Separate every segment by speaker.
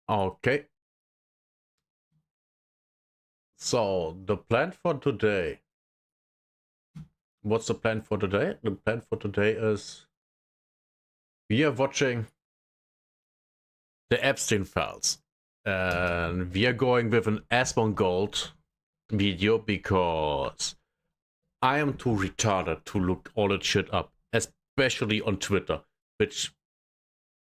Speaker 1: Okay. So, the plan for today. What's the plan for today? The plan for today is we are watching the Epstein files. And we are going with an Asmon Gold video because I am too retarded to look all that shit up, especially on Twitter, which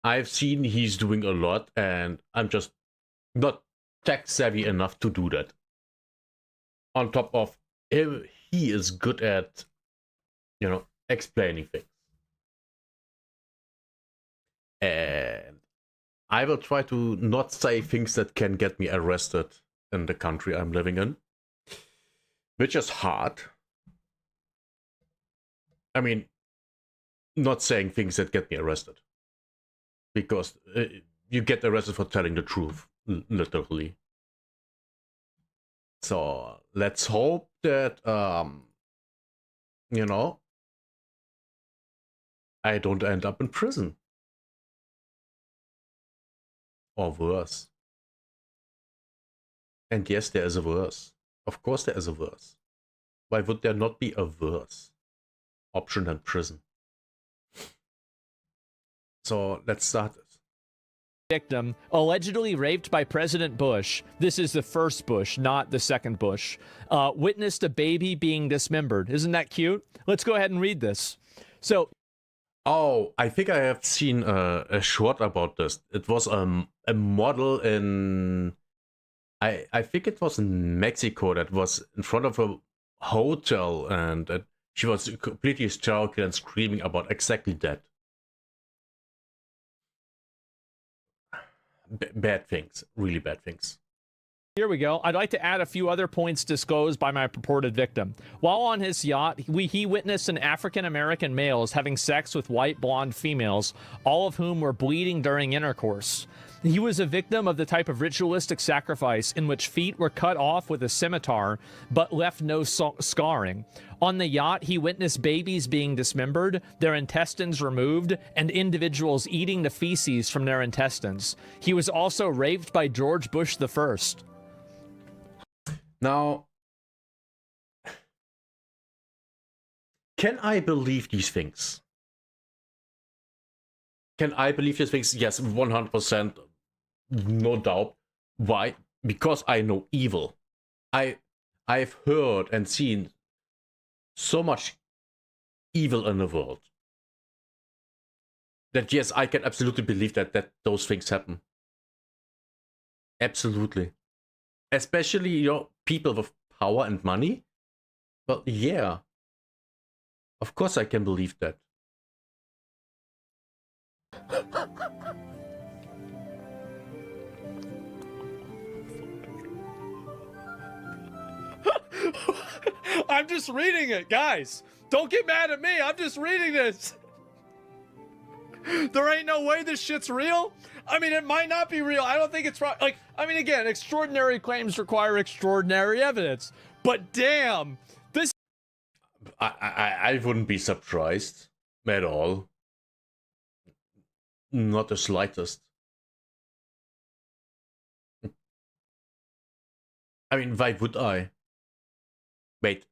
Speaker 1: I've seen he's doing a lot, and I'm just not tech savvy enough to do that. On top of him, he is good at, explaining things. And I will try to not say things that can get me arrested in the country I'm living in, which is hard. I mean, not saying things that get me arrested, because you get arrested for telling the truth, literally. So let's hope that, I don't end up in prison. Or worse. And yes, there is a worse. Of course there is a worse. Why would there not be a worse option than prison? So let's start this.
Speaker 2: Victim, allegedly raped by President Bush. This is the first Bush, not the second Bush. Witnessed a baby being dismembered. Isn't that cute? Let's go ahead and read this. So,
Speaker 1: oh, I think I have seen a short about this. It was a model in, I think it was in Mexico, that was in front of a hotel, and she was completely hysterical and screaming about exactly that. Bad things, really bad things.
Speaker 2: here we go. I'd like to add a few other points disclosed by my purported victim. While on his yacht, he witnessed an African-American males having sex with white blonde females, all of whom were bleeding during intercourse. He was a victim of the type of ritualistic sacrifice in which feet were cut off with a scimitar, but left no scarring. On the yacht, he witnessed babies being dismembered, their intestines removed, and individuals eating the feces from their intestines. He was also raped by George Bush I.
Speaker 1: Now, can I believe these things? Can I believe these things? Yes, 100%, no doubt. Why? Because I know evil. I've heard and seen so much evil in the world that yes, I can absolutely believe that those things happen. Absolutely. Especially, people with power and money. Well, yeah. Of course I can believe that.
Speaker 2: I'm just reading it, guys. Don't get mad at me. I'm just reading this. There ain't no way this shit's real. I mean, it might not be real. I don't think it's right. Like, I mean, again, extraordinary claims require extraordinary evidence. But damn, this.
Speaker 1: I wouldn't be surprised at all. Not the slightest. I mean, why would I? Wait,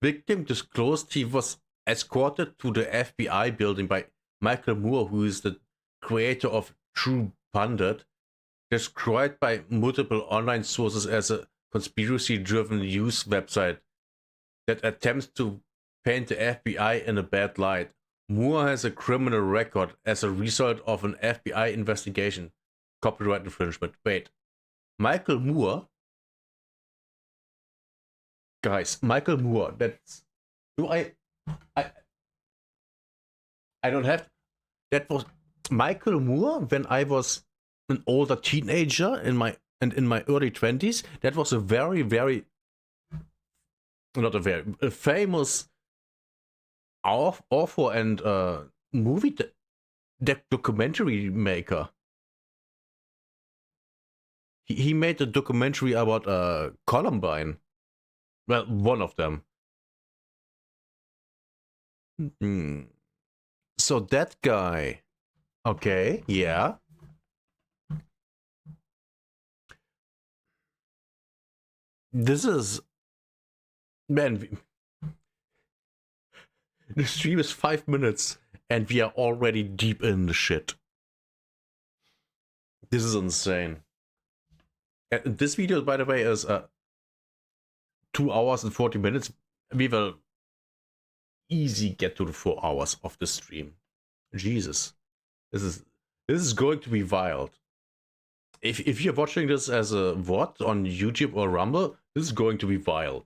Speaker 1: victim disclosed he was escorted to the FBI building by Michael Moore, who is the creator of True Pundit, described by multiple online sources as a conspiracy-driven news website that attempts to paint the FBI in a bad light. Moore has a criminal record as a result of an FBI investigation. Copyright infringement. Wait, Michael Moore? Guys, Michael Moore, that's... I don't have... That was Michael Moore when I was an older teenager in my early 20s. That was a very, very... Not a very... A famous author and movie documentary maker. He made a documentary about Columbine. Well, one of them. So that guy. Okay, yeah. This is, man, the stream is 5 minutes and we are already deep in the shit. This is insane. And this video, by the way, is 2 hours and 40 minutes. We will easy get to the 4 hours of the stream. Jesus, this is going to be wild. If you're watching this as a VOD on YouTube or Rumble, this is going to be wild.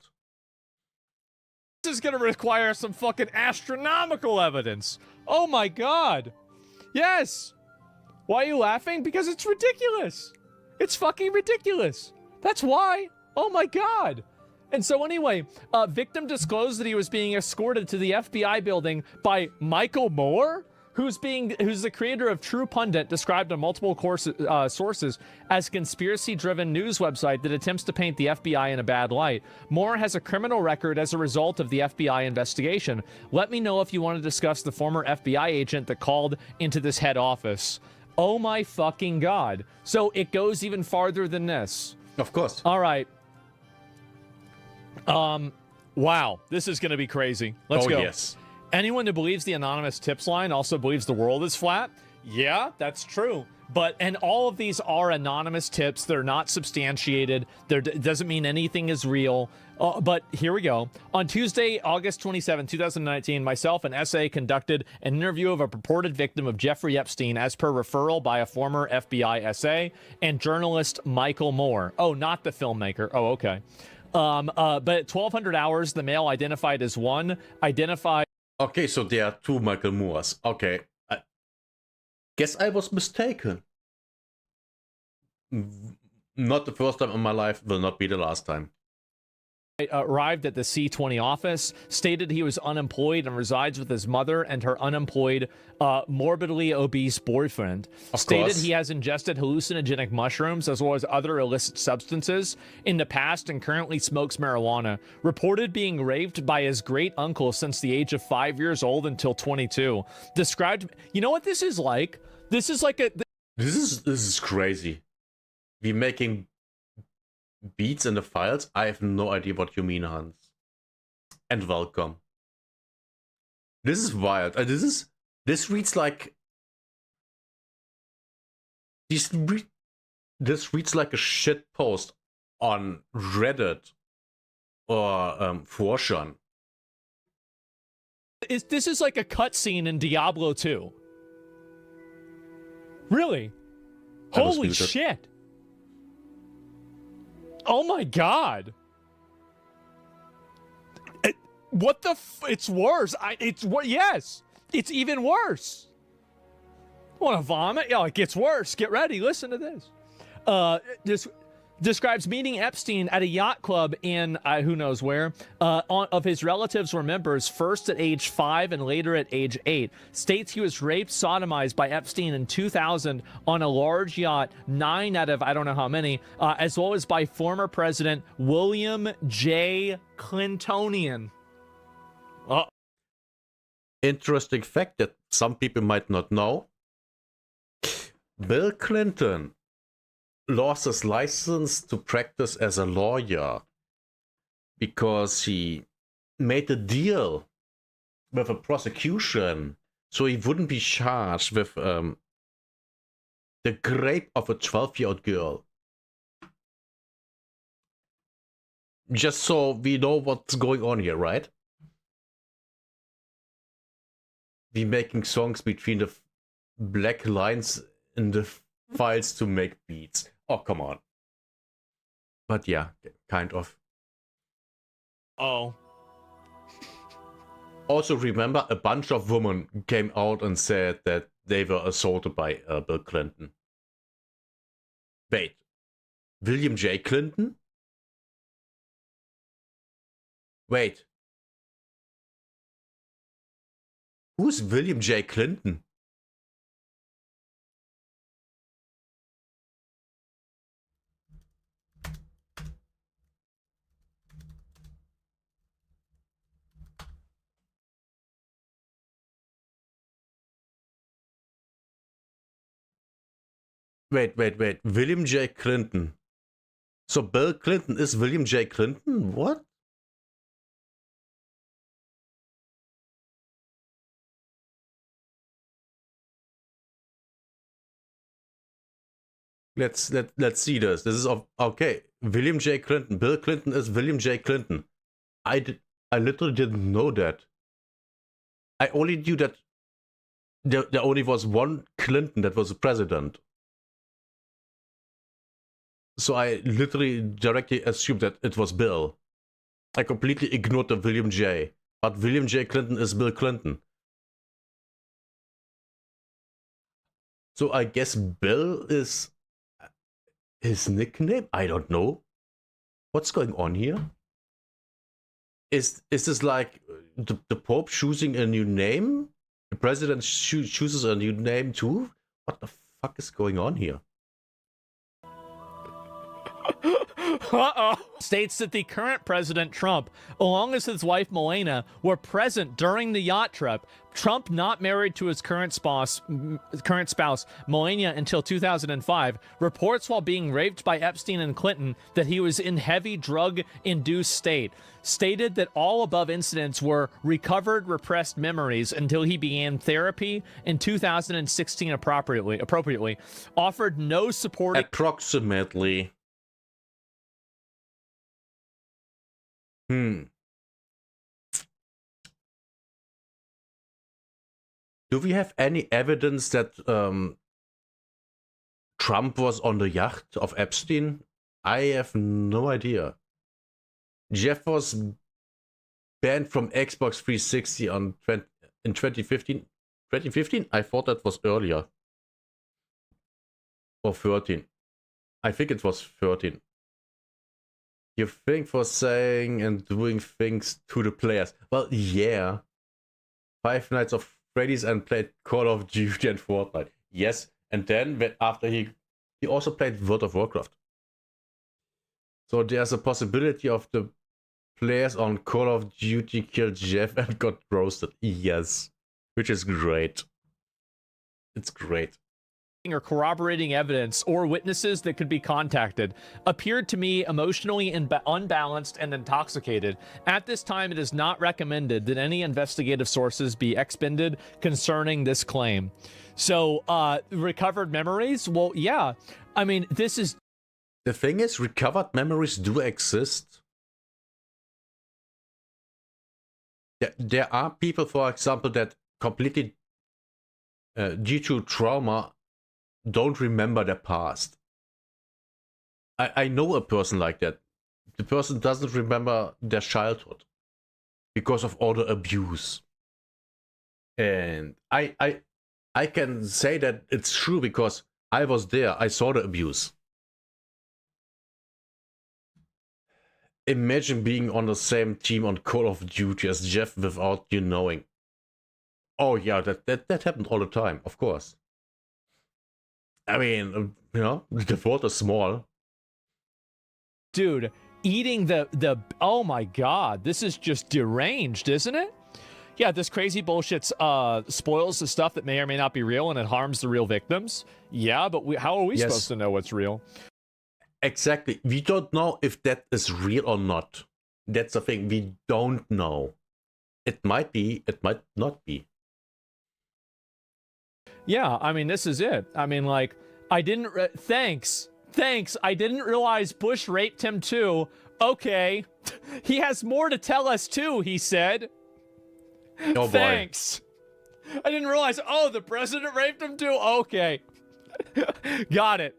Speaker 2: This is gonna require some fucking astronomical evidence. Oh my god. Yes. Why are you laughing? Because it's ridiculous. It's fucking ridiculous. That's why. Oh my god. And so anyway, victim disclosed that he was being escorted to the FBI building by Michael Moore, who's the creator of True Pundit, described on multiple sources as a conspiracy-driven news website that attempts to paint the FBI in a bad light. Moore has a criminal record as a result of the FBI investigation. Let me know if you want to discuss the former FBI agent that called into this head office. Oh my fucking god. So it goes even farther than this.
Speaker 1: Of course.
Speaker 2: All right. Wow. This is going to be crazy. Let's go.
Speaker 1: Yes.
Speaker 2: Anyone who believes the anonymous tips line also believes the world is flat. Yeah, that's true. And all of these are anonymous tips. They're not substantiated. It doesn't mean anything is real. But here we go. On Tuesday, August 27, 2019, myself and SA conducted an interview of a purported victim of Jeffrey Epstein as per referral by a former FBI SA and journalist Michael Moore. Oh, not the filmmaker. Oh, okay. But at 1200 hours, the male identified as one identified.
Speaker 1: Okay, so there are 2 Michael Moores. Okay. I guess I was mistaken. Not the first time in my life, will not be the last time.
Speaker 2: Arrived at the C20 office, stated he was unemployed and resides with his mother and her unemployed, morbidly obese boyfriend. Stated he has ingested hallucinogenic mushrooms as well as other illicit substances in the past and currently smokes marijuana. Reported being raped by his great uncle since the age of 5 years old until 22. Described, you know what this is like? This is like a...
Speaker 1: This is crazy. We're making beats in the files. I have no idea what you mean, Hans. And welcome. This is wild. This reads like this reads like a shit post on Reddit or 4chan.
Speaker 2: This is like a cutscene in Diablo 2. Really? Holy shit. Oh my god. What the it's worse. Yes. It's even worse. Want to vomit? Yeah, it gets worse. Get ready. Listen to this. Describes meeting Epstein at a yacht club in who knows where. Of his relatives were members, first at age 5 and later at age 8. States he was raped, sodomized by Epstein in 2000 on a large yacht, 9 out of I don't know how many, as well as by former President William J. Clintonian.
Speaker 1: Interesting fact that some people might not know. Bill Clinton lost his license to practice as a lawyer because he made a deal with a prosecution so he wouldn't be charged with the rape of a 12-year-old girl. Just so we know what's going on here, right? We're making songs between the black lines in the files to make beats. Oh, come on. But yeah, kind of.
Speaker 2: Oh.
Speaker 1: Also, remember, a bunch of women came out and said that they were assaulted by Bill Clinton. Wait. William J. Clinton? Wait. Who's William J. Clinton? Wait. William J. Clinton. So Bill Clinton is William J. Clinton? What? Let's see this. This is okay. William J. Clinton. Bill Clinton is William J. Clinton. I literally didn't know that. I only knew that there only was one Clinton that was the president. So I literally directly assumed that it was Bill. I completely ignored the William J. But William J. Clinton is Bill Clinton. So I guess Bill is his nickname? I don't know. What's going on here? Is this like the Pope choosing a new name? The president chooses a new name too? What the fuck is going on here?
Speaker 2: States that the current President Trump, along with his wife Melania, were present during the yacht trip. Trump, not married to his current spouse Melania until 2005, reports while being raped by Epstein and Clinton that he was in heavy drug-induced state. Stated that all above incidents were recovered repressed memories until he began therapy in 2016 appropriately. Offered no supporting...
Speaker 1: Approximately. Do we have any evidence that Trump was on the yacht of Epstein? I have no idea. Jeff was banned from Xbox 360 in 2015. 2015? I thought that was earlier. Or 13. I think it was 13. You think for saying and doing things to the players. Well, yeah. Five Nights of Freddy's and played Call of Duty and Fortnite. Yes, and then after he also played World of Warcraft. So there's a possibility of the players on Call of Duty killed Jeff and got roasted. Yes, which is great. It's great.
Speaker 2: Or corroborating evidence or witnesses that could be contacted appeared to me emotionally unbalanced and intoxicated. At this time, it is not recommended that any investigative sources be expended concerning this claim. So, recovered memories? Well, yeah. I mean, this is...
Speaker 1: The thing is, recovered memories do exist. There are people, for example, that completely, due to trauma, don't remember their past. I know a person like that. The person doesn't remember their childhood because of all the abuse. And I can say that it's true because I was there. I saw the abuse. Imagine being on the same team on Call of Duty as Jeff without you knowing. Oh yeah, that happened all the time, of course. I mean, you know, the world is small.
Speaker 2: Dude, eating the oh my god, this is just deranged, isn't it? Yeah, this crazy bullshit spoils the stuff that may or may not be real, and it harms the real victims. Yeah, but how are we supposed to know what's real?
Speaker 1: Exactly. We don't know if that is real or not. That's the thing. We don't know. It might be, it might not be.
Speaker 2: Yeah, I mean, this is it. I mean, like, I didn't... Thanks. I didn't realize Bush raped him too. Okay. He has more to tell us too, he said.
Speaker 1: Oh,
Speaker 2: thanks. Boy. I didn't realize, oh, the president raped him too? Okay. Got it.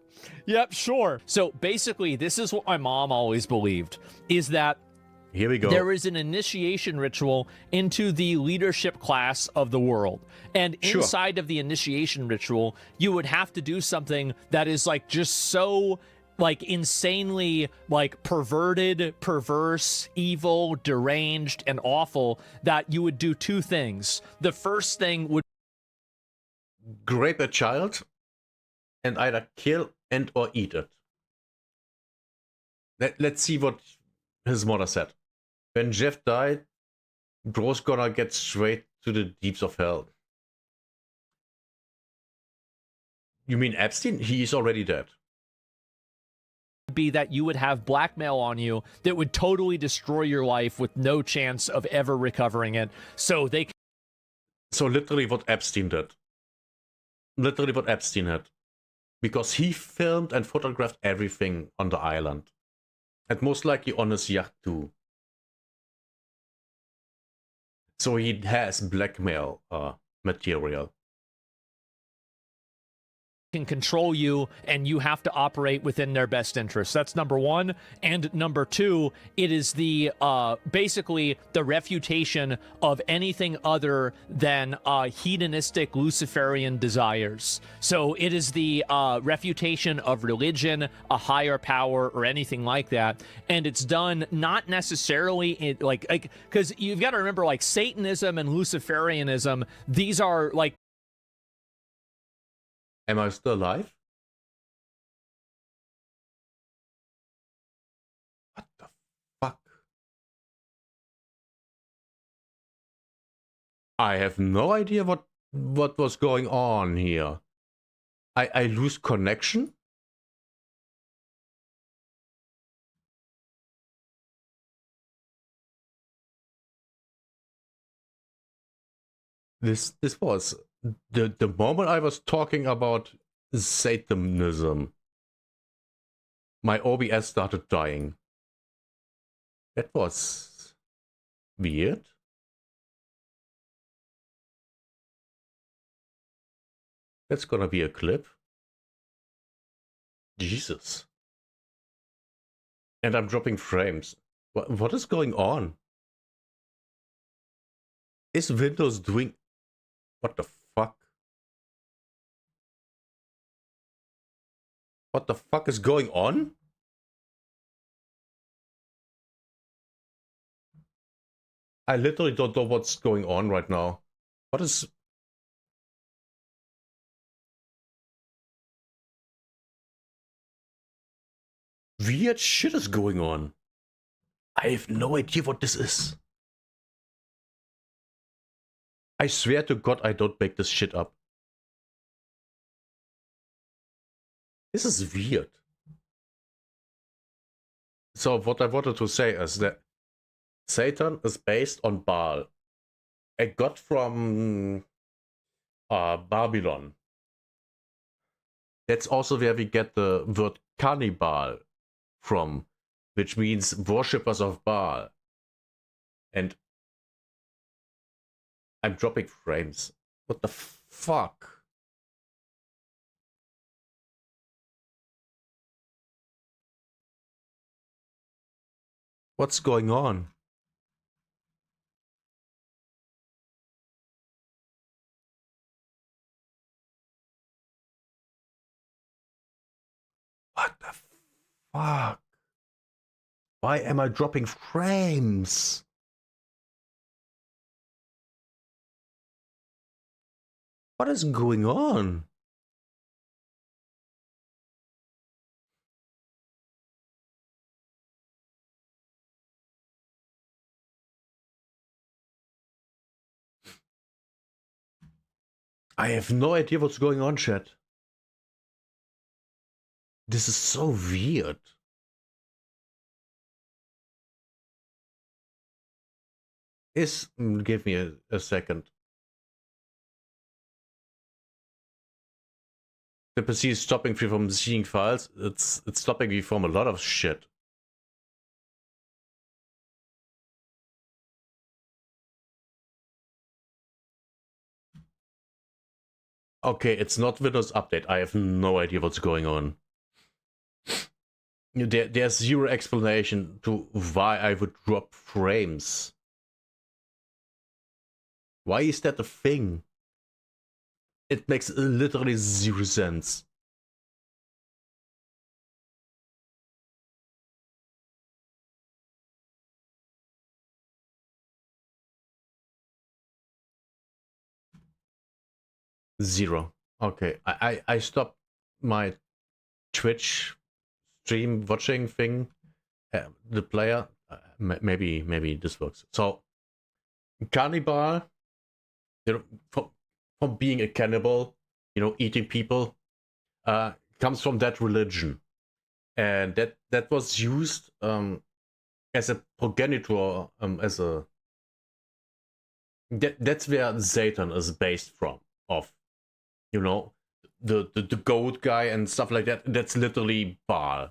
Speaker 2: Yep, sure. So basically, this is what my mom always believed, is that
Speaker 1: here we go.
Speaker 2: There is an initiation ritual into the leadership class of the world. And inside of the initiation ritual, you would have to do something that is like just so like insanely like perverted, perverse, evil, deranged, and awful that you would do two things. The first thing would
Speaker 1: rape a child and either kill and or eat it. Let's see what his mother said. When Jeff died, bro's gonna get straight to the deeps of hell. You mean Epstein? He is already dead.
Speaker 2: be that you would have blackmail on you that would totally destroy your life with no chance of ever recovering it. So they
Speaker 1: So literally what Epstein did. Literally what Epstein had. Because he filmed and photographed everything on the island. And most likely on his yacht too. So he has blackmail material.
Speaker 2: can control you, and you have to operate within their best interests. That's number one. And number two, it is the basically the refutation of anything other than hedonistic Luciferian desires. So it is the refutation of religion, a higher power, or anything like that. And it's done not necessarily in, like because you've got to remember, like, Satanism and Luciferianism, these are like.
Speaker 1: Am I still alive? What the fuck? I have no idea what was going on here. I lose connection? This was the moment I was talking about Satanism. My OBS started dying. That was weird. That's gonna be a clip. Jesus. And I'm dropping frames. What is going on? Is Windows doing... What the fuck? What the fuck is going on? I literally don't know what's going on right now. What is... Weird shit is going on. I have no idea what this is. I swear to God I don't make this shit up. This is weird. So what I wanted to say is that Satan is based on Baal, a god from Babylon. That's also where we get the word cannibal from, which means worshippers of Baal. And I'm dropping frames. What the fuck? What's going on? What the fuck? Why am I dropping frames? What is going on? I have no idea what's going on, chat. This is so weird. Give me a second. The PC is stopping me from seeing files. It's stopping me from a lot of shit. Okay, it's not Windows Update. I have no idea what's going on. There's zero explanation to why I would drop frames. Why is that a thing? It makes literally zero sense. Zero. Okay, I stopped my Twitch stream watching thing. The player. Maybe this works. So, cannibal. You know, from being a cannibal, you know, eating people, comes from that religion. and that was used as a progenitor, that's where Satan is based from, of, you know, the goat guy and stuff like that. That's literally Baal.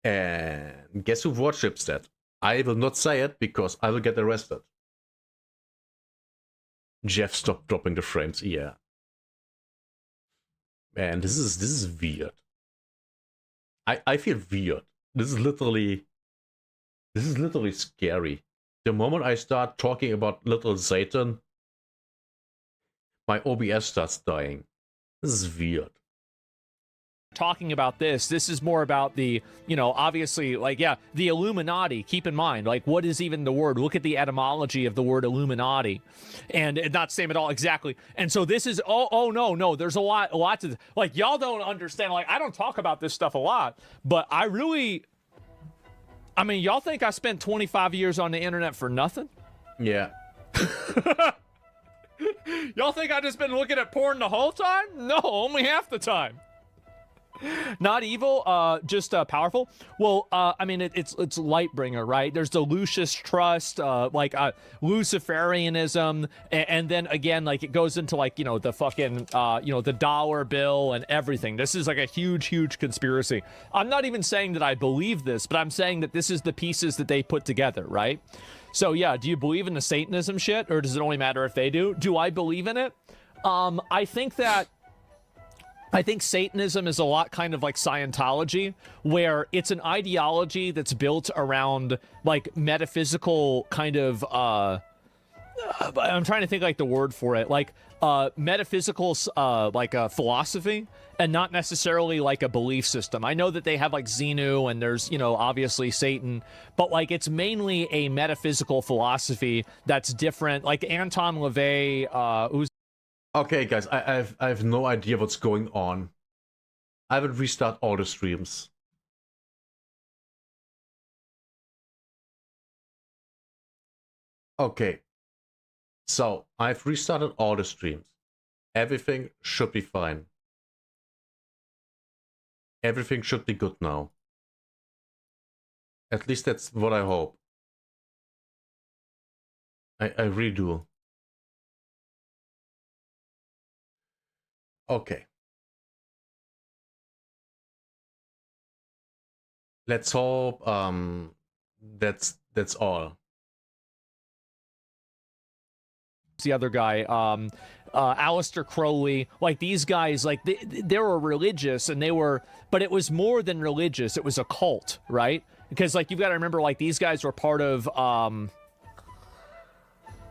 Speaker 1: And guess who worships that? I will not say it because I will get arrested. Jeff, stop dropping the frames. Yeah. Man, this is weird. I feel weird. This is literally scary. The moment I start talking about little Satan, my OBS starts dying. This is weird.
Speaker 2: Talking about this is more about the, you know, obviously, like, yeah, the Illuminati. Keep in mind, like, what is even the word? Look at the etymology of the word Illuminati, and not same at all exactly. And so this is no, there's a lot to, like, y'all don't understand. Like, I don't talk about this stuff a lot, but I mean, y'all think I spent 25 years on the internet for nothing?
Speaker 1: Yeah.
Speaker 2: Y'all think I just been looking at porn the whole time? No, only half the time. Not evil, just powerful. Well, I mean, it's Lightbringer, right? There's the Lucius Trust, Luciferianism, and then again, like, it goes into, like, you know, the fucking, you know, the dollar bill and everything. This is like a huge conspiracy. I'm not even saying that I believe this, but I'm saying that this is the pieces that they put together, right? So yeah, do you believe in the Satanism shit, or does it only matter if they do? Do I believe in it? I think Satanism is a lot kind of like Scientology, where it's an ideology that's built around, like, metaphysical kind of, I'm trying to think, like, the word for it, like, metaphysical, like, philosophy, and not necessarily, like, a belief system. I know that they have, like, Xenu, and there's, you know, obviously Satan, but, like, it's mainly a metaphysical philosophy that's different. Like, Anton LaVey, who's...
Speaker 1: Okay, guys, I have no idea what's going on. I will restart all the streams. Okay. So, I've restarted all the streams. Everything should be fine. Everything should be good now. At least that's what I hope. I really do. Okay. Let's hope that's all.
Speaker 2: The other guy, Aleister Crowley, like, these guys, like, they were religious, and but it was more than religious. It was a cult, right? Because, like, you've got to remember, like, these guys were part of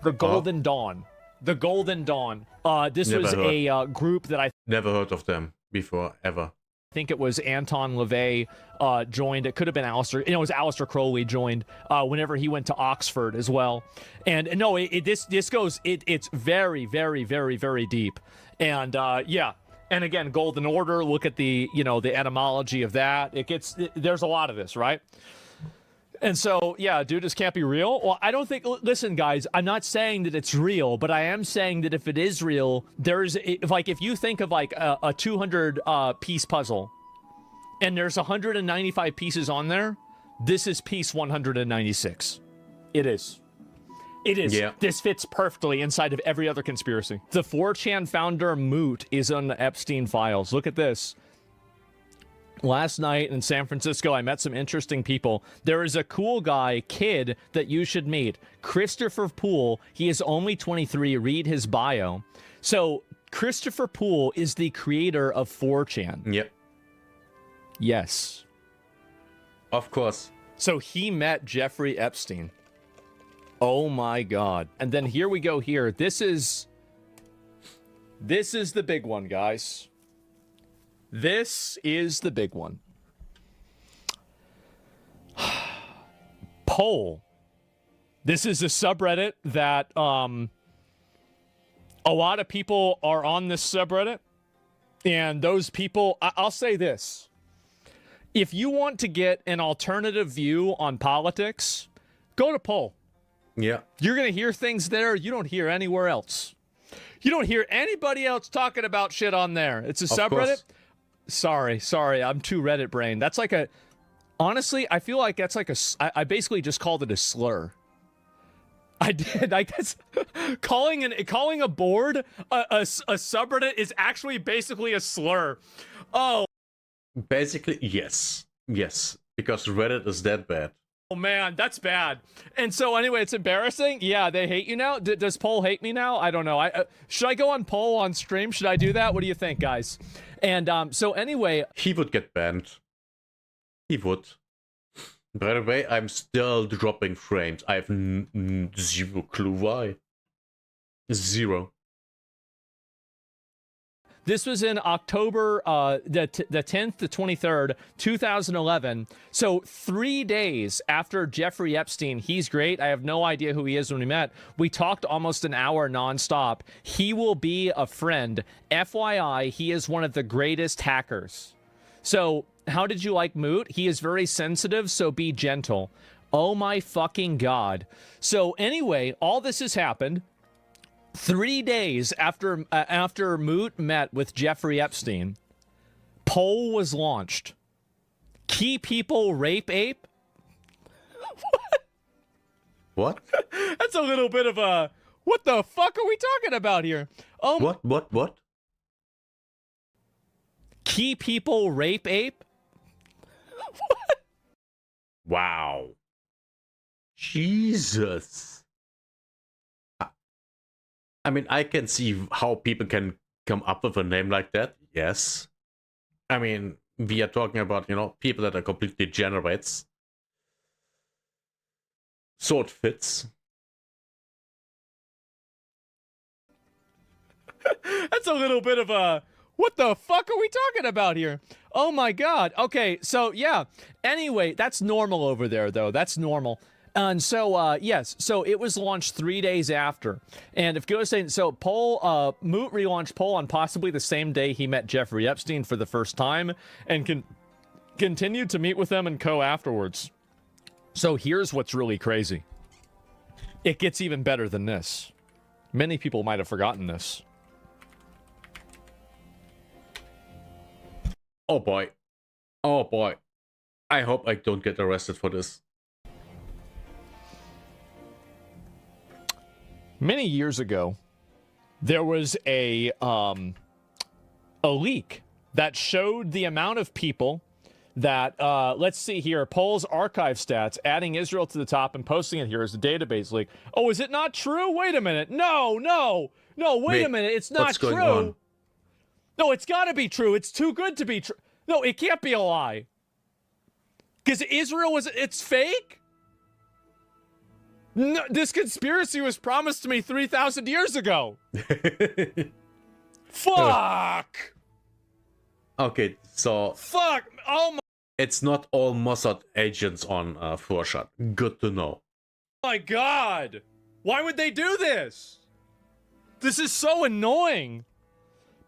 Speaker 2: the Golden Dawn. The Golden Dawn. This
Speaker 1: Never
Speaker 2: was
Speaker 1: heard.
Speaker 2: a group that I
Speaker 1: Never heard of them before, ever.
Speaker 2: think it was Anton LaVey joined. It could have been Aleister. You know, it was Aleister Crowley joined whenever he went to Oxford as well. And no, this goes. It's very deep. And yeah. And again, Golden Order. Look at the, you know, the etymology of that. There's a lot of this, right? And so, yeah, dude, this can't be real. Well, I don't think, listen, guys, I'm not saying that it's real, but I am saying that if it is real, if you think of, like, a 200 piece puzzle, and there's 195 pieces on there, this is piece 196. It is. It is.
Speaker 1: Yeah.
Speaker 2: This fits perfectly inside of every other conspiracy. The 4chan founder Moot is on the Epstein files. Look at this. Last night in San Francisco, I met some interesting people. There is a cool guy, kid, that you should meet. Christopher Poole. He is only 23. Read his bio. So, Christopher Poole is the creator of 4chan.
Speaker 1: Yep.
Speaker 2: Yes.
Speaker 1: Of course.
Speaker 2: So, he met Jeffrey Epstein. Oh my God. And then here we go here. This is the big one, guys. This is the big one. Poll. This is a subreddit that a lot of people are on this subreddit. And those people, I'll say this. If you want to get an alternative view on politics, go to Poll.
Speaker 1: Yeah.
Speaker 2: You're going to hear things there you don't hear anywhere else. You don't hear anybody else talking about shit on there. It's a subreddit.
Speaker 1: Course.
Speaker 2: Sorry, I'm too Reddit brain. That's like a, honestly, I feel like that's like I basically just called it a slur. I did. I guess calling a board a subreddit is actually basically a slur. Oh.
Speaker 1: Basically, yes. Yes. Because Reddit is that bad.
Speaker 2: Oh man, that's bad. And so anyway, it's embarrassing. Yeah, they hate you now. Does Poll hate me now? I don't know. Should I go on Poll on stream? Should I do that? What do you think, guys? And so anyway,
Speaker 1: he would get banned. He would. By the way, I'm still dropping frames. I have zero clue why. Zero.
Speaker 2: This was in October the 10th to 23rd, 2011. So 3 days after Jeffrey Epstein, he's great. I have no idea who he is when we met. We talked almost an hour nonstop. He will be a friend. FYI, he is one of the greatest hackers. So how did you like Moot? He is very sensitive, so be gentle. Oh my fucking God. So anyway, all this has happened 3 days after Moot met with Jeffrey Epstein. Poll was launched. Key people rape ape?
Speaker 1: What?
Speaker 2: That's a little bit of a, what the fuck are we talking about here? Oh,
Speaker 1: What?
Speaker 2: Key people rape ape? What?
Speaker 1: Wow. Jesus. I mean, I can see how people can come up with a name like that. Yes. I mean, we are talking about, you know, people that are complete degenerates. So it fits.
Speaker 2: That's a little bit of a, what the fuck are we talking about here? Oh my God. Okay, so yeah. Anyway, that's normal over there, though. That's normal. And so, yes, so it was launched 3 days after. And if go saying, so Poll, Moot relaunched Poll on possibly the same day he met Jeffrey Epstein for the first time and continued to meet with them and co afterwards. So here's what's really crazy. It gets even better than this. Many people might have forgotten this.
Speaker 1: Oh boy. Oh boy. I hope I don't get arrested for this.
Speaker 2: Many years ago, there was a leak that showed the amount of people that, let's see here, Poll's archive stats, adding Israel to the top and posting it here as a database leak. Oh, is it not true? Wait a minute. No, wait a minute. It's not true. No, it's got to be true. It's too good to be true. No, it can't be a lie. Because Israel it's fake? No, this conspiracy was promised to me 3,000 years ago. Fuck.
Speaker 1: Okay, so...
Speaker 2: Fuck. Oh my...
Speaker 1: It's not all Mossad agents on Forshot. Good to know.
Speaker 2: Oh my God. Why would they do this? This is so annoying.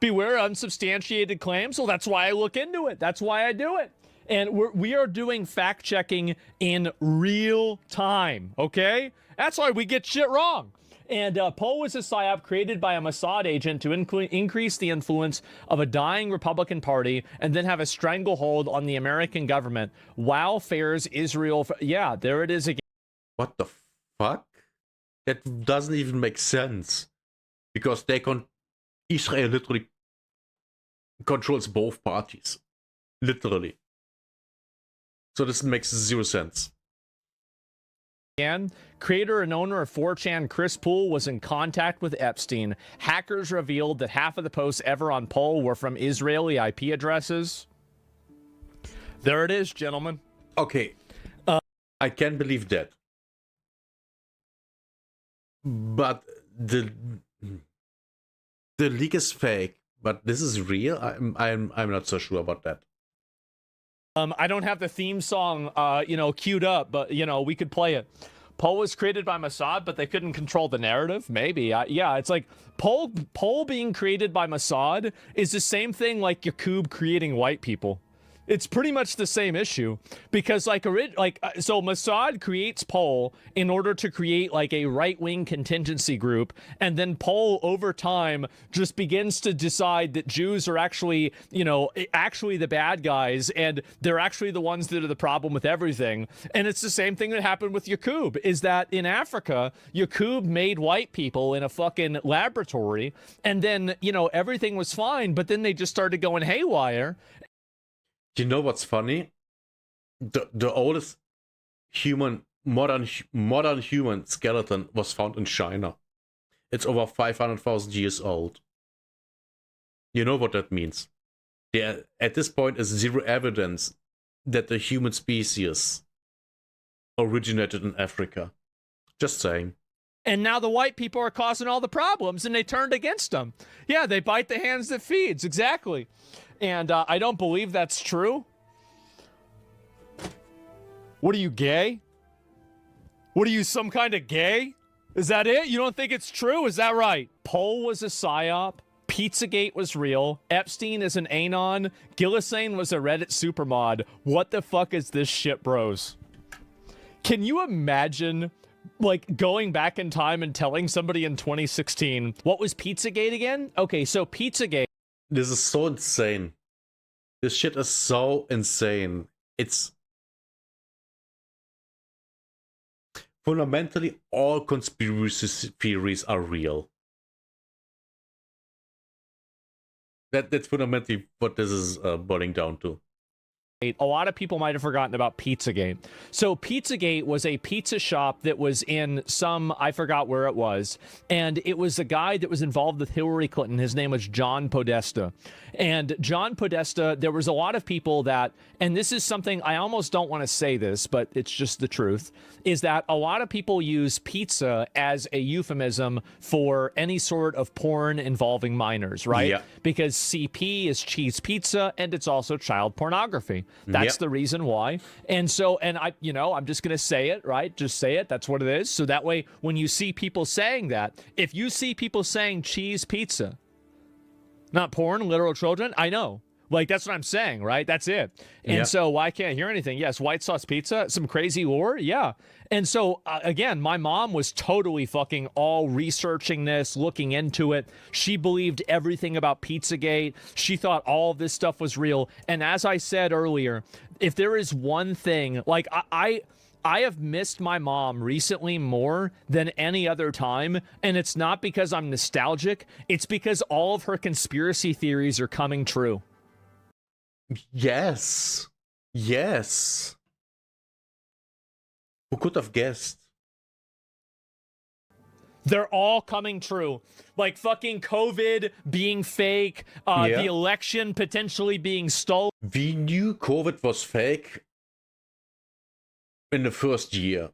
Speaker 2: Beware unsubstantiated claims. Well, that's why I look into it. That's why I do it. And we are doing fact checking in real time, okay? That's why we get shit wrong. And Poll was a psyop created by a Mossad agent to increase the influence of a dying Republican Party and then have a stranglehold on the American government. Wow, fares Israel. Yeah, there it is again.
Speaker 1: What the fuck? That doesn't even make sense. Because Israel literally controls both parties. Literally. So this makes zero sense.
Speaker 2: Creator and owner of 4chan Chris Poole was in contact with Epstein. Hackers revealed that half of the posts ever on Poll were from Israeli IP addresses. There it is, gentlemen.
Speaker 1: Okay. I can't believe that. But the leak is fake, but this is real. I'm not so sure about that.
Speaker 2: I don't have the theme song, queued up, but, we could play it. Poll was created by Mossad, but they couldn't control the narrative? Maybe. Yeah, it's like Poll being created by Mossad is the same thing like Yakub creating white people. It's pretty much the same issue because so Mossad creates Poll in order to create like a right-wing contingency group, and then Poll over time just begins to decide that Jews are actually, actually the bad guys, and they're actually the ones that are the problem with everything. And it's the same thing that happened with Yaqub, is that in Africa, Yaqub made white people in a fucking laboratory, and then, everything was fine, but then they just started going haywire.
Speaker 1: You know what's funny? The oldest modern human skeleton was found in China. It's over 500,000 years old. You know what that means? There, at this point, is zero evidence that the human species originated in Africa. Just saying.
Speaker 2: And now the white people are causing all the problems, and they turned against them. Yeah, they bite the hands that feeds, exactly. And I don't believe that's true. What are you, gay? What are you, some kind of gay? Is that it? You don't think it's true? Is that right? Poll was a psyop. Pizzagate was real. Epstein is an anon. Gillisane was a Reddit supermod. What the fuck is this shit, bros? Can you imagine, like, going back in time and telling somebody in 2016, what was Pizzagate again? Okay, so Pizzagate.
Speaker 1: This is so insane. This shit is so insane. It's fundamentally all conspiracy theories are real. That's fundamentally what this is boiling down to.
Speaker 2: A lot of people might have forgotten about Pizzagate. So Pizzagate was a pizza shop that was in I forgot where it was, and it was a guy that was involved with Hillary Clinton. His name was John Podesta. And John Podesta, there was a lot of people that, and this is something, I almost don't want to say this, but it's just the truth, is that a lot of people use pizza as a euphemism for any sort of porn involving minors, right?
Speaker 1: Yeah.
Speaker 2: Because CP is cheese pizza, and it's also child pornography. That's the reason why. And so, and I'm just going to say it, right? Just say it. That's what it is. So that way, when you see people saying that, if you see people saying cheese pizza, not porn, literal children, I know. Like, that's what I'm saying, right? That's it. And so, why can't I hear anything? Yes, white sauce pizza, some crazy lore, yeah. And so, again, my mom was totally fucking all researching this, looking into it. She believed everything about Pizzagate. She thought all of this stuff was real. And as I said earlier, if there is one thing, like, I have missed my mom recently more than any other time, and it's not because I'm nostalgic. It's because all of her conspiracy theories are coming true.
Speaker 1: Yes. Yes. Who could have guessed?
Speaker 2: They're all coming true. Like fucking COVID being fake, the election potentially being stolen.
Speaker 1: We knew COVID was fake in the first year.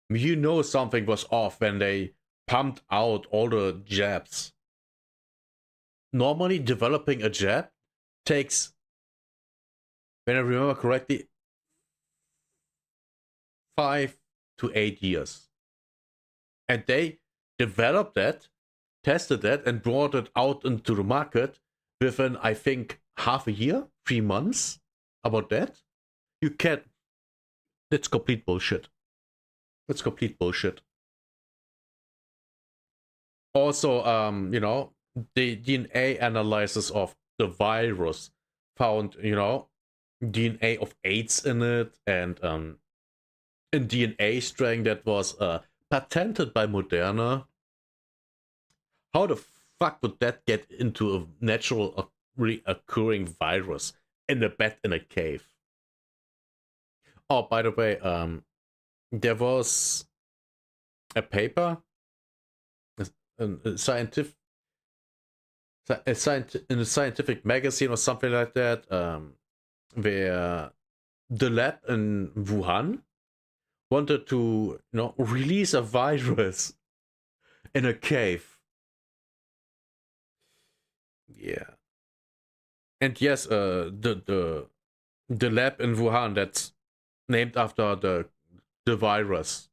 Speaker 1: You know something was off when they pumped out all the jabs. Normally, developing a jab takes, when I remember correctly, 5 to 8 years. And they developed that, tested that, and brought it out into the market within, I think, half a year, 3 months. About that? You can't. That's complete bullshit. That's complete bullshit. Also, the DNA analysis of the virus found, DNA of AIDS in it, and a DNA strand that was patented by Moderna. How the fuck would that get into a natural reoccurring virus in a bed in a cave? Oh, by the way, there was a paper, in a scientific magazine or something like that, where the lab in Wuhan wanted to, release a virus in a cave. Yeah. And yes, the lab in Wuhan that's named after the virus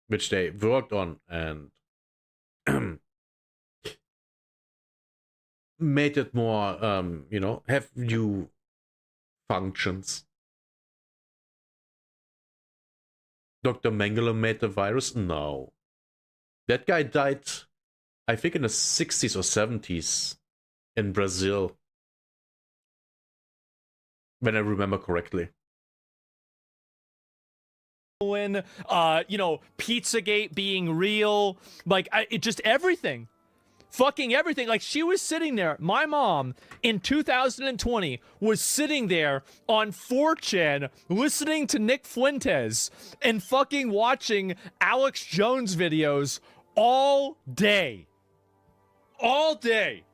Speaker 1: which they worked on and made it more, have you functions. Dr. Mengele made the virus? No. That guy died, I think, in the 60s or 70s in Brazil. When I remember correctly.
Speaker 2: Pizzagate being real, like it just everything. Fucking everything. Like, she was sitting there. My mom in 2020 was sitting there on 4chan listening to Nick Fuentes and fucking watching Alex Jones videos all day. All day.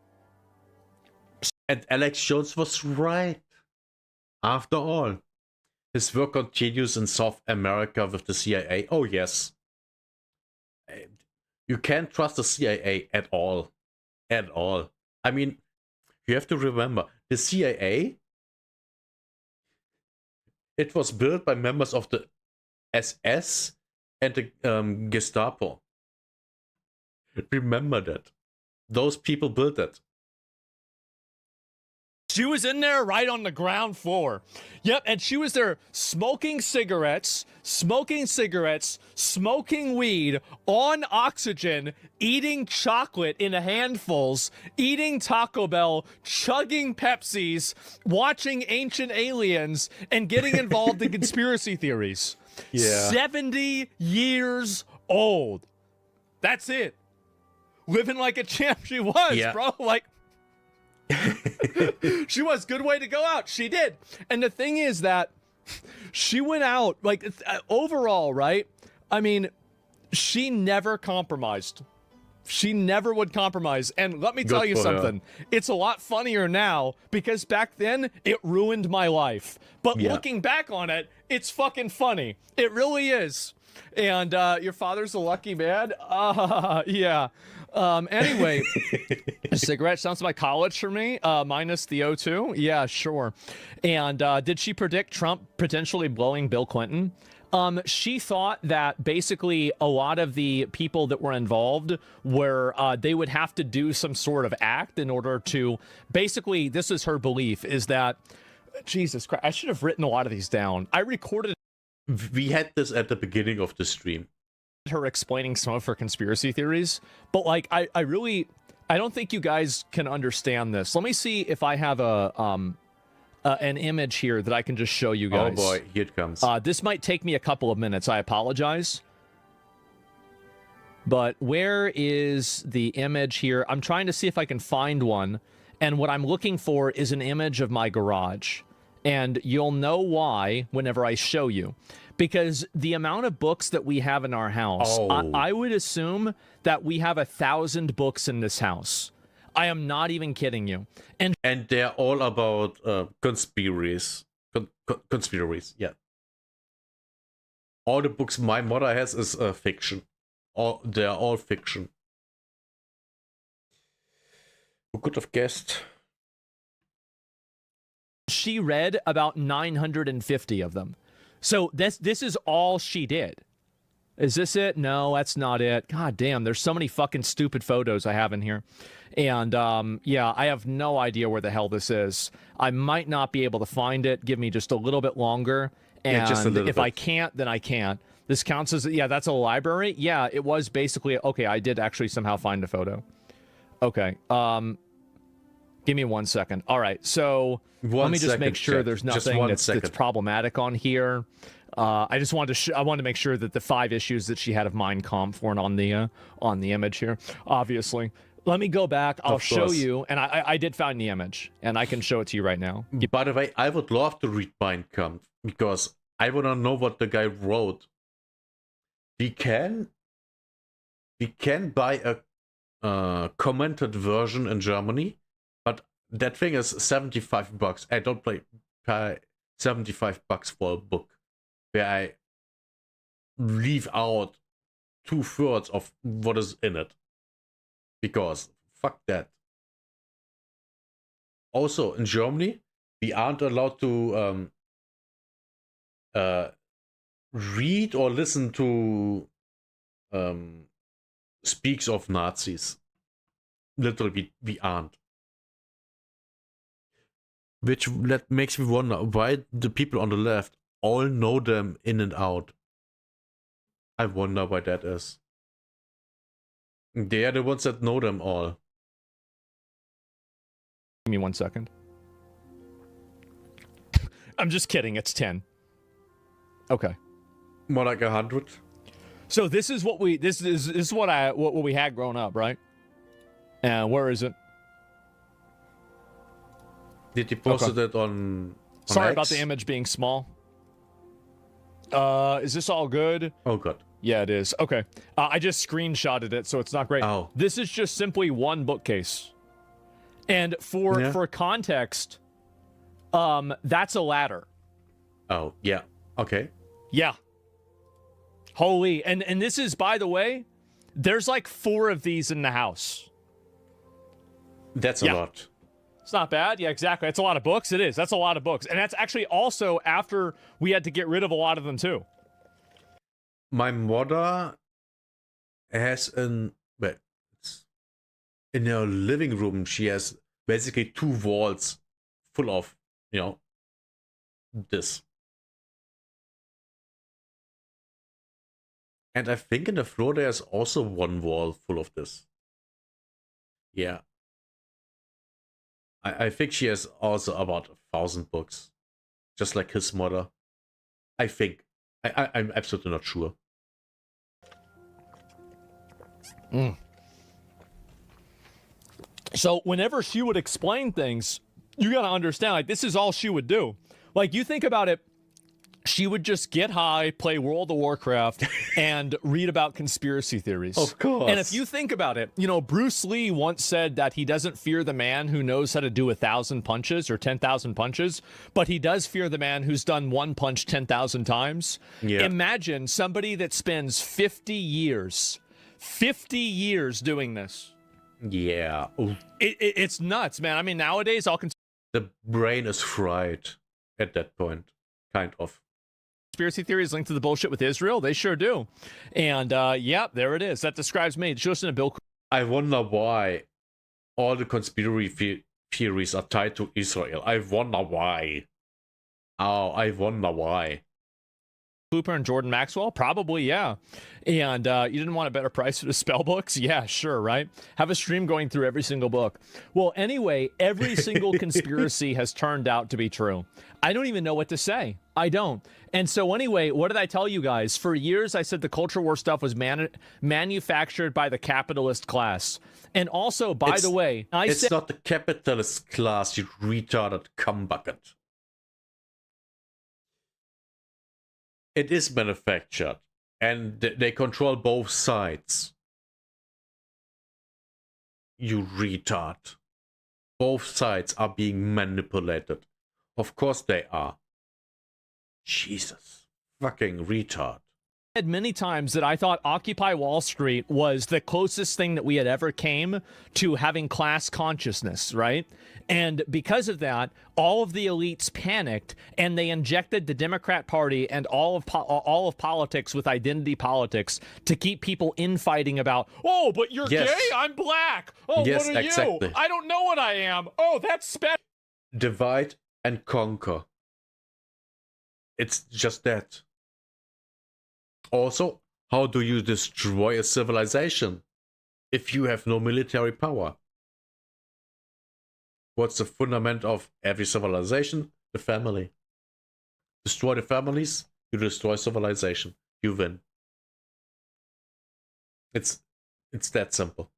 Speaker 1: And Alex Jones was right. After all, his work continues in South America with the CIA. Oh, yes. You can't trust the CIA at all. At all. I mean, you have to remember, the CIA, it was built by members of the SS and the Gestapo. Remember that. Those people built it.
Speaker 2: She was in there right on the ground floor. Yep, and she was there smoking cigarettes, smoking weed, on oxygen, eating chocolate in handfuls, eating Taco Bell, chugging Pepsis, watching Ancient Aliens, and getting involved in conspiracy theories.
Speaker 1: Yeah.
Speaker 2: 70 years old. That's it. Living like a champ she was, bro. Like, she was. Good way to go out. She did. And the thing is that she went out, like, overall, right? I mean, she never compromised. She never would compromise. And let me tell you something. It's a lot funnier now because back then it ruined my life. But looking back on it, it's fucking funny. It really is. And your father's a lucky man? Yeah. Anyway, a cigarette sounds like college for me, minus the O2. Yeah, sure. And did she predict Trump potentially blowing Bill Clinton? She thought that basically a lot of the people that were involved were, they would have to do some sort of act in order to, basically, this is her belief, is that, Jesus Christ, I should have written a lot of these down. I recorded.
Speaker 1: We had this at the beginning of the stream.
Speaker 2: Her explaining some of her conspiracy theories, but like I don't think you guys can understand this. Let me see if I have an image here that I can just show you guys.
Speaker 1: Oh boy, here it comes.
Speaker 2: This might take me a couple of minutes. I apologize. But where is the image here? I'm trying to see if I can find one. And what I'm looking for is an image of my garage. And you'll know why whenever I show you. Because the amount of books that we have in our house, I would assume that we have 1,000 books in this house. I am not even kidding you. And
Speaker 1: they're all about conspiracies. Conspiracies, yeah. All the books my mother has is fiction. They're all fiction. Who could have guessed?
Speaker 2: She read about 950 of them. So this is all she did. Is this it? No, that's not it. God damn, there's so many fucking stupid photos I have in here. And yeah, I have no idea where the hell this is. I might not be able to find it. Give me just a little bit longer. And
Speaker 1: yeah, just a little
Speaker 2: if
Speaker 1: bit.
Speaker 2: I can't, then I can't. This counts as, yeah, that's a library. Yeah, it was basically, okay, I did actually somehow find a photo. Okay. Give me 1 second. All right, so let me just make sure there's nothing that's problematic on here. I just wanted to I wanted to make sure that the 5 issues that she had of Mein Kampf weren't on the image here. Obviously, let me go back. I'll show you, and I did find the image, and I can show it to you right now.
Speaker 1: By the way, I would love to read Mein Kampf because I want to know what the guy wrote. We can buy a commented version in Germany. That thing is $75. I don't pay $75 for a book where I leave out 2/3 of what is in it. Because fuck that. Also, in Germany, we aren't allowed to read or listen to speaks of Nazis. Literally, we aren't. which makes me wonder why the people on the left all know them in and out. I wonder why that is. They are the ones that know them all.
Speaker 2: Give me 1 second. I'm just kidding. It's 10. Okay.
Speaker 1: More like 100.
Speaker 2: So this is what we this is what we had growing up, right? And where is it?
Speaker 1: Did you post it on
Speaker 2: Sorry
Speaker 1: X?
Speaker 2: about the image being small. Is this all good?
Speaker 1: Oh god.
Speaker 2: Yeah, it is. Okay. I just screenshotted it, so it's not great.
Speaker 1: Oh.
Speaker 2: This is just simply one bookcase. And for context, that's a ladder.
Speaker 1: Oh, yeah. Okay.
Speaker 2: Yeah. Holy. And this is, by the way, there's like 4 of these in the house.
Speaker 1: That's a lot.
Speaker 2: It's not bad. Yeah, exactly. It's a lot of books. It is. That's a lot of books. And that's actually also after we had to get rid of a lot of them too.
Speaker 1: My mother has in her living room, she has basically 2 walls full of, this. And I think in the floor there's also 1 wall full of this. Yeah. I think she has also about 1,000 books. Just like his mother. I think. I'm absolutely not sure.
Speaker 2: So whenever she would explain things, you gotta understand, like, this is all she would do. Like, you think about it, she would just get high, play World of Warcraft, and read about conspiracy theories.
Speaker 1: Of course.
Speaker 2: And if you think about it, Bruce Lee once said that he doesn't fear the man who knows how to do 1,000 punches or 10,000 punches, but he does fear the man who's done one punch 10,000 times.
Speaker 1: Yeah.
Speaker 2: Imagine somebody that spends 50 years doing this.
Speaker 1: Yeah. Ooh.
Speaker 2: It's nuts, man. I mean, nowadays,
Speaker 1: The brain is fried at that point, kind of.
Speaker 2: conspiracy theories linked to the bullshit with Israel. They sure do. And yeah, there it is. That describes me. Just in a Bill.
Speaker 1: I wonder why all the conspiracy theories are tied to Israel. I wonder why. Oh, I wonder why.
Speaker 2: Cooper and Jordan Maxwell? Probably, yeah. And you didn't want a better price for the spell books? Yeah, sure, right? Have a stream going through every single book. Well, anyway, every single conspiracy has turned out to be true. I don't even know what to say. I don't. And so anyway, what did I tell you guys? For years, I said the culture war stuff was manufactured by the capitalist class. And also, by the way,
Speaker 1: it's not the capitalist class, you retarded cumbucket. It is manufactured, and they control both sides. You retard. Both sides are being manipulated. Of course they are. Jesus. Fucking retard.
Speaker 2: Said many times that I thought Occupy Wall Street was the closest thing that we had ever came to having class consciousness, right? And because of that, all of the elites panicked and they injected the Democrat Party and all of politics with identity politics to keep people infighting about, oh, but you're gay, I'm black. Oh,
Speaker 1: yes,
Speaker 2: what are
Speaker 1: exactly.
Speaker 2: you? I don't know what I am. Oh, that's special.
Speaker 1: Divide and conquer. It's just that. Also, how do you destroy a civilization if you have no military power? What's the fundament of every civilization? The family. Destroy the families, you destroy civilization. You win. It's that simple.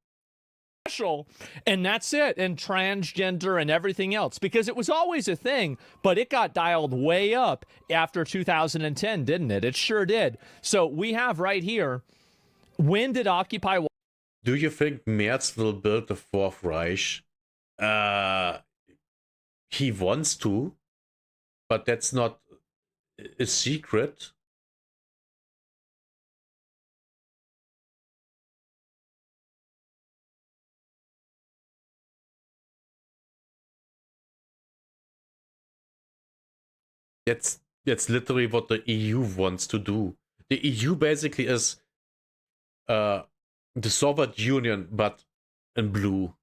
Speaker 2: And that's it. And transgender and everything else, because it was always a thing, but it got dialed way up after 2010, didn't it? It sure did. So we have right here, when did Occupy?
Speaker 1: Do you think Merz will build the Fourth Reich? He wants to, but that's not a secret. That's literally what the EU wants to do. The EU basically is the Soviet Union, but in blue.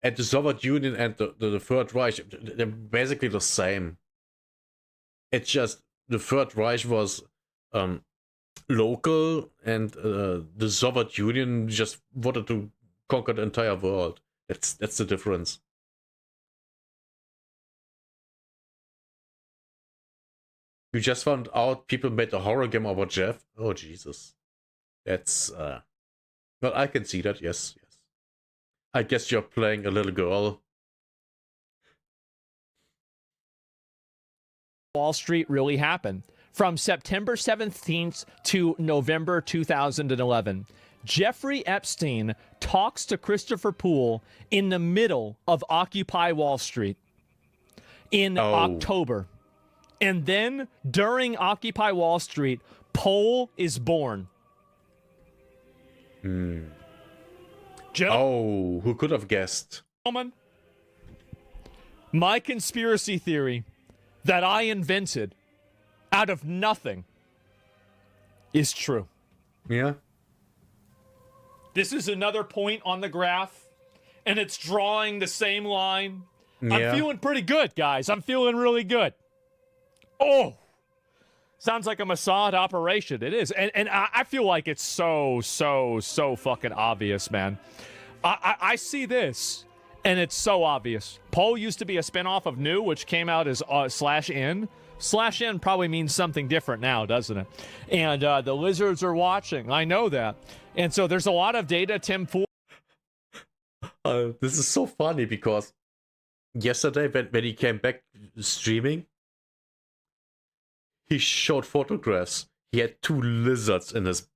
Speaker 1: And the Soviet Union and the Third Reich, they're basically the same. It's just the Third Reich was local, and the Soviet Union just wanted to conquer the entire world. That's the difference. You just found out people made a horror game about Jeff? Oh, Jesus. That's, well, I can see that, yes. I guess you're playing a little girl.
Speaker 2: Wall Street really happened. From September 17th to November 2011, Jeffrey Epstein talks to Christopher Poole in the middle of Occupy Wall Street in October. And then during Occupy Wall Street, Poole is born.
Speaker 1: Who could have guessed?
Speaker 2: My conspiracy theory that I invented out of nothing is true.
Speaker 1: Yeah.
Speaker 2: This is another point on the graph, and it's drawing the same line.
Speaker 1: Yeah.
Speaker 2: I'm feeling pretty good, guys. I'm feeling really good. Oh, sounds like a Mossad operation. It is. And I feel like it's so fucking obvious, man. I see this, and it's so obvious. Poe used to be a spinoff of New, which came out as /N. /N probably means something different now, doesn't it? And the lizards are watching. I know that. And so there's a lot of data, Tim Ford.
Speaker 1: This is so funny because yesterday when he came back streaming, he showed photographs. He had 2 lizards in his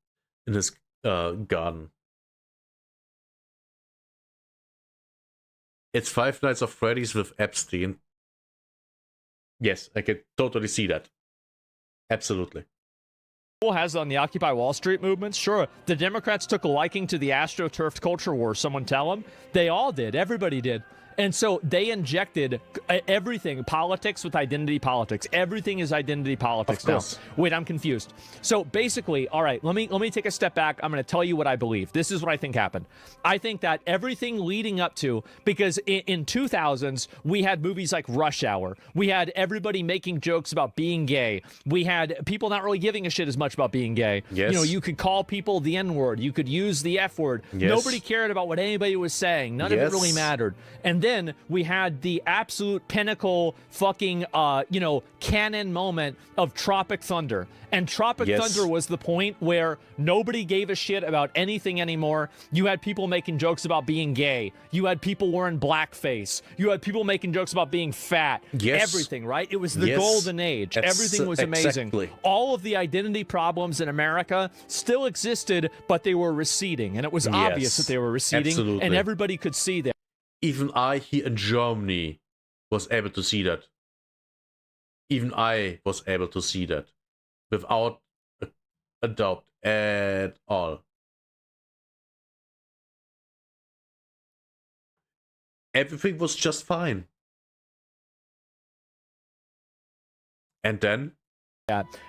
Speaker 1: garden. It's Five Nights at Freddy's with Epstein. Yes, I can totally see that. Absolutely.
Speaker 2: Has on the Occupy Wall Street movement. Sure, the Democrats took a liking to the AstroTurf culture war. Someone tell them? They all did. Everybody did. And so they injected everything, politics with identity politics. Everything is identity politics now. Wait, I'm confused. So basically, all right, let me take a step back. I'm going to tell you what I believe. This is what I think happened. I think that everything leading up to, because in 2000s, we had movies like Rush Hour. We had everybody making jokes about being gay. We had people not really giving a shit as much about being gay.
Speaker 1: Yes.
Speaker 2: You know, you could call people the N-word. You could use the F-word.
Speaker 1: Yes.
Speaker 2: Nobody cared about what anybody was saying. None of it really mattered. And then we had the absolute pinnacle fucking, canon moment of Tropic Thunder. And Tropic Thunder was the point where nobody gave a shit about anything anymore. You had people making jokes about being gay. You had people wearing blackface. You had people making jokes about being fat.
Speaker 1: Yes.
Speaker 2: Everything, right? It was the golden age. Everything was amazing.
Speaker 1: Exactly.
Speaker 2: All of the identity problems in America still existed, but they were receding. And it was obvious that they were receding.
Speaker 1: Absolutely.
Speaker 2: And everybody could see that.
Speaker 1: Even I here in Germany was able to see that. Even I was able to see that. Without a doubt at all. Everything was just fine. And then?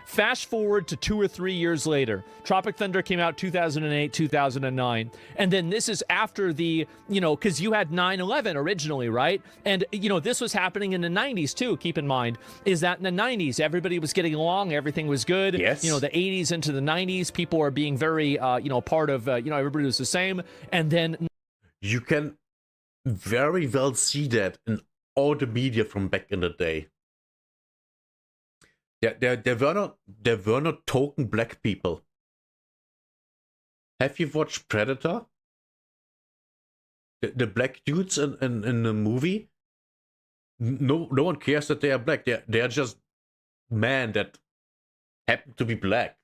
Speaker 2: Fast forward to 2 or 3 years later. Tropic Thunder came out 2008, 2009. And then this is after the, because you had 9/11 originally, right? And, this was happening in the 90s too, keep in mind, is that in the 90s, everybody was getting along, everything was good.
Speaker 1: Yes.
Speaker 2: The 80s into the 90s, people were being very, part of, everybody was the same. And then...
Speaker 1: You can very well see that in all the media from back in the day. There were not token black people. Have you watched Predator? The black dudes in the movie? No one cares that they are black. They're just men that happen to be black.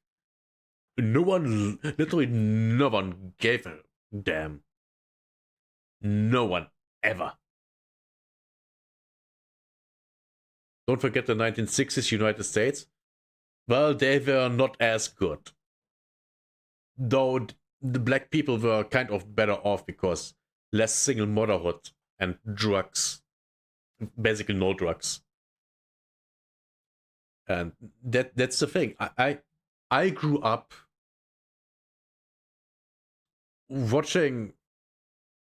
Speaker 1: Literally no one gave a damn. No one ever. Don't forget the 1960s United States. Well, they were not as good. Though the black people were kind of better off because less single motherhood and drugs. Basically no drugs. And that's the thing. I grew up watching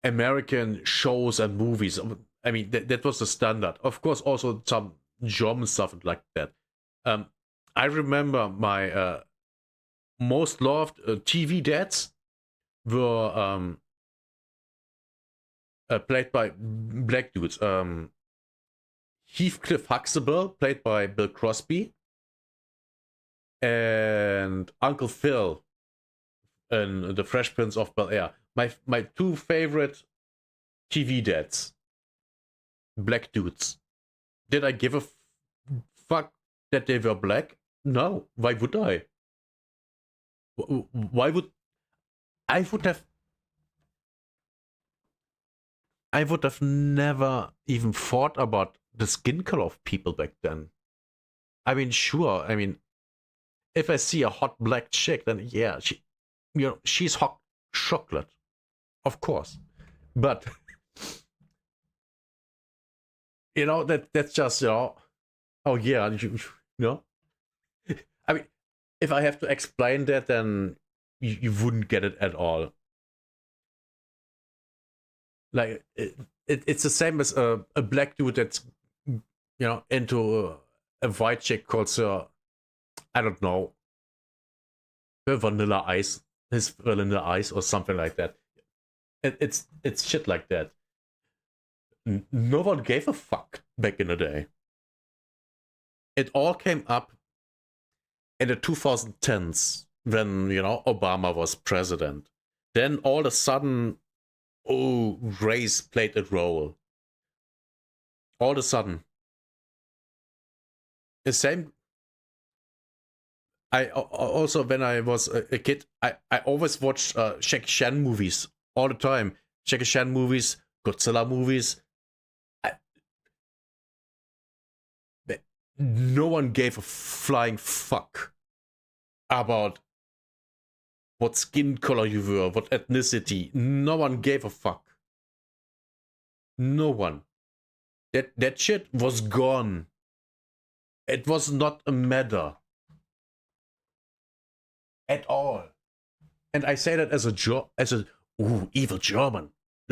Speaker 1: American shows and movies. I mean, that was the standard. Of course, also some German stuff like that. I remember my most loved TV dads were played by black dudes. Heathcliff Huxtable, played by Bill Crosby, and Uncle Phil in The Fresh Prince of Bel-Air. My two favorite TV dads, black dudes. Did I give a fuck that they were black? No. Why would I? Why would I would have never even thought about the skin color of people back then. I mean, sure. I mean, if I see a hot black chick, then yeah, she's hot chocolate, of course. But that's just oh yeah, you know. I mean, if I have to explain that, then you wouldn't get it at all. Like it's the same as a black dude that's into a white chick called I don't know, her vanilla ice, his vanilla ice or something like that. It's shit like that. No one gave a fuck back in the day. It all came up in the 2010s when Obama was president. Then all of a sudden, race played a role. All of a sudden. The same. I also, when I was a kid, I always watched Jackie Chan movies all the time. Jackie Chan movies, Godzilla movies. No one gave a flying fuck about what skin color you were, what ethnicity. No one gave a fuck. No one. That shit was gone. It was not a matter at all. And I say that as a evil German.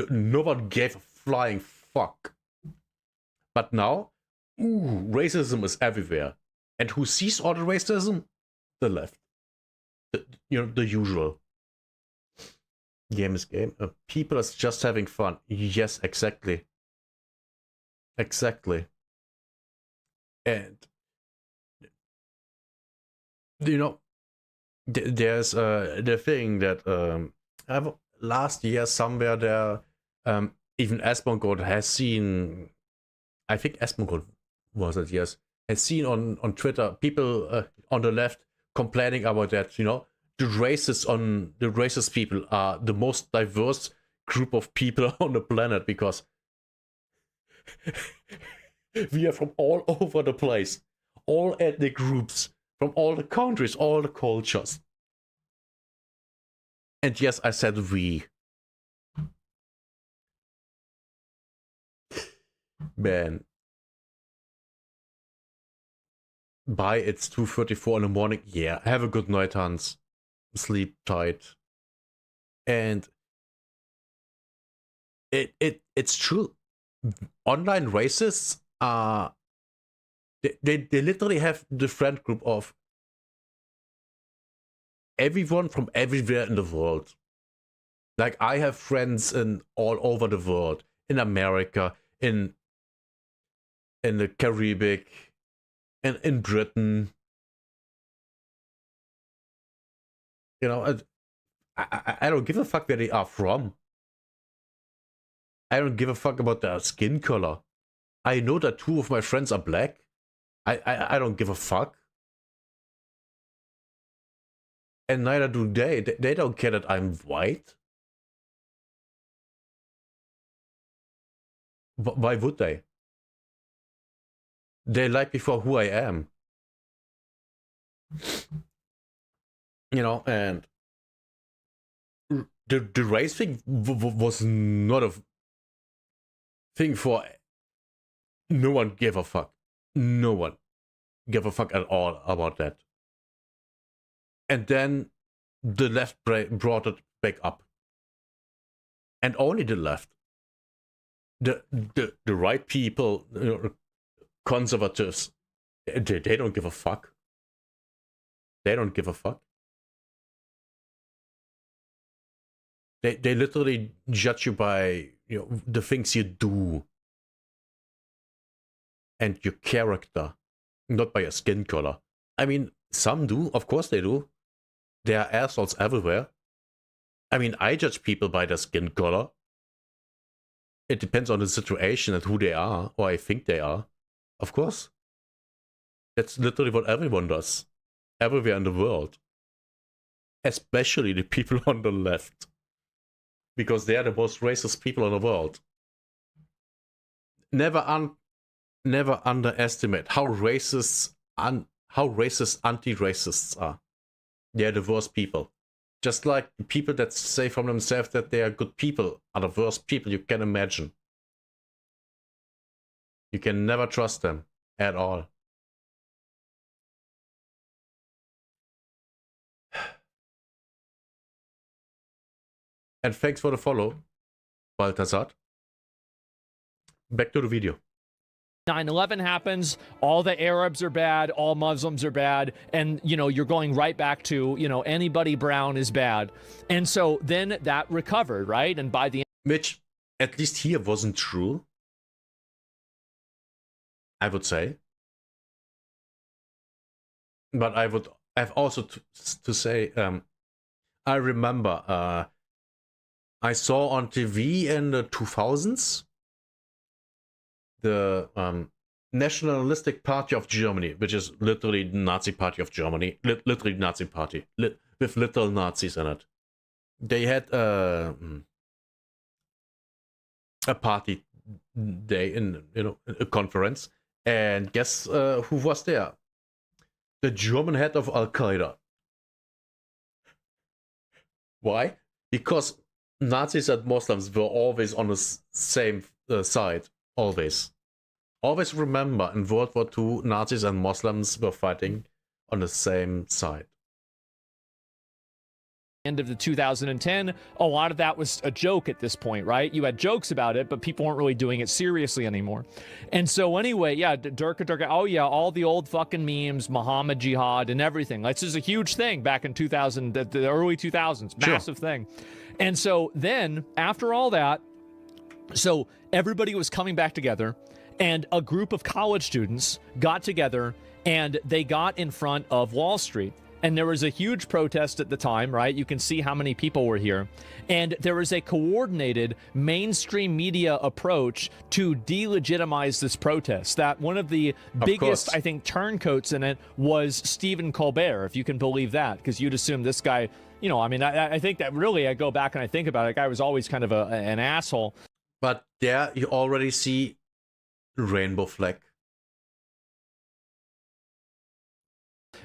Speaker 1: No one gave a flying fuck. But now, racism is everywhere. And who sees all the racism? The left. The usual. Game is game. People are just having fun. Yes, exactly. Exactly. And there's the thing that last year somewhere there, even Asmongold has seen. I think Asmongold was it? Yes, has seen on Twitter people on the left complaining about that. The racist people are the most diverse group of people on the planet because we are from all over the place, all ethnic groups, from all the countries, all the cultures. And yes, I said we. Man. Bye, it's 2:34 in the morning. Yeah, have a good night, Hans. Sleep tight. And it's true. Online racists are they literally have the friend group of everyone from everywhere in the world. Like I have friends in all over the world, in America, in the Caribbean, and in Britain. I don't give a fuck where they are from. I don't give a fuck about their skin color. I know that two of my friends are black. I don't give a fuck. And neither do they. They don't care that I'm white. Why would they? They like me for who I am. And the race thing was not a thing for. No one gave a fuck. No one gave a fuck at all about that. And then the left brought it back up. and only the left. The right people, conservatives, they don't give a fuck. They don't give a fuck. They literally judge you by the things you do and your character, not by your skin color. I mean, some do, of course they do. There are assholes everywhere. I mean, I judge people by their skin color. It depends on the situation and who they are, or I think they are. Of course. That's literally what everyone does. Everywhere in the world. Especially the people on the left. Because they are the most racist people in the world. Never underestimate how racist anti-racists are. They are the worst people. Just like the people that say from themselves that they are good people are the worst people you can imagine. You can never trust them at all. And thanks for the follow, Balthazar. Back to the video.
Speaker 2: 9/11 happens, all the Arabs are bad, all Muslims are bad, and you're going right back to anybody brown is bad. And so then that recovered, right? And by the
Speaker 1: which at least here wasn't true, I would say. But I would have also to say, I remember I saw on TV in the 2000s the Nationalistic Party of Germany, which is literally the Nazi Party of Germany, literally Nazi Party, with little Nazis in it. They had a party day in a conference, and guess who was there? The German head of Al Qaeda. Why? Because Nazis and Muslims were always on the same side. Always remember, in World War II, Nazis and Muslims were fighting on the same side.
Speaker 2: End of the 2010, a lot of that was a joke at this point, right? You had jokes about it, but people weren't really doing it seriously anymore. And so anyway, yeah, Durka, oh yeah, all the old fucking memes, Muhammad Jihad and everything. This is a huge thing back in 2000, the early 2000s, massive thing. And so then, after all that, so everybody was coming back together, and a group of college students got together, and they got in front of Wall Street. And there was a huge protest at the time, right? You can see how many people were here. And there was a coordinated mainstream media approach to delegitimize this protest. That one of the biggest, I think, turncoats in it was Stephen Colbert, if you can believe that. Because you'd assume this guy, I mean, I think that really, I go back and I think about it, the guy was always kind of an asshole.
Speaker 1: But there you already see rainbow flag.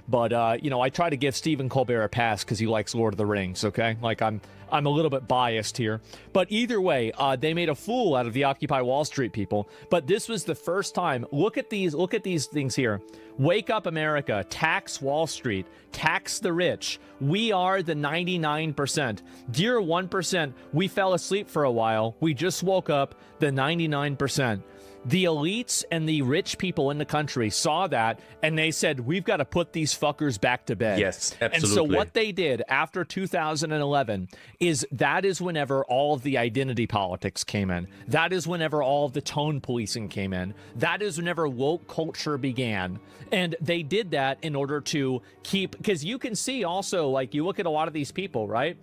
Speaker 2: But, I try to give Stephen Colbert a pass because he likes Lord of the Rings, okay? Like, I'm a little bit biased here. But either way, they made a fool out of the Occupy Wall Street people. But this was the first time. Look at these things here. Wake up, America. Tax Wall Street. Tax the rich. We are the 99%. Dear 1%, we fell asleep for a while. We just woke up, the 99%. The elites and the rich people in the country saw that, and they said, we've got to put these fuckers back to bed.
Speaker 1: Yes, absolutely.
Speaker 2: And so what they did after 2011 is that is whenever all of the identity politics came in. That is whenever all of the tone policing came in. That is whenever woke culture began. And they did that in order to keep, because you can see also, like, you look at a lot of these people, right?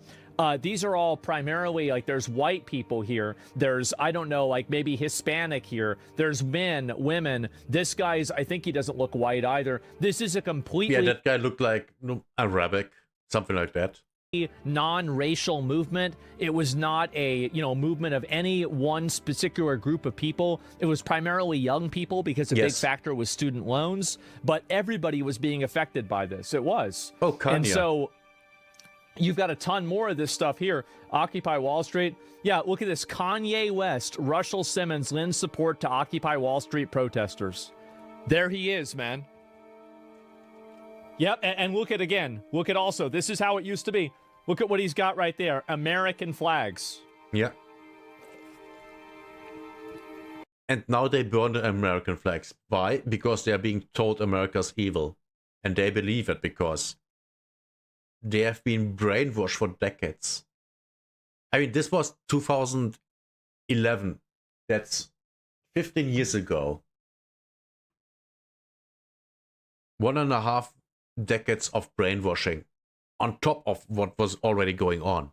Speaker 2: These are all primarily, like, there's white people here. There's, I don't know, like maybe Hispanic here. There's men, women. This guy's, I think he doesn't look white either. This is a completely...
Speaker 1: Yeah, that guy looked like Arabic, something like that.
Speaker 2: Non-racial movement. It was not a, movement of any one particular group of people. It was primarily young people because a big factor was student loans. But everybody was being affected by this. It was.
Speaker 1: Oh, Kanye.
Speaker 2: And so... you've got a ton more of this stuff here. Occupy Wall Street. Yeah, look at this. Kanye West, Russell Simmons lends support to Occupy Wall Street protesters. There he is, man. Yep, and look at again. Look at also, this is how it used to be. Look at what he's got right there. American flags.
Speaker 1: Yeah. And now they burn the American flags. Why? Because they are being told America's evil. And they believe it because they have been brainwashed for decades. I mean, this was 2011. That's 15 years ago. 1.5 decades of brainwashing on top of what was already going on.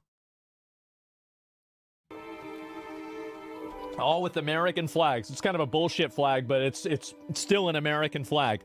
Speaker 2: All with American flags. It's kind of a bullshit flag, but it's still an American flag.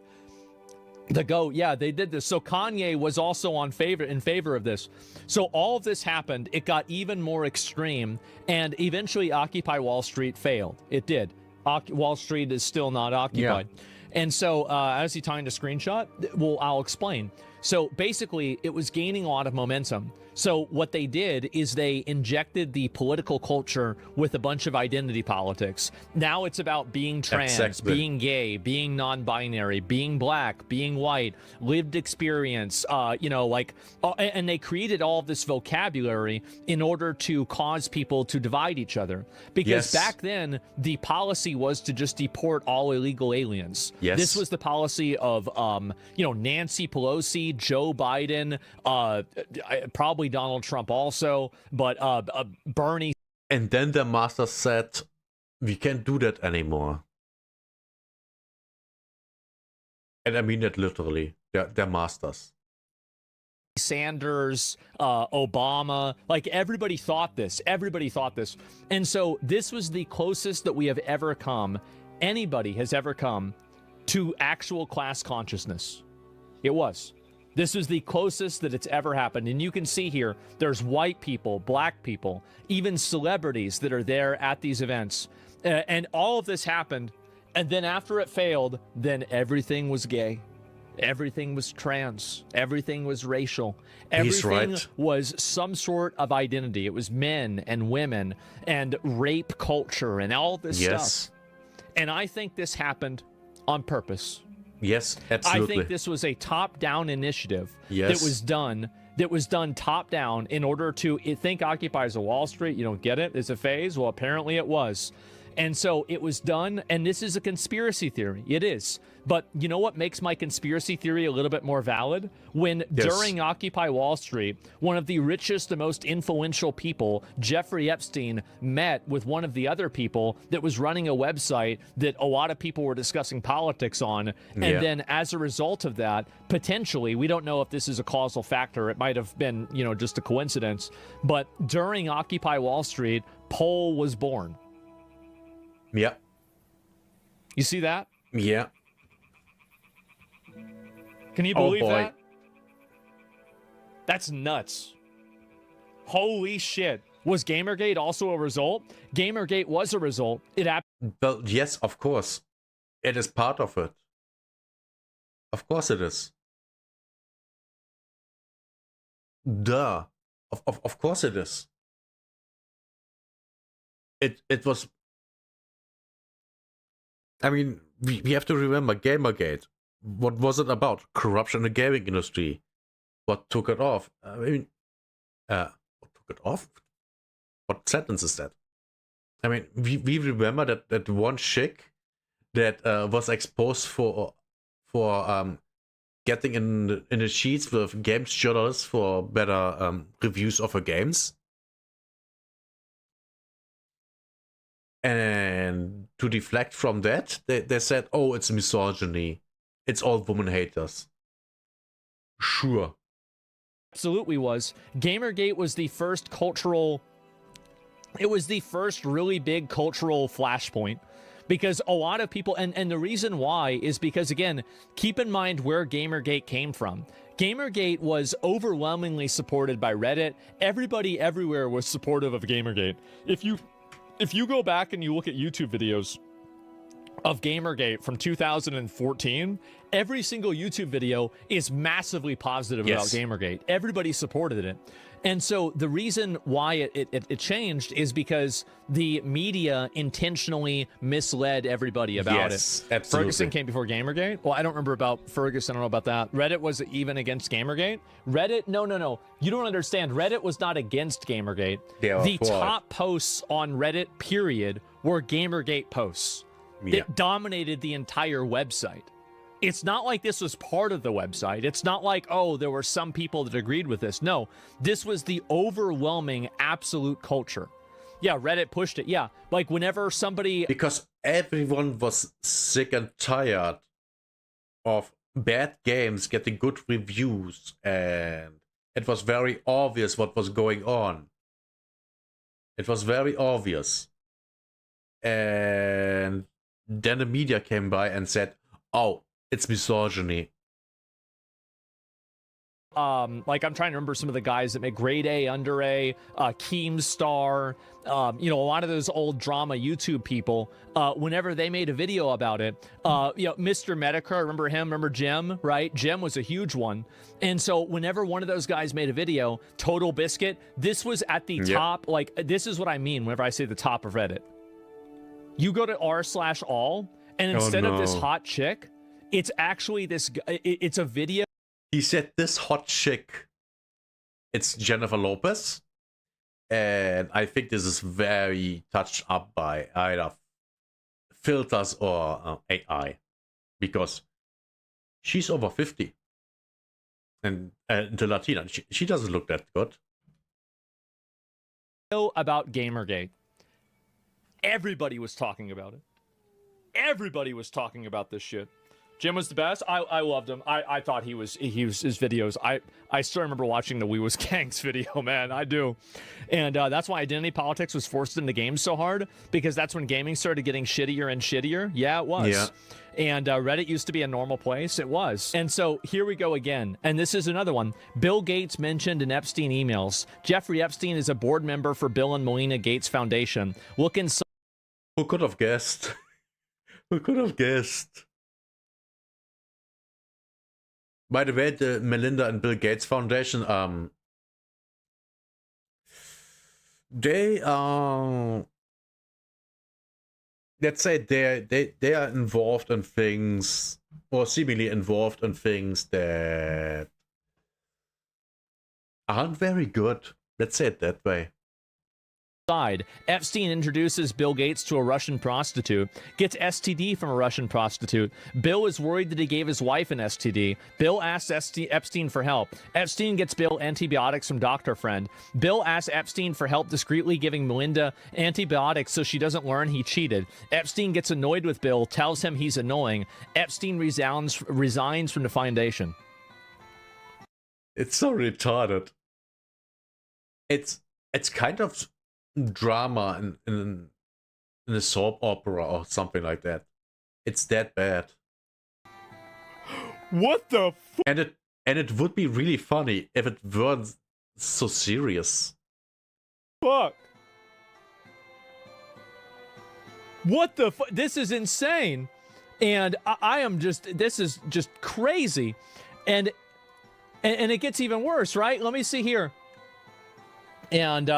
Speaker 2: The GOAT, yeah, they did this. So Kanye was also in favor of this. So all of this happened. It got even more extreme, and eventually Occupy Wall Street failed. It did. Wall Street is still not occupied. Yeah. And so, as he tying to screenshot, well, I'll explain. So basically, it was gaining a lot of momentum. So what they did is they injected the political culture with a bunch of identity politics. Now it's about being trans, exactly, being gay, being non-binary, being black, being white, lived experience, and they created all of this vocabulary in order to cause people to divide each other. Because back then, the policy was to just deport all illegal aliens.
Speaker 1: Yes.
Speaker 2: This was the policy of, Nancy Pelosi, Joe Biden, probably Donald Trump also, but Bernie.
Speaker 1: And then the master said, we can't do that anymore. And I mean that literally. They're masters.
Speaker 2: Sanders, Obama, like everybody thought this. Everybody thought this. And so this was the closest that we have ever come, anybody has ever come, to actual class consciousness. It was. This was the closest that it's ever happened. And you can see here, there's white people, black people, even celebrities that are there at these events. And all of this happened. And then after it failed, then everything was gay. Everything was trans. Everything was racial. Everything was some sort of identity. It was men and women and rape culture and all this stuff. And I think this happened on purpose.
Speaker 1: Yes, absolutely.
Speaker 2: I think this was a top-down initiative that was done top-down in order to think Occupy Wall Street. You don't get it? It's a phase? Well, apparently it was. And so it was done, and this is a conspiracy theory. It is. But you know what makes my conspiracy theory a little bit more valid? When during Occupy Wall Street, one of the richest and most influential people, Jeffrey Epstein, met with one of the other people that was running a website that a lot of people were discussing politics on. And then as a result of that, potentially, we don't know if this is a causal factor. It might have been, just a coincidence. But during Occupy Wall Street, Poll was born.
Speaker 1: Yeah.
Speaker 2: You see that?
Speaker 1: Yeah.
Speaker 2: Can you believe that? That's nuts. Holy shit. Was Gamergate also a result? Gamergate was a result.
Speaker 1: Well, yes, of course. It is part of it. Of course it is. Duh. Of course it is. It was... I mean, we have to remember Gamergate. What was it about? Corruption in the gaming industry. What took it off? I mean, what took it off? What sentence is that? I mean, we remember that one chick that was exposed for getting in the sheets with games journalists for better reviews of her games. And to deflect from that, they said, oh, it's misogyny. It's all woman haters. Sure.
Speaker 2: Absolutely was. Gamergate was the first cultural... It was the first really big cultural flashpoint. Because a lot of people... And the reason why is because, again, keep in mind where Gamergate came from. Gamergate was overwhelmingly supported by Reddit. Everybody everywhere was supportive of Gamergate. If you go back and you look at YouTube videos of Gamergate from 2014, every single YouTube video is massively positive about Gamergate. Everybody supported it. And so the reason why it changed is because the media intentionally misled everybody about it.
Speaker 1: Absolutely.
Speaker 2: Ferguson came before Gamergate? Well, I don't remember about Ferguson. I don't know about that. Reddit was even against Gamergate? Reddit? No. You don't understand. Reddit was not against Gamergate. The top posts on Reddit, period, were Gamergate posts.
Speaker 1: Yeah.
Speaker 2: that dominated the entire website. It's not like this was part of the website. It's not like, oh, there were some people that agreed with this. No, this was the overwhelming absolute culture. Yeah, Reddit pushed it. Yeah, like whenever somebody...
Speaker 1: Because everyone was sick and tired of bad games getting good reviews, and it was very obvious what was going on. It was very obvious. And then the media came by and said, oh, it's misogyny.
Speaker 2: Like I'm trying to remember some of the guys that make Grade A, Under A, Keemstar, you know, a lot of those old drama YouTube people, whenever they made a video about it, you know, Mr. Medicare, remember him? Remember Jim, right? Jim was a huge one. And so whenever one of those guys made a video, Total Biscuit, this was at the top. Like, this is what I mean whenever I say the top of Reddit. You go to r/all, and instead of this hot chick, it's actually this, it's a video.
Speaker 1: He said this hot chick, it's Jennifer Lopez. And I think this is very touched up by either filters or AI. Because she's over 50. And the Latina, she doesn't look that good.
Speaker 2: About Gamergate. Everybody was talking about it. Everybody was talking about this shit. Jim was the best. I loved him. I thought he was his videos. I still remember watching the We Was Gangs video, man. I do. And that's why identity politics was forced into games so hard, because that's when gaming started getting shittier and shittier. Yeah, it was.
Speaker 1: Yeah.
Speaker 2: And Reddit used to be a normal place. It was. And so here we go again. And this is another one. Bill Gates mentioned in Epstein emails. Jeffrey Epstein is a board member for Bill and Melinda Gates Foundation. Look inside.
Speaker 1: Who could have guessed? Who could have guessed? By the way, the Melinda and Bill Gates Foundation, they are, let's say they are involved in things, or seemingly involved in things that aren't very good. Let's say it that way.
Speaker 2: Epstein introduces Bill Gates to a Russian prostitute, gets STD from a Russian prostitute. Bill is worried that he gave his wife an STD. Bill asks Epstein for help. Epstein gets Bill antibiotics from doctor friend. Bill asks Epstein for help discreetly giving Melinda antibiotics so she doesn't learn he cheated. Epstein gets annoyed with Bill, tells him he's annoying. Epstein resigns from the foundation.
Speaker 1: It's so retarded. It's kind of drama in a soap opera or something like that. It's that bad.
Speaker 2: What the fuck?
Speaker 1: And it would be really funny if it weren't so serious.
Speaker 2: Fuck. What the fuck? This is insane. And I am just, this is just crazy. And it gets even worse, right? Let me see here. And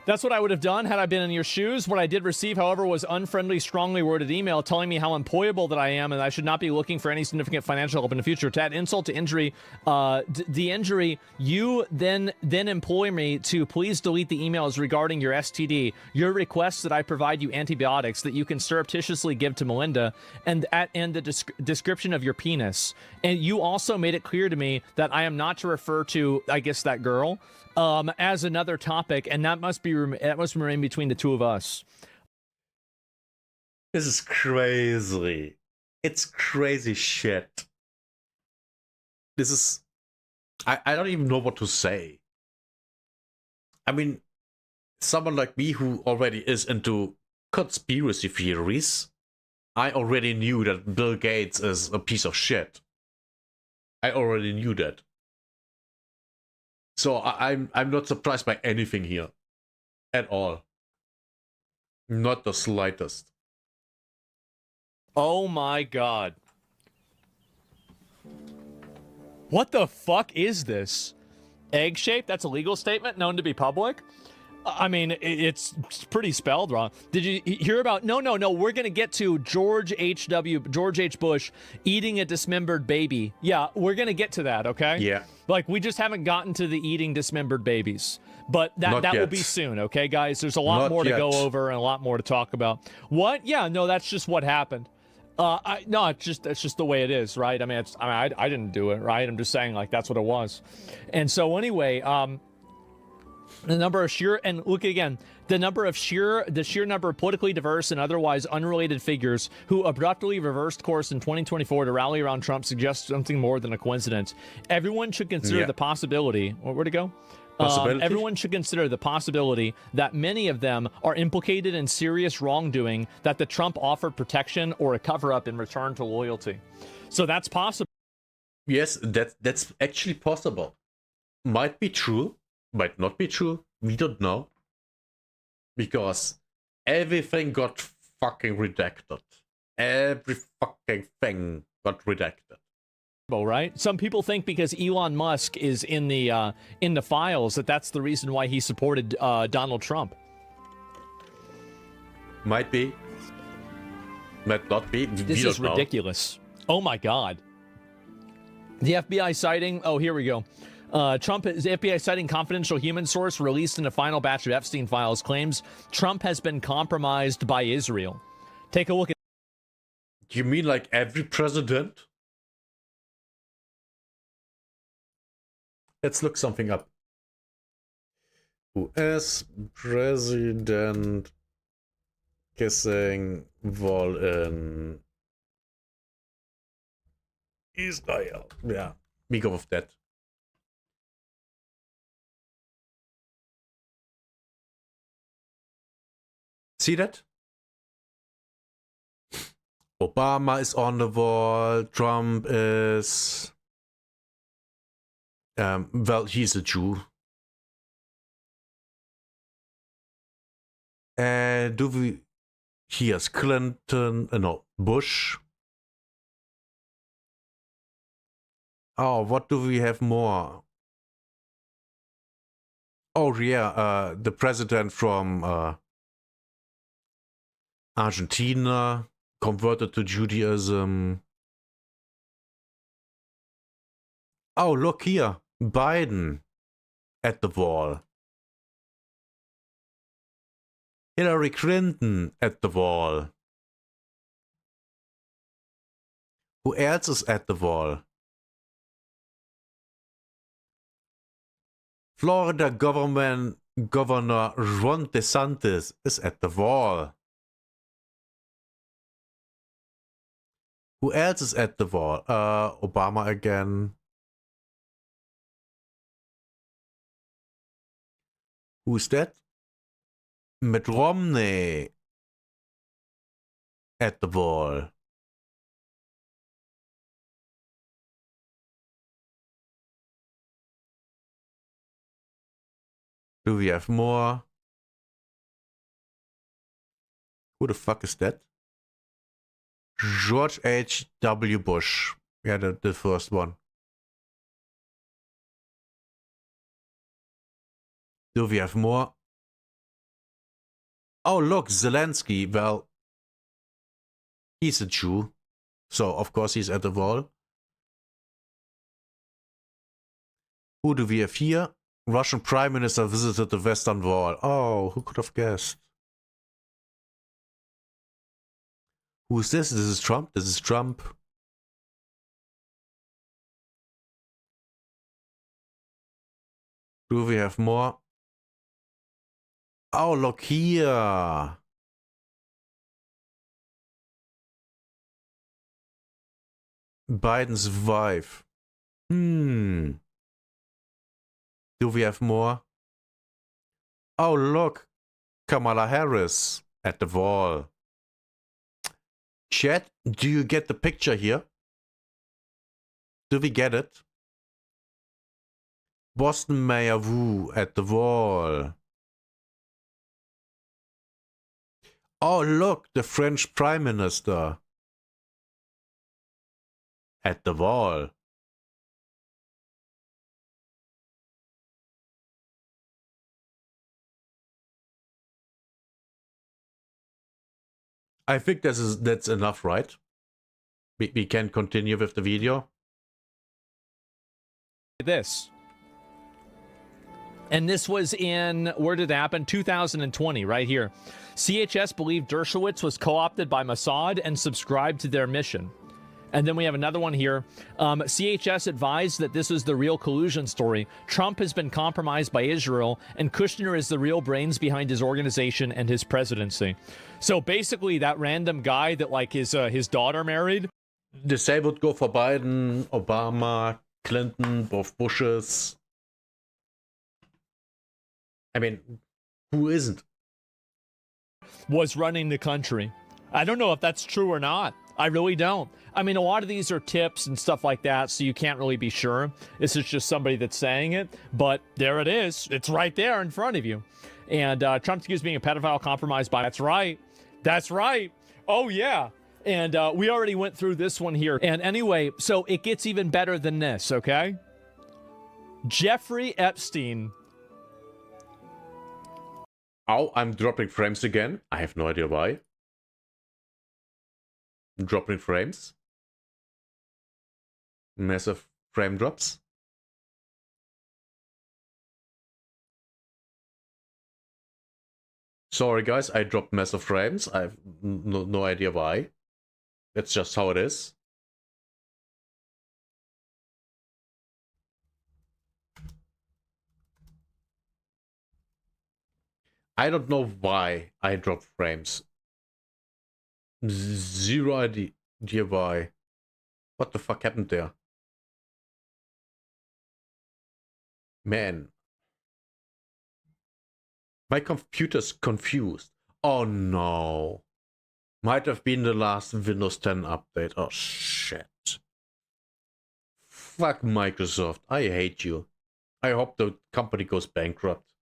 Speaker 2: that's what I would have done had I been in your shoes. What I did receive, however, was unfriendly, strongly worded email telling me how employable that I am and I should not be looking for any significant financial help in the future. To add insult to injury, the injury, you then employ me to please delete the emails regarding your STD, your request that I provide you antibiotics that you can surreptitiously give to Melinda, and the description of your penis. And you also made it clear to me that I am not to refer to, I guess, that girl as another topic, and that must remain between the two of us.
Speaker 1: This is crazy. It's crazy shit. This is... I don't even know what to say. I mean, someone like me who already is into conspiracy theories, I already knew that Bill Gates is a piece of shit. I already knew that. So I'm not surprised by anything here. At all. Not the slightest.
Speaker 2: Oh my god. What the fuck is this? Egg shape? That's a legal statement known to be public? I mean, it's pretty spelled wrong. Did you hear about... No, we're going to get to George H. Bush eating a dismembered baby. Yeah, we're going to get to that, okay?
Speaker 1: Yeah.
Speaker 2: Like, we just haven't gotten to the eating dismembered babies. But
Speaker 1: Not
Speaker 2: that will
Speaker 1: yet.
Speaker 2: be soon, okay, guys? There's a lot
Speaker 1: Not
Speaker 2: more to go
Speaker 1: yet.
Speaker 2: over and a lot more to talk about. What? Yeah, no, that's just what happened. No, it's just the way it is, right? I mean, I didn't do it, right? I'm just saying, like, that's what it was. And so anyway, the number of sheer, and look again, the sheer number of politically diverse and otherwise unrelated figures who abruptly reversed course in 2024 to rally around Trump suggests something more than a coincidence. Everyone should consider the possibility. Where'd it go? Everyone should consider the possibility that many of them are implicated in serious wrongdoing, that the Trump offered protection or a cover-up in return to loyalty. So that's possible.
Speaker 1: Yes, that's actually possible. Might be true, might not be true. We don't know. Because everything got fucking redacted. Every fucking thing got redacted.
Speaker 2: Right? Some people think because Elon Musk is in the files that's the reason why he supported Donald Trump.
Speaker 1: Might be. Might not be.
Speaker 2: This is ridiculous. Oh my God. The FBI citing. Oh, here we go. Trump is FBI citing confidential human source released in a final batch of Epstein files claims Trump has been compromised by Israel. Take a look at.
Speaker 1: You mean like every president? Let's look something up. US President kissing wall in Israel. Yeah, we go with that. See that? Obama is on the wall. Trump is... well, he's a Jew. Do we... Here's Clinton... no, Bush. Oh, what do we have more? Oh, yeah, the president from Argentina converted to Judaism. Oh, look here. Biden at the wall. Hillary Clinton at the wall. Who else is at the wall? Florida Governor Ron DeSantis is at the wall. Who else is at the wall? Obama again. Who's that? Mitt Romney at the wall. Do we have more? Who the fuck is that? George H.W. Bush. Yeah, the first one. Do we have more? Oh, look, Zelensky. Well, he's a Jew. So, of course, he's at the wall. Who do we have here? Russian Prime Minister visited the Western Wall. Oh, who could have guessed? Who's this? This is Trump. This is Trump. Do we have more? Oh, look here. Biden's wife. Do we have more? Oh, look. Kamala Harris at the wall. Chat, do you get the picture here? Do we get it? Boston Mayor Wu at the wall. Oh, look, the French Prime Minister at the wall. I think that's enough, right? We can continue with the video.
Speaker 2: This. And this was in, where did it happen? 2020, right here. CHS believed Dershowitz was co-opted by Mossad and subscribed to their mission. And then we have another one here. CHS advised that this was the real collusion story. Trump has been compromised by Israel, and Kushner is the real brains behind his organization and his presidency. So basically, that random guy that like his daughter married.
Speaker 1: The same would go for Biden, Obama, Clinton, both Bushes. I mean, who isn't?
Speaker 2: Was running the country. I don't know if that's true or not. I really don't. I mean, a lot of these are tips and stuff like that, so you can't really be sure. This is just somebody that's saying it, but there it is. It's right there in front of you. And Trump's accused of being a pedophile compromised by... That's right. That's right. Oh, yeah. And we already went through this one here. And anyway, so it gets even better than this, okay? Jeffrey Epstein.
Speaker 1: Oh, I'm dropping frames again. I have no idea why. Dropping frames. Massive frame drops. Sorry guys, I dropped massive frames. I have no idea why. That's just how it is. I don't know why I dropped frames. Zero idea why. What the fuck happened there? Man. My computer's confused. Oh no. Might have been the last Windows 10 update. Oh shit. Fuck Microsoft. I hate you. I hope the company goes bankrupt.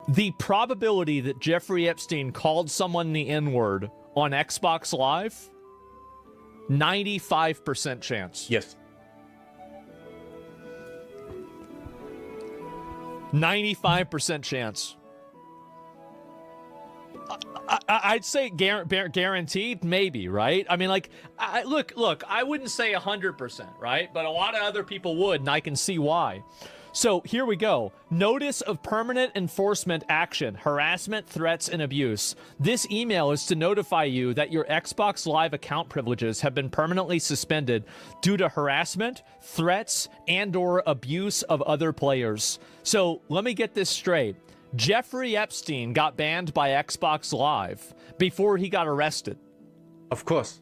Speaker 2: The probability that Jeffrey Epstein called someone the N-word on Xbox Live, 95% chance.
Speaker 1: Yes.
Speaker 2: 95% chance. I'd say guaranteed, maybe, right? I mean, like, look, I wouldn't say 100%, right? But a lot of other people would, and I can see why. So here we go. Notice of permanent enforcement action, harassment, threats, and abuse. This email is to notify you that your Xbox Live account privileges have been permanently suspended due to harassment, threats, and/or abuse of other players. So let me get this straight. Jeffrey Epstein got banned by Xbox Live before he got arrested.
Speaker 1: Of course.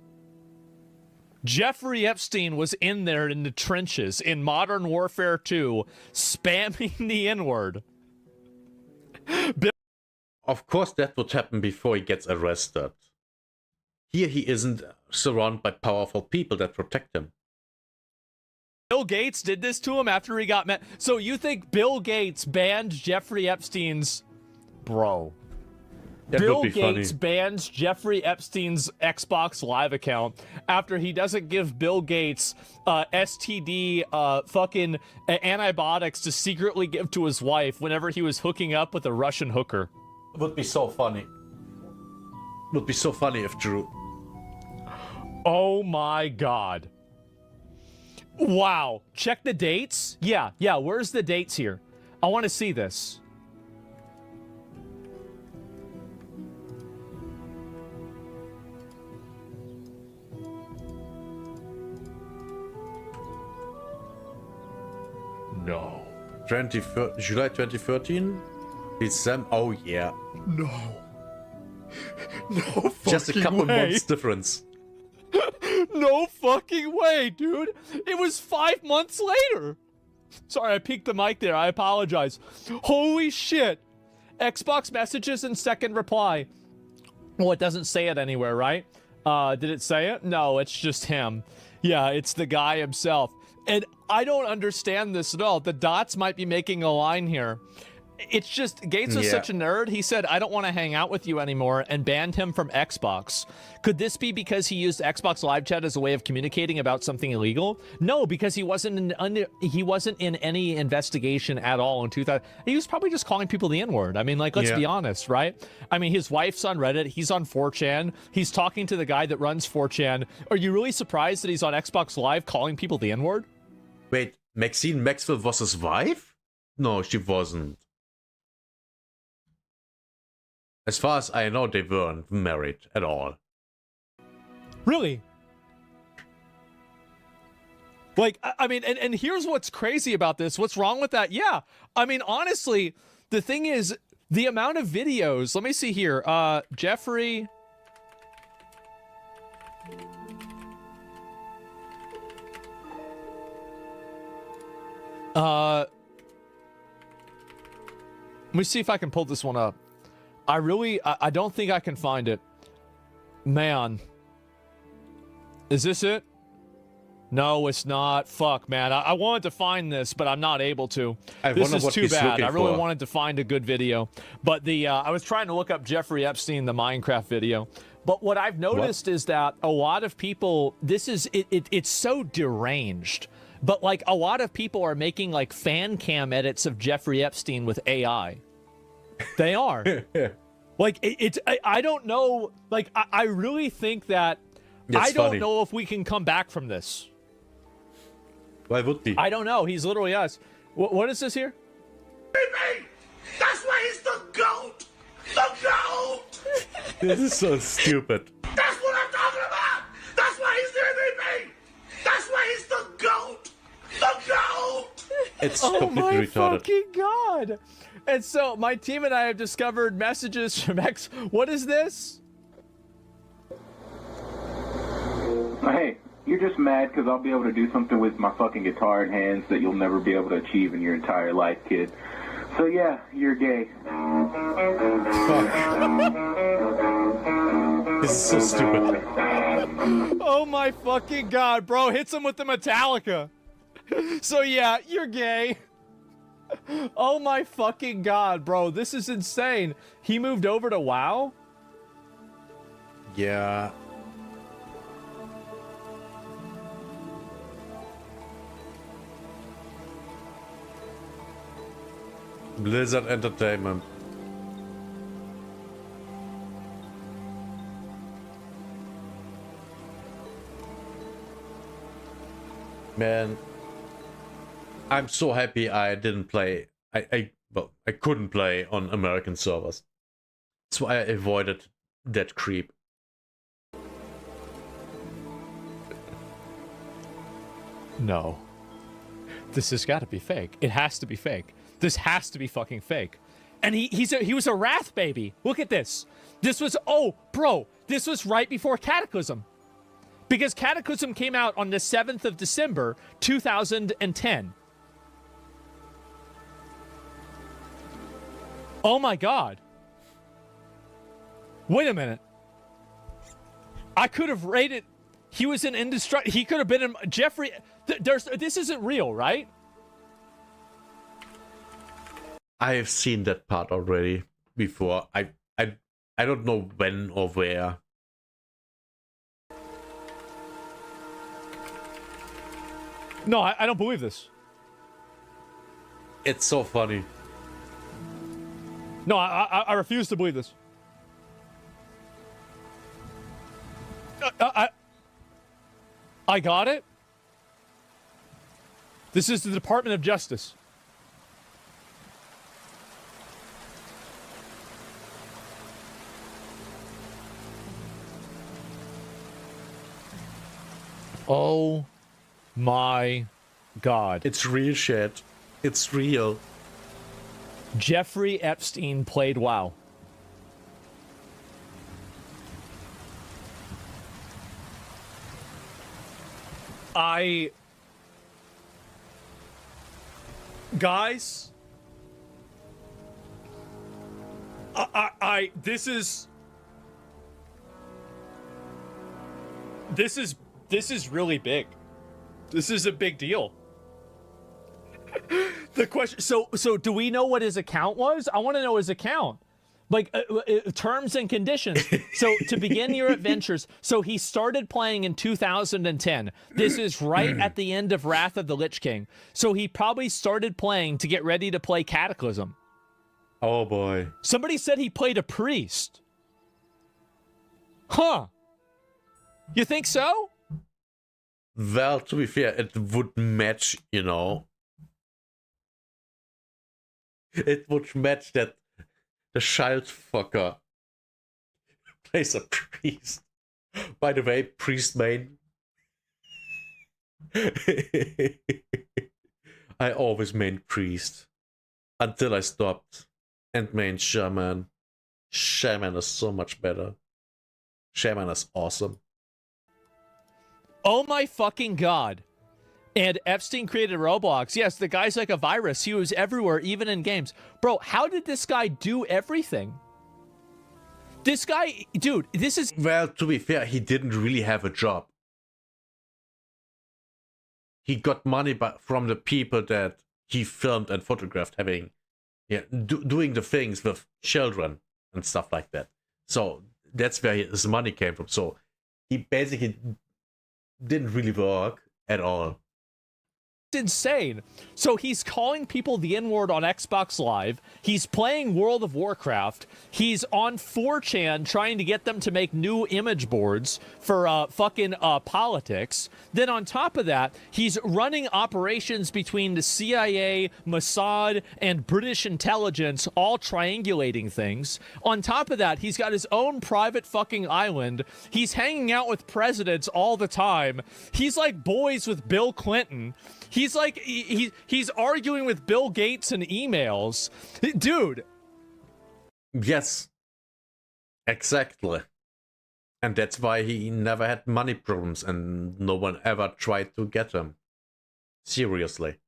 Speaker 2: Jeffrey Epstein was in there in the trenches in Modern Warfare 2, spamming the N-word.
Speaker 1: Of course that would happen before he gets arrested. Here he isn't surrounded by powerful people that protect him.
Speaker 2: Bill Gates did this to him after he got met. So you think Bill Gates banned Jeffrey Epstein's... Bro.
Speaker 1: That
Speaker 2: Bill
Speaker 1: would be
Speaker 2: Gates
Speaker 1: funny.
Speaker 2: bans Jeffrey Epstein's Xbox Live account after he doesn't give Bill Gates STD fucking antibiotics to secretly give to his wife whenever he was hooking up with a Russian hooker.
Speaker 1: It would be so funny. Would be so funny if true.
Speaker 2: Oh my god. Wow. Check the dates. Yeah, where's the dates here? I want to see this. No.
Speaker 1: July 2013? December. Oh yeah.
Speaker 2: No. No fucking
Speaker 1: Just a couple
Speaker 2: way.
Speaker 1: months difference.
Speaker 2: No fucking way, dude. It was 5 months later. Sorry, I peeked the mic there. I apologize. Holy shit. Xbox messages and second reply. Well, it doesn't say it anywhere, right? Did it say it? No, it's just him. Yeah, it's the guy himself. And I don't understand this at all. The dots might be making a line here. It's just, Gates was such a nerd, he said, I don't want to hang out with you anymore, and banned him from Xbox. Could this be because he used Xbox Live Chat as a way of communicating about something illegal? No, because he wasn't in any investigation at all in 2000. He was probably just calling people the N-word. I mean, like, let's be honest, right? I mean, his wife's on Reddit, he's on 4chan, he's talking to the guy that runs 4chan. Are you really surprised that he's on Xbox Live calling people the N-word?
Speaker 1: Wait, Maxine Maxwell was his wife? No, she wasn't. As far as I know, they weren't married at all.
Speaker 2: Really? Like, I mean, and here's what's crazy about this. What's wrong with that? Yeah. I mean, honestly, the thing is, the amount of videos. Let me see here. Jeffrey. Let me see if I can pull this one up. I don't think I can find it. Man. Is this it? No, it's not. Fuck, man. I wanted to find this, but I'm not able to. This is too bad. I really wanted to find a good video. But I was trying to look up Jeffrey Epstein, the Minecraft video. But what I've noticed is that a lot of people, it's so deranged. But like a lot of people are making like fan cam edits of Jeffrey Epstein with AI. They are. Like I don't know. Like I really think that I don't know if we can come back from this.
Speaker 1: Why would he?
Speaker 2: I don't know. He's literally us. What is this here?
Speaker 3: That's why he's the GOAT! The GOAT!
Speaker 1: This is so stupid.
Speaker 3: That's what I'm talking about! That's why he's the MVP! That's why he's the GOAT! The GOAT!
Speaker 1: It's
Speaker 2: Oh
Speaker 1: completely
Speaker 2: my
Speaker 1: retarded.
Speaker 2: fucking god! And so my team and I have discovered messages from X. What is this?
Speaker 4: Hey, you're just mad because I'll be able to do something with my fucking guitar in hands that you'll never be able to achieve in your entire life, kid. So yeah, you're gay.
Speaker 1: This is so stupid.
Speaker 2: Oh my fucking god, bro. Hits him with the Metallica. So yeah, you're gay. Oh my fucking god, bro. This is insane. He moved over to WoW?
Speaker 1: Yeah. Blizzard Entertainment. Man, I'm so happy I didn't play. I couldn't play on American servers. That's why I avoided that creep.
Speaker 2: No. This has got to be fake. It has to be fake. This has to be fucking fake. And he was a Wrath baby. Look at this. This was, oh, bro, this was right before Cataclysm. Because Cataclysm came out on the 7th of December, 2010. Oh my god. Wait a minute. I could have rated, he was an indestructible, he could have been in, Jeffrey, this isn't real, right?
Speaker 1: I have seen that part already before. I don't know when or where.
Speaker 2: No, I don't believe this.
Speaker 1: It's so funny.
Speaker 2: No, I refuse to believe this. I got it. This is the Department of Justice. Oh my god.
Speaker 1: It's real shit. It's real.
Speaker 2: Jeffrey Epstein played WoW. Guys, this is really big. This is a big deal. The question, so do we know what his account was? I want to know his account. Like, terms and conditions. So, to begin your adventures, so he started playing in 2010. This is right at the end of Wrath of the Lich King. So, he probably started playing to get ready to play Cataclysm.
Speaker 1: Oh boy.
Speaker 2: Somebody said he played a priest. Huh. You think so?
Speaker 1: Well, to be fair, it would match, you know. It would match that the child fucker plays a priest. By the way, priest main. I always main priest. Until I stopped. And main shaman. Shaman is so much better. Shaman is awesome.
Speaker 2: Oh my fucking god. And Epstein created Roblox. Yes, the guy's like a virus. He was everywhere, even in games. Bro, how did this guy do everything? This guy, dude, this is...
Speaker 1: Well, to be fair, he didn't really have a job. He got money from the people that he filmed and photographed having, doing the things with children and stuff like that. So that's where his money came from. So he basically didn't really work at all.
Speaker 2: insane. So he's calling people the N-word on Xbox Live. He's playing World of Warcraft. He's on 4chan trying to get them to make new image boards for fucking politics. Then on top of that, he's running operations between the CIA, Mossad, and British intelligence, all triangulating things. On top of that, he's got his own private fucking island. He's hanging out with presidents all the time. He's like boys with Bill Clinton. He's like, he's arguing with Bill Gates in emails. Dude.
Speaker 1: Yes. Exactly. And that's why he never had money problems and no one ever tried to get him. Seriously.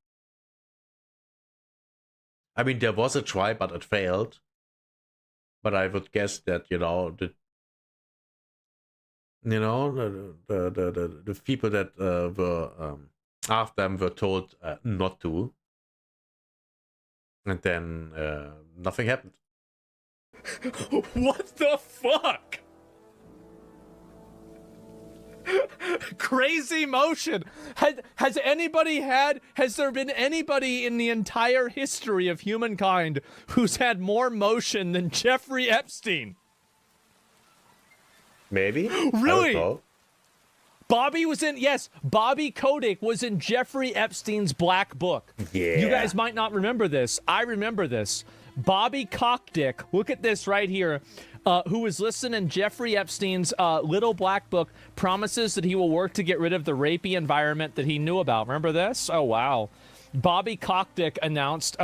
Speaker 1: I mean, there was a try, but it failed. But I would guess that, the people that were after them were told not to, and then nothing happened.
Speaker 2: What the fuck? Crazy motion. Has there been anybody in the entire history of humankind who's had more motion than Jeffrey Epstein?
Speaker 1: Maybe.
Speaker 2: Really? Bobby Kotick was in Jeffrey Epstein's Black Book.
Speaker 1: Yeah.
Speaker 2: You guys might not remember this. I remember this. Bobby Cockdick, look at this right here, who was listed in Jeffrey Epstein's Little Black Book, promises that he will work to get rid of the rapey environment that he knew about. Remember this? Oh, wow. Bobby Cockdick announced,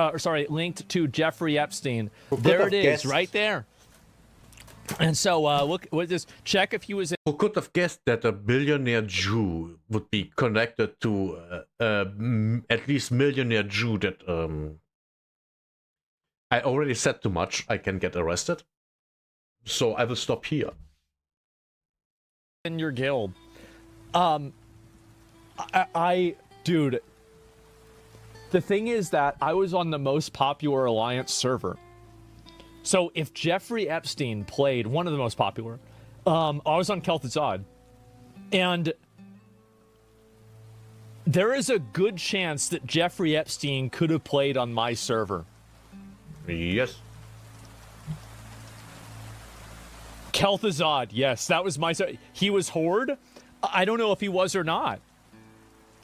Speaker 2: linked to Jeffrey Epstein. There it is, right there. And so, look, what is this? Check if he was in.
Speaker 1: Who could have guessed that a billionaire Jew would be connected to at least millionaire Jew that I already said too much. I can get arrested. So I will stop here.
Speaker 2: In your guild. Dude, the thing is that I was on the most popular Alliance server. So if Jeffrey Epstein played one of the most popular, I was on Kel'Thuzad, and there is a good chance that Jeffrey Epstein could have played on my server.
Speaker 1: Yes.
Speaker 2: Kel'Thuzad, yes, that was my server. He was Horde. I don't know if he was or not.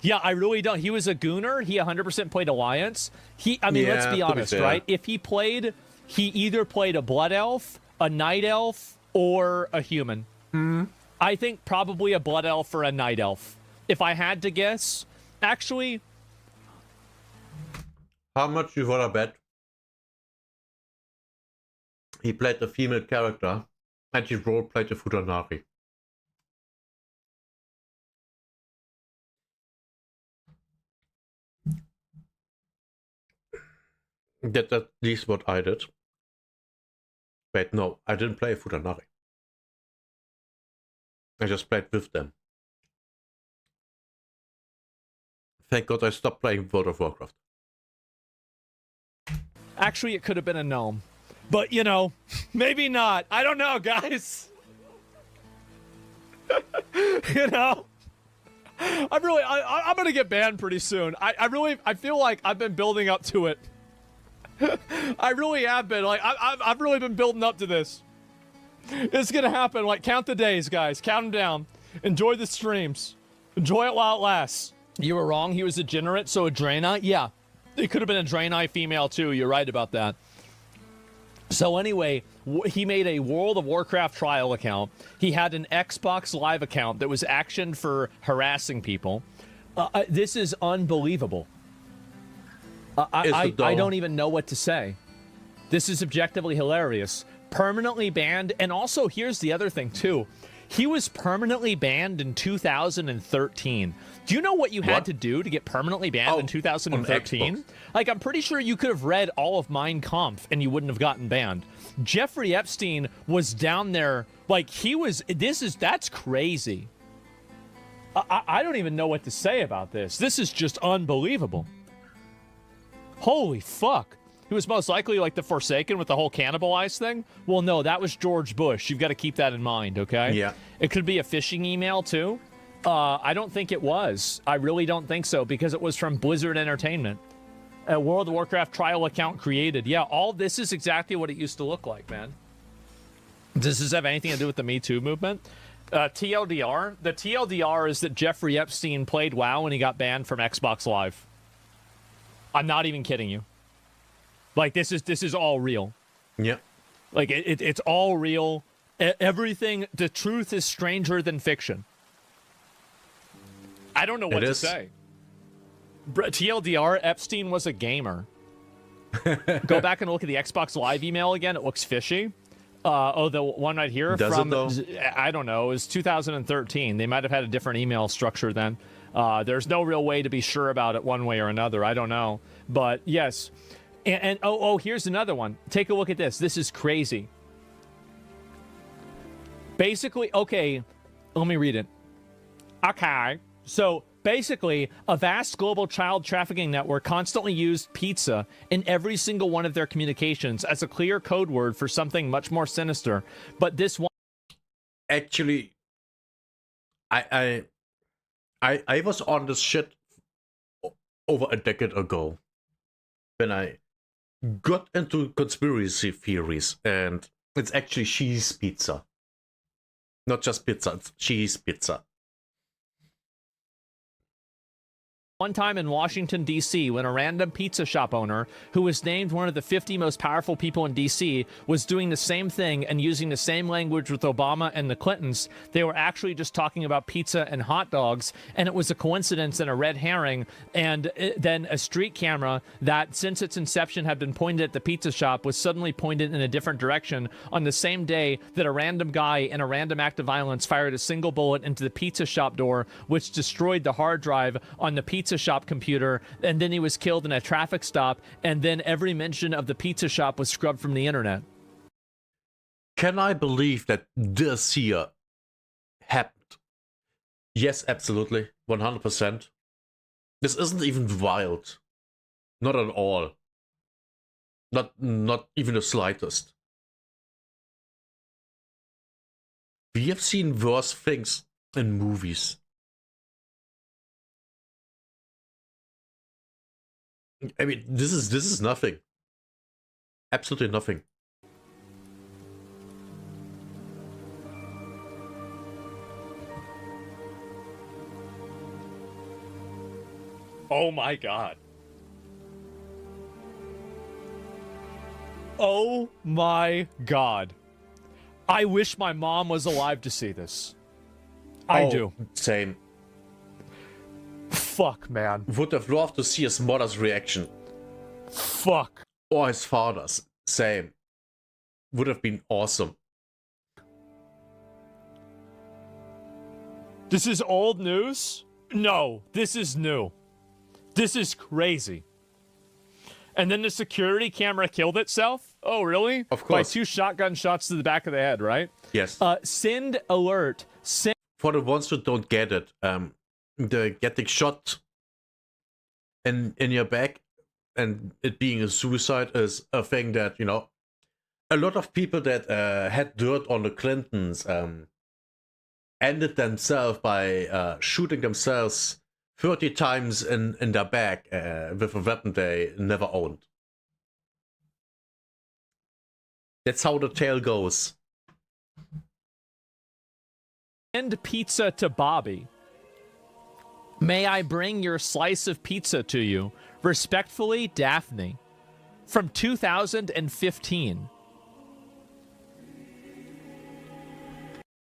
Speaker 2: Yeah, I really don't. He was a Gooner. He 100% played Alliance. Let's be honest, right? If he played... He either played a Blood Elf, a Night Elf, or a human. I think probably a Blood Elf or a Night Elf. If I had to guess. Actually...
Speaker 1: How much you wanna bet? He played a female character, and he role-played a Futanari. That's at least what I did. Wait, no, I didn't play Futanari. I just played with them. Thank God I stopped playing World of Warcraft.
Speaker 2: Actually, it could have been a gnome. But, maybe not. I don't know, guys. I'm going to get banned pretty soon. I feel like I've been building up to it. I really have been. I've really been building up to this. It's gonna happen. Count the days, guys. Count them down. Enjoy the streams. Enjoy it while it lasts. You were wrong. He was a degenerate, so Adrena. Yeah. It could have been a Draenei female too. You're right about that. So anyway, he made a World of Warcraft trial account. He had an Xbox Live account that was actioned for harassing people. This is unbelievable. I don't even know what to say. This is objectively hilarious. Permanently banned. And also, here's the other thing, too. He was permanently banned in 2013. Do you know what you had to do to get permanently banned in 2013? Like, I'm pretty sure you could have read all of Mein Kampf and you wouldn't have gotten banned. Jeffrey Epstein was down there. Like, he was... That's crazy. I don't even know what to say about this. This is just unbelievable. Holy fuck. He was most likely like the Forsaken with the whole cannibalized thing. Well, no, that was George Bush. You've got to keep that in mind, okay?
Speaker 1: Yeah.
Speaker 2: It could be a phishing email, too. I don't think it was. I really don't think so, because it was from Blizzard Entertainment. A World of Warcraft trial account created. Yeah, all this is exactly what it used to look like, man. Does this have anything to do with the Me Too movement? TLDR? The TLDR is that Jeffrey Epstein played WoW and he got banned from Xbox Live. I'm not even kidding you. Like, this is all real.
Speaker 1: Yeah.
Speaker 2: Like, it's all real. Everything, the truth is stranger than fiction. I don't know what to say. TLDR, Epstein was a gamer. Go back and look at the Xbox Live email again. It looks fishy. The one right here I don't know, is 2013. They might have had a different email structure then. There's no real way to be sure about it one way or another. I don't know. But yes. And here's another one. Take a look at this. This is crazy. Basically, okay, let me read it. Okay, so basically, a vast global child trafficking network constantly used pizza in every single one of their communications as a clear code word for something much more sinister. But this one...
Speaker 1: Actually, I was on this shit over a decade ago when I got into conspiracy theories, and it's actually cheese pizza. Not just pizza, it's cheese pizza.
Speaker 2: One time in Washington, D.C., when a random pizza shop owner, who was named one of the 50 most powerful people in D.C., was doing the same thing and using the same language with Obama and the Clintons. They were actually just talking about pizza and hot dogs, and it was a coincidence and a red herring, and then a street camera that, since its inception had been pointed at the pizza shop, was suddenly pointed in a different direction on the same day that a random guy in a random act of violence fired a single bullet into the pizza shop door, which destroyed the hard drive on the pizza shop computer, and then he was killed in a traffic stop, and then every mention of the pizza shop was scrubbed from the internet.
Speaker 1: Can I believe that this here happened? Yes, absolutely. 100%. This isn't even wild. Not at all. Not even the slightest. We have seen worse things in movies. I mean, this is nothing. Absolutely nothing.
Speaker 2: Oh my god. Oh my god. I wish my mom was alive to see this. I do.
Speaker 1: Same.
Speaker 2: Fuck, man.
Speaker 1: Would have loved to see his mother's reaction.
Speaker 2: Fuck.
Speaker 1: Or his father's. Same. Would have been awesome.
Speaker 2: This is old news? No, this is new. This is crazy. And then the security camera killed itself? Oh, really?
Speaker 1: Of course.
Speaker 2: By 2 shotgun shots to the back of the head, right?
Speaker 1: Yes.
Speaker 2: Send alert.
Speaker 1: For the ones who don't get it, the getting shot in your back and it being a suicide is a thing that, you know, a lot of people that had dirt on the Clintons ended themselves by shooting themselves 30 times in their back with a weapon they never owned. That's how the tale goes.
Speaker 2: Send pizza to Bobby. May I bring your slice of pizza to you? Respectfully, Daphne. From 2015.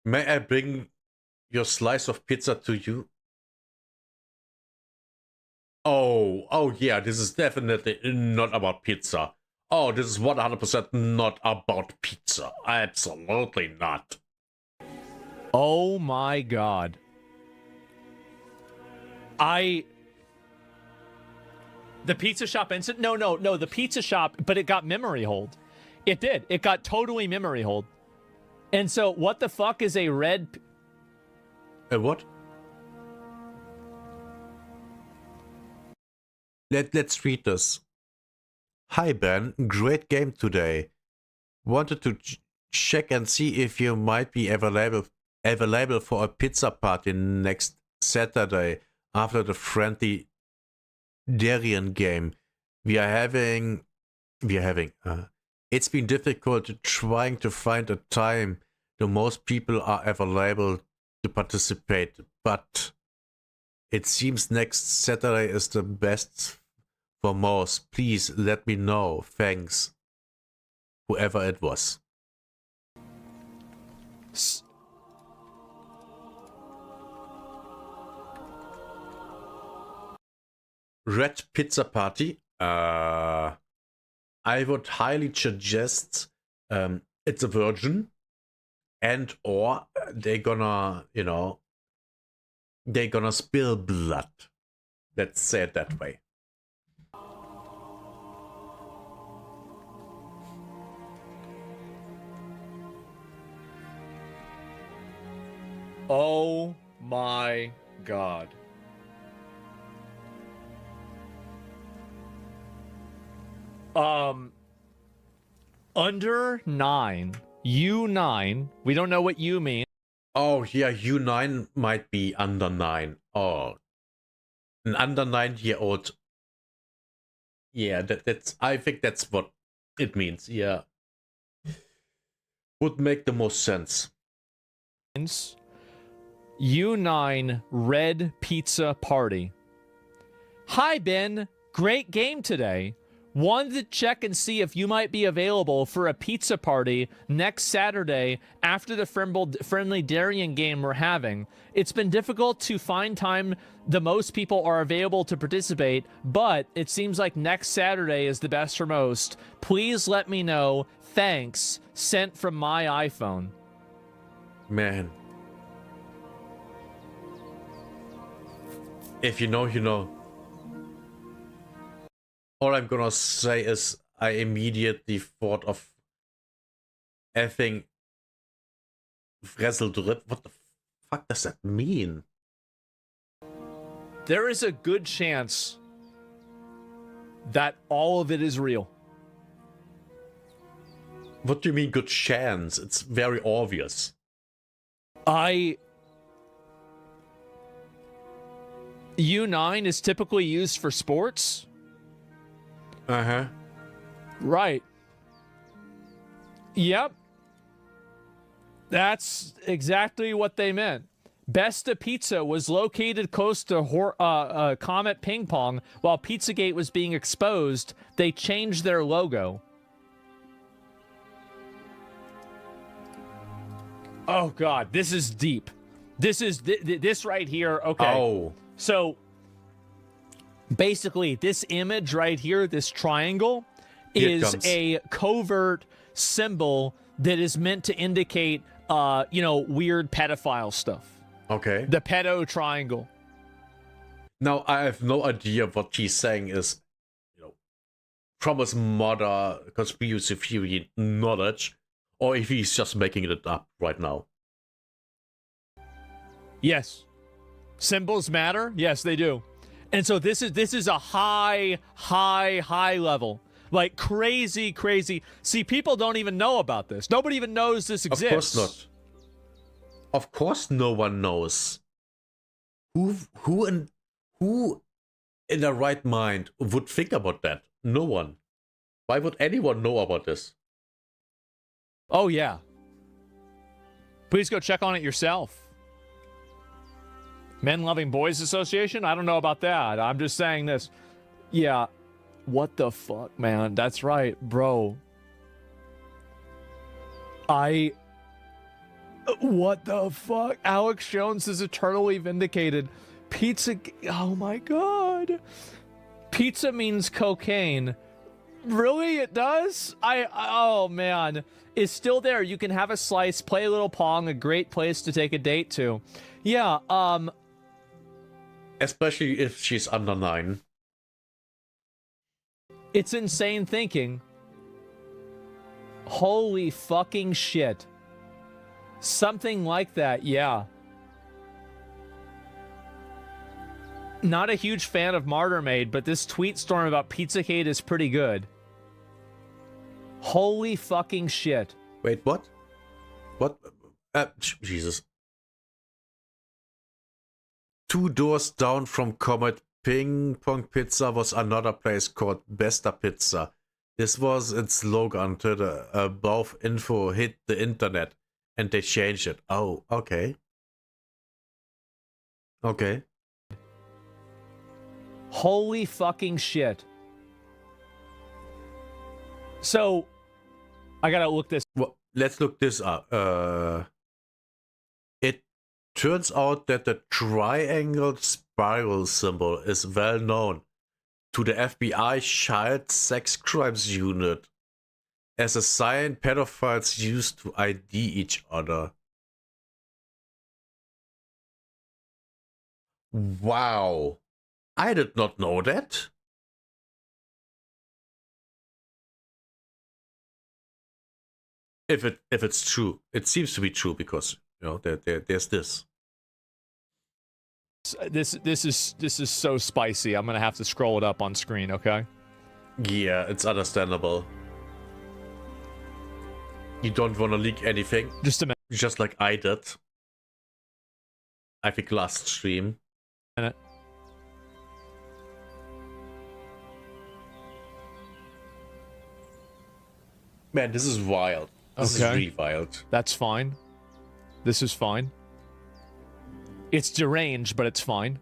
Speaker 1: May I bring your slice of pizza to you? Oh yeah, this is definitely not about pizza. Oh, this is 100% not about pizza. Absolutely not.
Speaker 2: Oh my God. The pizza shop incident? No, the pizza shop, but it got memory hold. It did. It got totally memory hold. And so what the fuck is a red...
Speaker 1: A what? Let's read this. Hi Ben, great game today. Wanted to check and see if you might be available for a pizza party next Saturday after the friendly Darien game. It's been difficult trying to find a time the most people are available to participate, but it seems next Saturday is the best for most. Please let me know. Thanks. Whoever it was. Red Pizza Party. I would highly suggest it's a virgin, and or they're gonna, they're gonna spill blood. Let's say it that way.
Speaker 2: Oh my God. Under 9. U9. We don't know what U means.
Speaker 1: Oh, yeah, U9 might be under 9. Oh, an under 9-year-old. Yeah, that's. I think that's what it means. Yeah, would make the most sense.
Speaker 2: U9 Red Pizza Party. Hi, Ben. Great game today. Wanted to check and see if you might be available for a pizza party next Saturday after the friendly Darien game we're having. It's been difficult to find time the most people are available to participate, but it seems like next Saturday is the best for most. Please let me know. Thanks. Sent from my iPhone.
Speaker 1: Man. If you know, you know. All I'm gonna say is I immediately thought of effing Fresseldritt. What the fuck does that mean?
Speaker 2: There is a good chance that all of it is real.
Speaker 1: What do you mean good chance? It's very obvious.
Speaker 2: U9 is typically used for sports.
Speaker 1: Uh-huh.
Speaker 2: Right. Yep. That's exactly what they meant. Besta Pizza was located close to Comet Ping Pong. While Pizzagate was being exposed, they changed their logo. Oh, God. This is deep. This is this right here. Okay.
Speaker 1: Oh.
Speaker 2: So basically, this image right here, this triangle, is a covert symbol that is meant to indicate, weird pedophile stuff.
Speaker 1: Okay.
Speaker 2: The pedo triangle.
Speaker 1: Now, I have no idea what she's saying is, from his mother conspiracy theory knowledge, or if he's just making it up right now. Yes.
Speaker 2: Symbols matter? Yes, they do. And so this is a high level. Like crazy. See, people don't even know about this. Nobody even knows this exists.
Speaker 1: Of course not. Of course no one knows. Who in their right mind would think about that? No one. Why would anyone know about this?
Speaker 2: Oh, yeah. Please go check on it yourself. Men Loving Boys Association? I don't know about that. I'm just saying this. Yeah. What the fuck, man? That's right, bro. What the fuck? Alex Jones is eternally vindicated. Pizza. Oh my god. Pizza means cocaine. Really? It does? Oh man. It's still there. You can have a slice, play a little Pong, a great place to take a date to. Yeah,
Speaker 1: Especially if she's under 9.
Speaker 2: it's insane thinking. Holy fucking shit. Something like that, yeah. Not a huge fan of Martyr Maid, but this tweet storm about Pizzagate is pretty good. Holy fucking shit.
Speaker 1: Wait, what? What? Jesus. 2 doors down from Comet Ping Pong Pizza was another place called Besta Pizza. This was its slogan until the above info hit the internet and they changed it. Oh, okay. Okay.
Speaker 2: Holy fucking shit. So, I gotta look this.
Speaker 1: Well, let's look this up. It turns out that the triangle spiral symbol is well known to the FBI Child Sex Crimes Unit as a sign pedophiles use to ID each other. Wow. I did not know that. If it's true, it seems to be true because there's this.
Speaker 2: This is so spicy. I'm gonna have to scroll it up on screen, okay?
Speaker 1: Yeah, it's understandable. You don't want to leak anything,
Speaker 2: Just a
Speaker 1: just like I did. I think last stream.
Speaker 2: minute.
Speaker 1: Man, this is wild. This is
Speaker 2: Okay.
Speaker 1: really wild.
Speaker 2: That's fine. This is fine. It's deranged, but it's fine.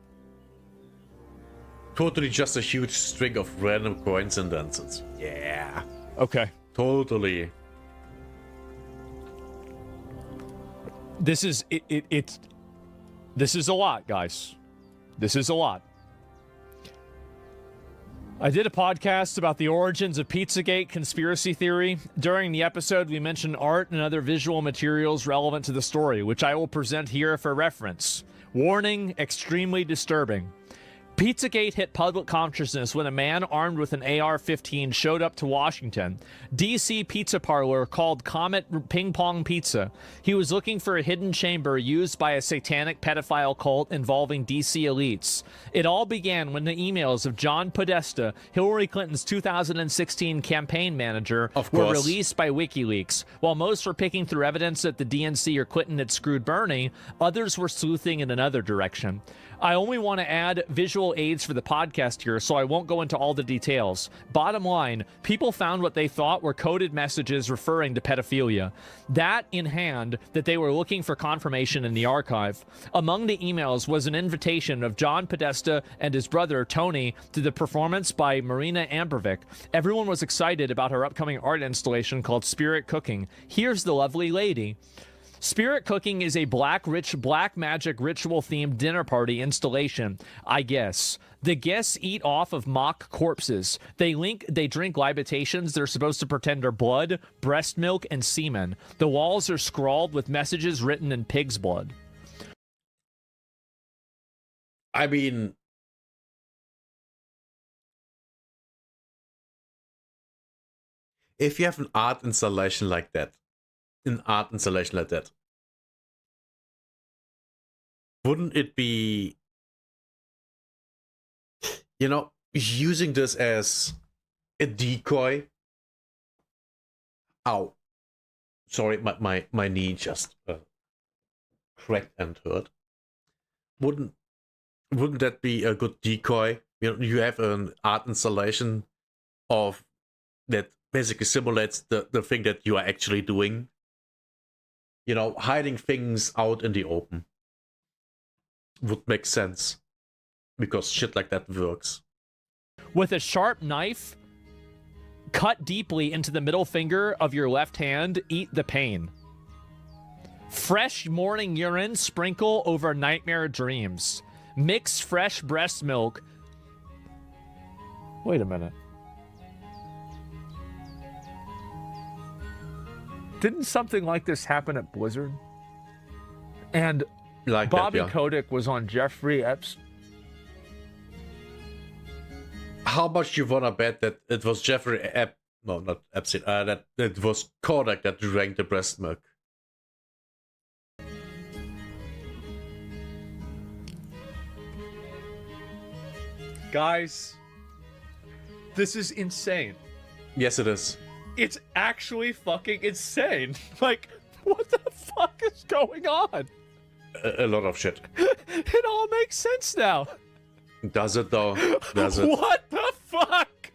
Speaker 1: Totally just a huge string of random coincidences. Yeah.
Speaker 2: Okay.
Speaker 1: Totally.
Speaker 2: This is this is a lot, guys. This is a lot. I did a podcast about the origins of Pizzagate conspiracy theory. During the episode, we mentioned art and other visual materials relevant to the story, which I will present here for reference. Warning, extremely disturbing. Pizzagate hit public consciousness when a man armed with an AR-15 showed up to Washington, D.C. pizza parlor called Comet Ping Pong Pizza. He was looking for a hidden chamber used by a satanic pedophile cult involving D.C. elites. It all began when the emails of John Podesta, Hillary Clinton's 2016 campaign manager, were released by WikiLeaks. While most were picking through evidence that the DNC or Clinton had screwed Bernie, others were sleuthing in another direction. I only want to add visual aids for the podcast here, so I won't go into all the details. Bottom line, people found what they thought were coded messages referring to pedophilia. That in hand, that they were looking for confirmation in the archive. Among the emails was an invitation of John Podesta and his brother, Tony, to the performance by Marina Ambervik. Everyone was excited about her upcoming art installation called Spirit Cooking. Here's the lovely lady. Spirit Cooking is a black magic ritual-themed dinner party installation, I guess. The guests eat off of mock corpses. They drink libations they're supposed to pretend are blood, breast milk, and semen. The walls are scrawled with messages written in pig's blood.
Speaker 1: I mean, if you have an art installation like that, wouldn't it be, using this as a decoy? Ow. Sorry, my knee just cracked and hurt. Wouldn't that be a good decoy? You have an art installation of that basically simulates the thing that you are actually doing. Hiding things out in the open would make sense because shit like that works.
Speaker 2: With a sharp knife, cut deeply into the middle finger of your left hand, eat the pain. Fresh morning urine, sprinkle over nightmare dreams. Mix fresh breast milk. Wait a minute. Didn't something like this happen at Blizzard? And
Speaker 1: Like
Speaker 2: Bobby
Speaker 1: that, yeah.
Speaker 2: Kotick was on Jeffrey Epstein.
Speaker 1: How much you wanna bet that it was no, not Epstein, that it was Kodak that drank the breast milk?
Speaker 2: Guys, this is insane.
Speaker 1: Yes, it is.
Speaker 2: It's actually fucking insane. Like, what the fuck is going on?
Speaker 1: A lot of shit.
Speaker 2: It all makes sense now.
Speaker 1: Does it though? Does it?
Speaker 2: What the fuck?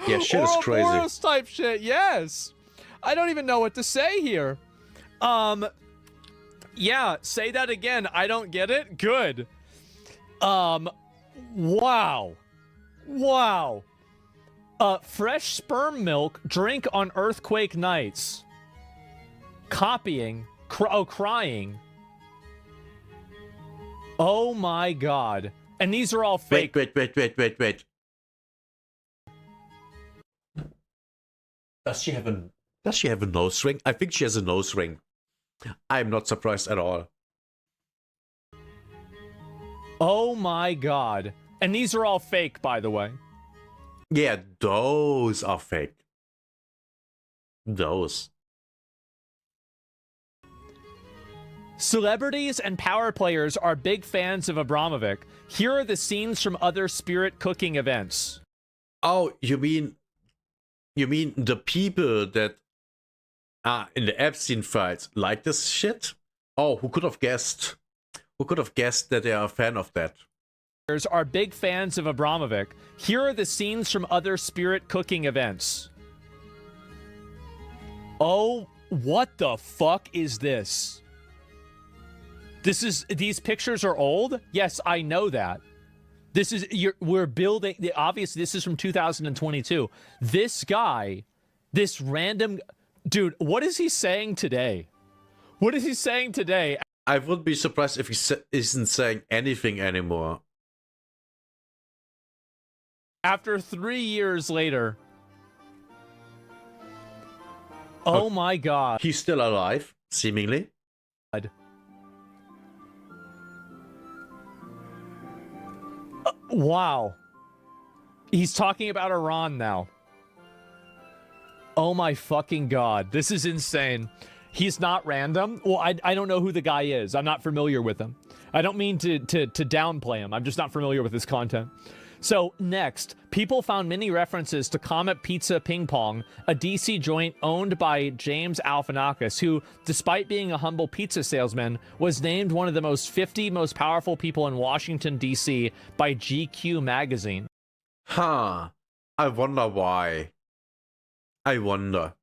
Speaker 1: Yeah, shit is crazy.
Speaker 2: Ouroboros type shit, yes. I don't even know what to say here. Yeah, say that again. I don't get it. Good. Wow. Wow. Fresh sperm milk, drink on earthquake nights. Copying. Crying. Oh my god. And these are all fake.
Speaker 1: Wait. Does she have a nose ring? I think she has a nose ring. I'm not surprised at all.
Speaker 2: Oh my god. And these are all fake, by the way.
Speaker 1: Yeah, those are fake. Those.
Speaker 2: Celebrities and power players are big fans of Abramovich. Here are the scenes from other spirit cooking events.
Speaker 1: Oh, you mean the people that are in the Epstein files like this shit? Oh, who could have guessed? Who could have guessed that they are a fan of that?
Speaker 2: Are big fans of Abramovich. Here are the scenes from other spirit cooking events. Oh, what the fuck is this? These pictures are old? Yes, I know that. We're building, obviously this is from 2022. This guy, this random, dude, what is he saying today? What is he saying today?
Speaker 1: I wouldn't be surprised if he isn't saying anything anymore.
Speaker 2: After 3 years later. Oh my god.
Speaker 1: He's still alive, seemingly.
Speaker 2: Wow. He's talking about Iran now. Oh my fucking god. This is insane. He's not random. Well, I don't know who the guy is. I'm not familiar with him. I don't mean to downplay him. I'm just not familiar with his content. So, next, people found many references to Comet Pizza Ping Pong, a DC joint owned by James Galifianakis, who, despite being a humble pizza salesman, was named one of the most 50 most powerful people in Washington, D.C. by GQ magazine.
Speaker 1: Huh. I wonder why. I wonder.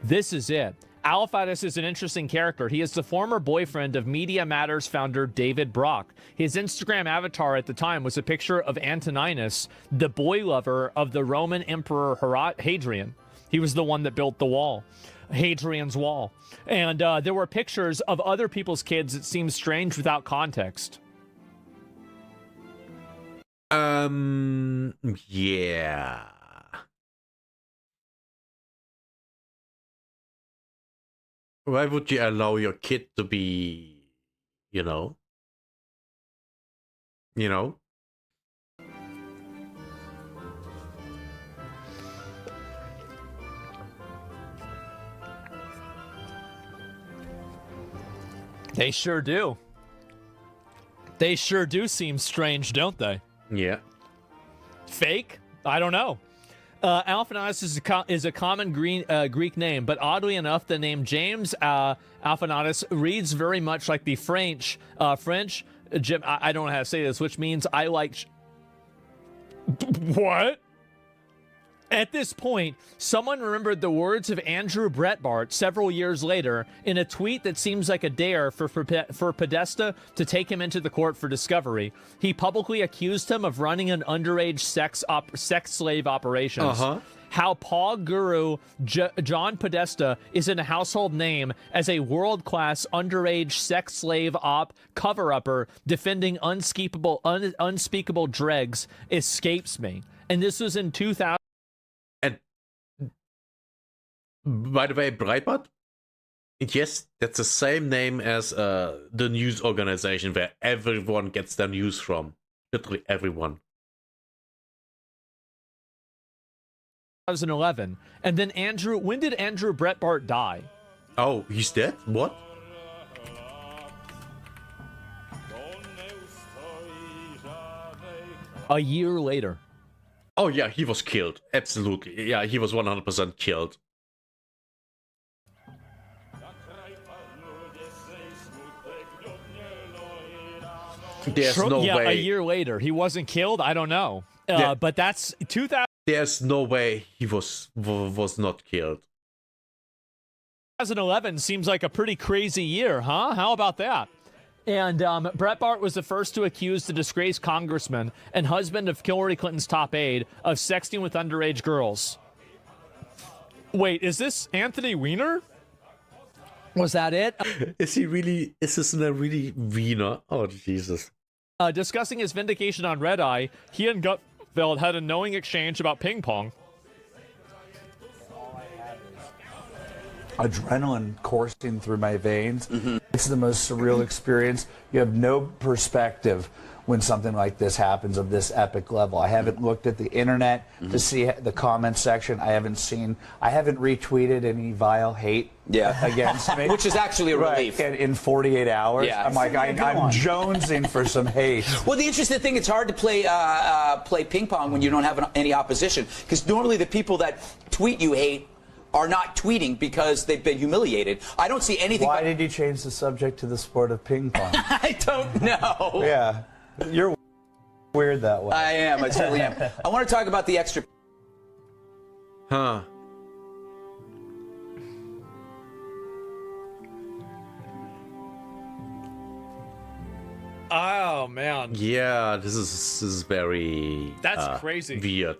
Speaker 2: This is it. Galifianakis is an interesting character. He is the former boyfriend of Media Matters founder David Brock. His Instagram avatar at the time was a picture of Antoninus, the boy lover of the Roman Emperor Hadrian. He was the one that built the wall, Hadrian's Wall. And there were pictures of other people's kids that seemed strange without context.
Speaker 1: Yeah. Why would you allow your kid to be, you know?
Speaker 2: They sure do. They sure do seem strange, don't they?
Speaker 1: Yeah.
Speaker 2: Fake? I don't know. Alphanatus is a common Greek name, but oddly enough, the name James Alphanatus reads very much like the French, I don't know how to say this, which means I like... What? At this point, someone remembered the words of Andrew Breitbart several years later in a tweet that seems like a dare for Podesta to take him into the court for discovery. He publicly accused him of running an underage sex slave operations. How Pog Guru John Podesta is in a household name as a world-class underage sex slave op cover-upper defending unspeakable dregs escapes me. And this was in 2000.
Speaker 1: And by the way, Breitbart, yes, that's the same name as the news organization where everyone gets their news from. Literally everyone.
Speaker 2: 2011. And then when did Andrew Breitbart die?
Speaker 1: Oh, he's dead? What?
Speaker 2: A year later.
Speaker 1: Oh yeah, he was killed. Absolutely. Yeah, he was 100% killed. There's no way.
Speaker 2: A year later. He wasn't killed? I don't know. But that's 2000.
Speaker 1: There's no way he was not killed.
Speaker 2: 2011 seems like a pretty crazy year, huh? How about that? And Breitbart was the first to accuse the disgraced congressman and husband of Hillary Clinton's top aide of sexting with underage girls. Wait, is this Anthony Weiner? Was that it?
Speaker 1: Is this a really Wiener? Oh, Jesus.
Speaker 2: Discussing his vindication on Red Eye, he and Gutfeld had a knowing exchange about ping pong.
Speaker 5: Adrenaline coursing through my veins. It's the most surreal experience. You have no perspective when something like this happens of this epic level. I haven't looked at the internet to see the comment section. I haven't retweeted any vile hate against me.
Speaker 6: Which is actually a relief.
Speaker 5: Right. In 48 hours.
Speaker 6: Yeah.
Speaker 5: I'm like, I'm jonesing for some hate.
Speaker 6: Well, the interesting thing, it's hard to play ping pong when you don't have any opposition. Because normally the people that tweet you hate are not tweeting because they've been humiliated. I don't see anything.
Speaker 5: Why did you change the subject to the sport of ping pong?
Speaker 6: I don't know.
Speaker 5: Yeah. You're weird that way.
Speaker 6: I am. I certainly am. I want to talk about the extra.
Speaker 1: Huh.
Speaker 2: Oh, man.
Speaker 1: Yeah, this is very...
Speaker 2: That's crazy.
Speaker 1: Weird.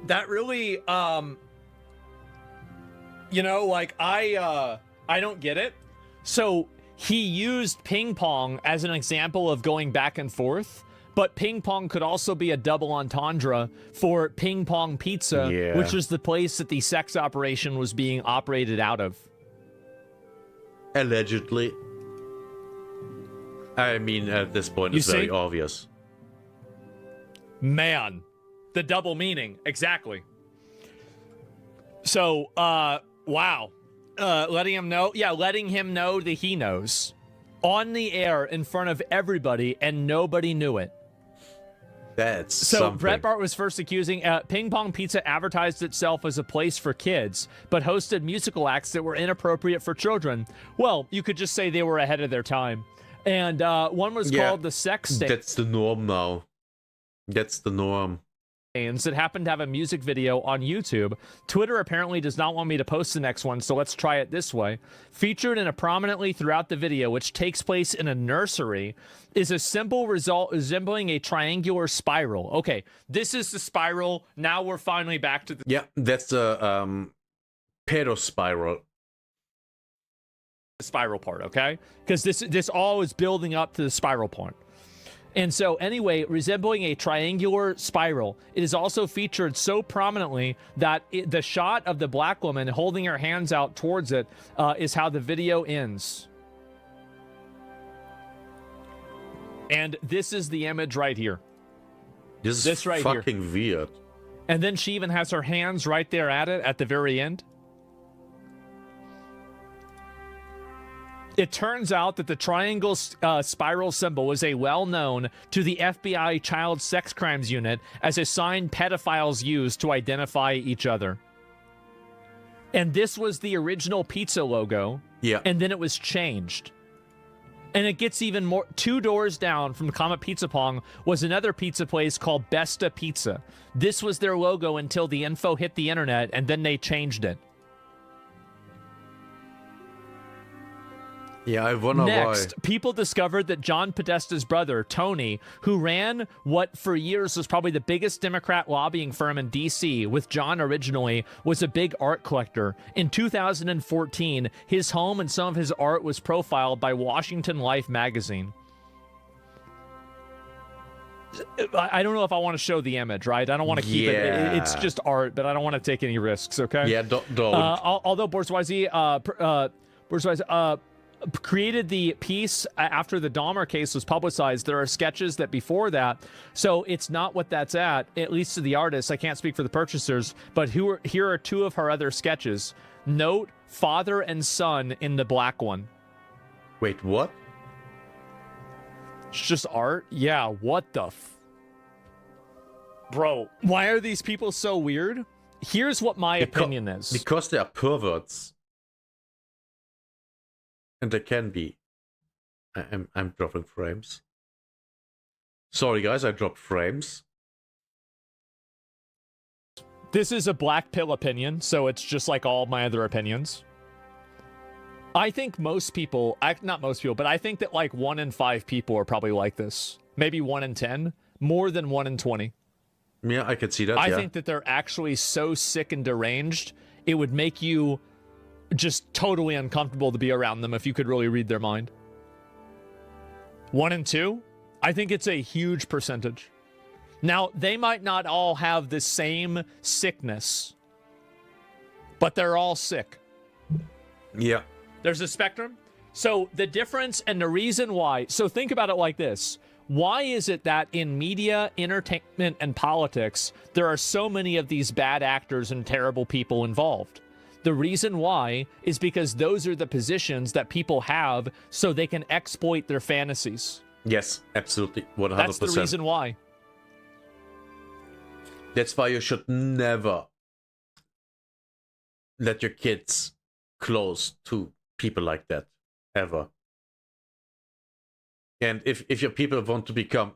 Speaker 2: That really, you know, like, I don't get it. So he used ping pong as an example of going back and forth, but ping pong could also be a double entendre for Ping Pong Pizza, which was the place that the sex operation was being operated out of.
Speaker 1: Allegedly. I mean, at this point, it's very obvious.
Speaker 2: Man, the double meaning. Exactly. So, wow. Letting him know that he knows. On the air in front of everybody, and nobody knew it.
Speaker 1: That's
Speaker 2: so
Speaker 1: something.
Speaker 2: Breitbart was first accusing Ping Pong Pizza advertised itself as a place for kids, but hosted musical acts that were inappropriate for children. Well, you could just say they were ahead of their time. And one was called the Sex Stage.
Speaker 1: That's the norm now. That's the norm.
Speaker 2: That happened to have a music video on YouTube. Twitter apparently does not want me to post the next one, so let's try it this way. Featured in a prominently throughout the video, which takes place in a nursery, is a simple result resembling a triangular spiral. Okay, this is the spiral. Now we're finally back to the...
Speaker 1: Yeah, that's the pedo spiral.
Speaker 2: Spiral part, okay? Because this all is building up to the spiral point. And so anyway, resembling a triangular spiral, it is also featured so prominently that the shot of the black woman holding her hands out towards it is how the video ends. And this is the image right here.
Speaker 1: This is
Speaker 2: right
Speaker 1: fucking weird.
Speaker 2: And then she even has her hands right there at it at the very end. It turns out that the triangle spiral symbol was well-known to the FBI Child Sex Crimes Unit as a sign pedophiles use to identify each other. And this was the original pizza logo.
Speaker 1: Yeah.
Speaker 2: And then it was changed. And it gets even more. 2 doors down from Comet Pizza Pong was another pizza place called Besta Pizza. This was their logo until the info hit the internet, and then they changed it.
Speaker 1: Yeah, I wonder
Speaker 2: Next,
Speaker 1: why.
Speaker 2: people discovered that John Podesta's brother, Tony, who ran what for years was probably the biggest Democrat lobbying firm in D.C., with John originally, was a big art collector. In 2014, his home and some of his art was profiled by Washington Life magazine. I don't know if I want to show the image, right? I don't want to keep it. It's just art, but I don't want to take any risks, okay?
Speaker 1: Yeah, don't.
Speaker 2: Although Bourgeoisie, created the piece after the Dahmer case was publicized. There are sketches that before that, so it's not what that's at least to the artists. I can't speak for the purchasers, but here are 2 of her other sketches. Note father and son in the black one.
Speaker 1: Wait, what?
Speaker 2: It's just art? Yeah, what the Bro, why are these people so weird? Here's what my opinion is.
Speaker 1: Because they are perverts. And they can be. I'm dropping frames. Sorry guys, I dropped frames.
Speaker 2: This is a black pill opinion, so it's just like all my other opinions. I think most people, not most people, but I think that like 1 in 5 people are probably like this. Maybe 1 in 10, more than 1 in 20.
Speaker 1: Yeah, I can see that.
Speaker 2: I think that they're actually so sick and deranged, it would make you just totally uncomfortable to be around them if you could really read their mind. 1 in 2? I think it's a huge percentage. Now, they might not all have the same sickness, but they're all sick.
Speaker 1: Yeah.
Speaker 2: There's a spectrum. So the difference and the reason why, so think about it like this. Why is it that in media, entertainment, and politics, there are so many of these bad actors and terrible people involved? The reason why is because those are the positions that people have so they can exploit their fantasies.
Speaker 1: Yes, absolutely. 100%.
Speaker 2: That's the reason why.
Speaker 1: That's why you should never let your kids close to people like that. Ever. And if your people want to become,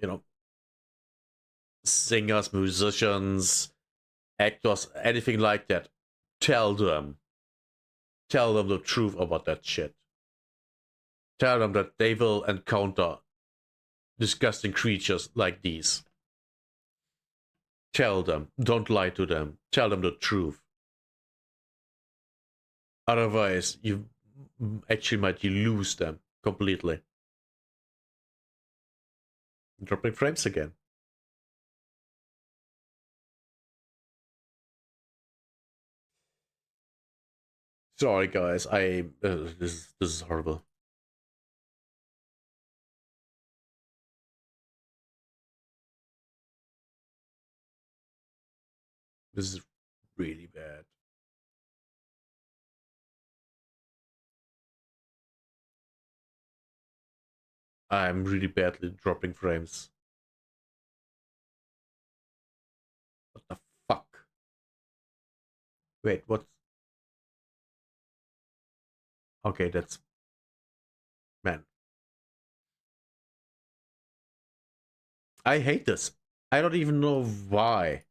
Speaker 1: singers, musicians, actors, anything like that, tell them the truth about that shit. Tell them that they will encounter disgusting creatures like these. Tell them. Don't lie to them. Tell them the truth. Otherwise, you actually might lose them completely. Dropping frames again. Sorry, guys. This is horrible. This is really bad. I'm really badly dropping frames. What the fuck? Wait, what? Okay, that's... Man. I hate this. I don't even know why.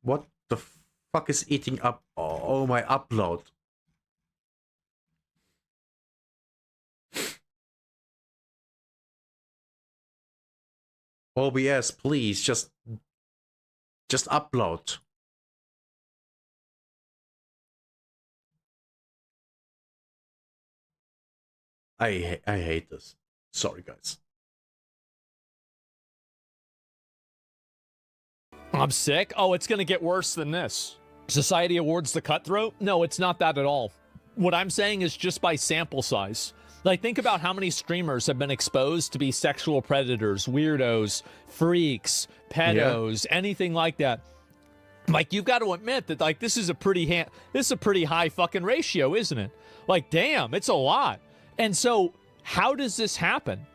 Speaker 1: What the fuck is eating up all my upload? OBS, please, just upload. I hate this. Sorry, guys.
Speaker 2: I'm sick? Oh, it's going to get worse than this. Society awards the cutthroat? No, it's not that at all. What I'm saying is just by sample size. Like, think about how many streamers have been exposed to be sexual predators, weirdos, freaks, pedos, anything like that. Like, you've got to admit that, like, this is a pretty high fucking ratio, isn't it? Like, damn, it's a lot. And so, how does this happen?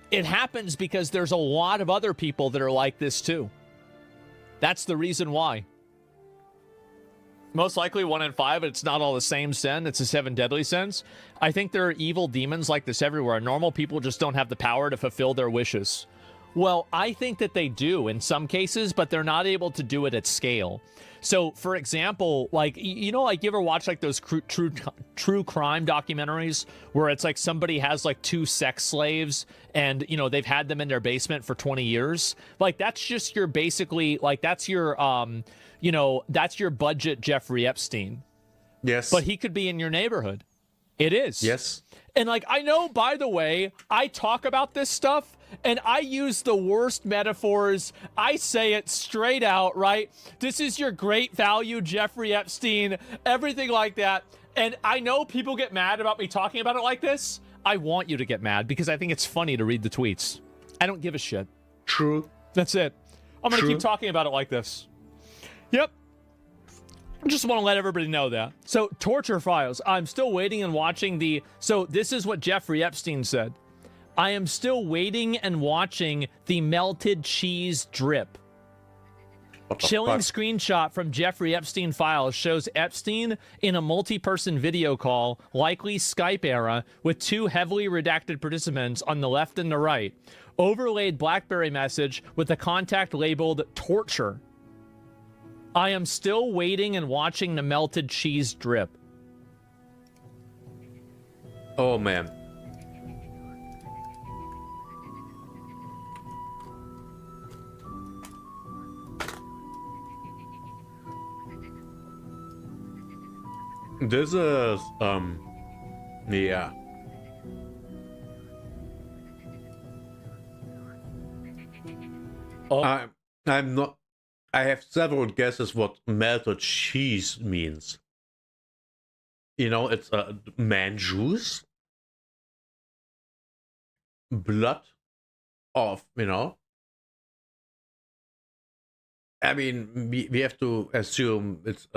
Speaker 2: It happens because there's a lot of other people that are like this too. That's the reason why. Most likely 1 in 5, but it's not all the same sin. It's the 7 deadly sins. I think there are evil demons like this everywhere. Normal people just don't have the power to fulfill their wishes. Well, I think that they do in some cases, but they're not able to do it at scale. So, for example, like, you know, like, you ever watch, like, those true crime documentaries where it's like somebody has, like, 2 sex slaves and, you know, they've had them in their basement for 20 years? Like, that's just your basically, like, that's your, you know, that's your budget Jeffrey Epstein.
Speaker 1: Yes.
Speaker 2: But he could be in your neighborhood. It is.
Speaker 1: Yes.
Speaker 2: And, like, I know, by the way, I talk about this stuff and I use the worst metaphors. I say it straight out, right? This is your great value, Jeffrey Epstein, everything like that. And I know people get mad about me talking about it like this. I want you to get mad because I think it's funny to read the tweets. I don't give a shit.
Speaker 1: True.
Speaker 2: That's it. I'm going to
Speaker 1: True.
Speaker 2: keep talking about it like this. Yep. I just want to let everybody know that. So, torture files. I'm still waiting and watching the... So, this is what Jeffrey Epstein said. I am still waiting and watching the melted cheese drip. Chilling screenshot from Jeffrey Epstein files shows Epstein in a multi-person video call, likely Skype era, with 2 heavily redacted participants on the left and the right. Overlaid BlackBerry message with a contact labeled torture. I am still waiting and watching the melted cheese drip.
Speaker 1: Oh, man. This is, yeah.
Speaker 2: Oh.
Speaker 1: I'm not... I have several guesses what melted cheese means. You know, it's man juice, blood of, you know. I mean, we have to assume it's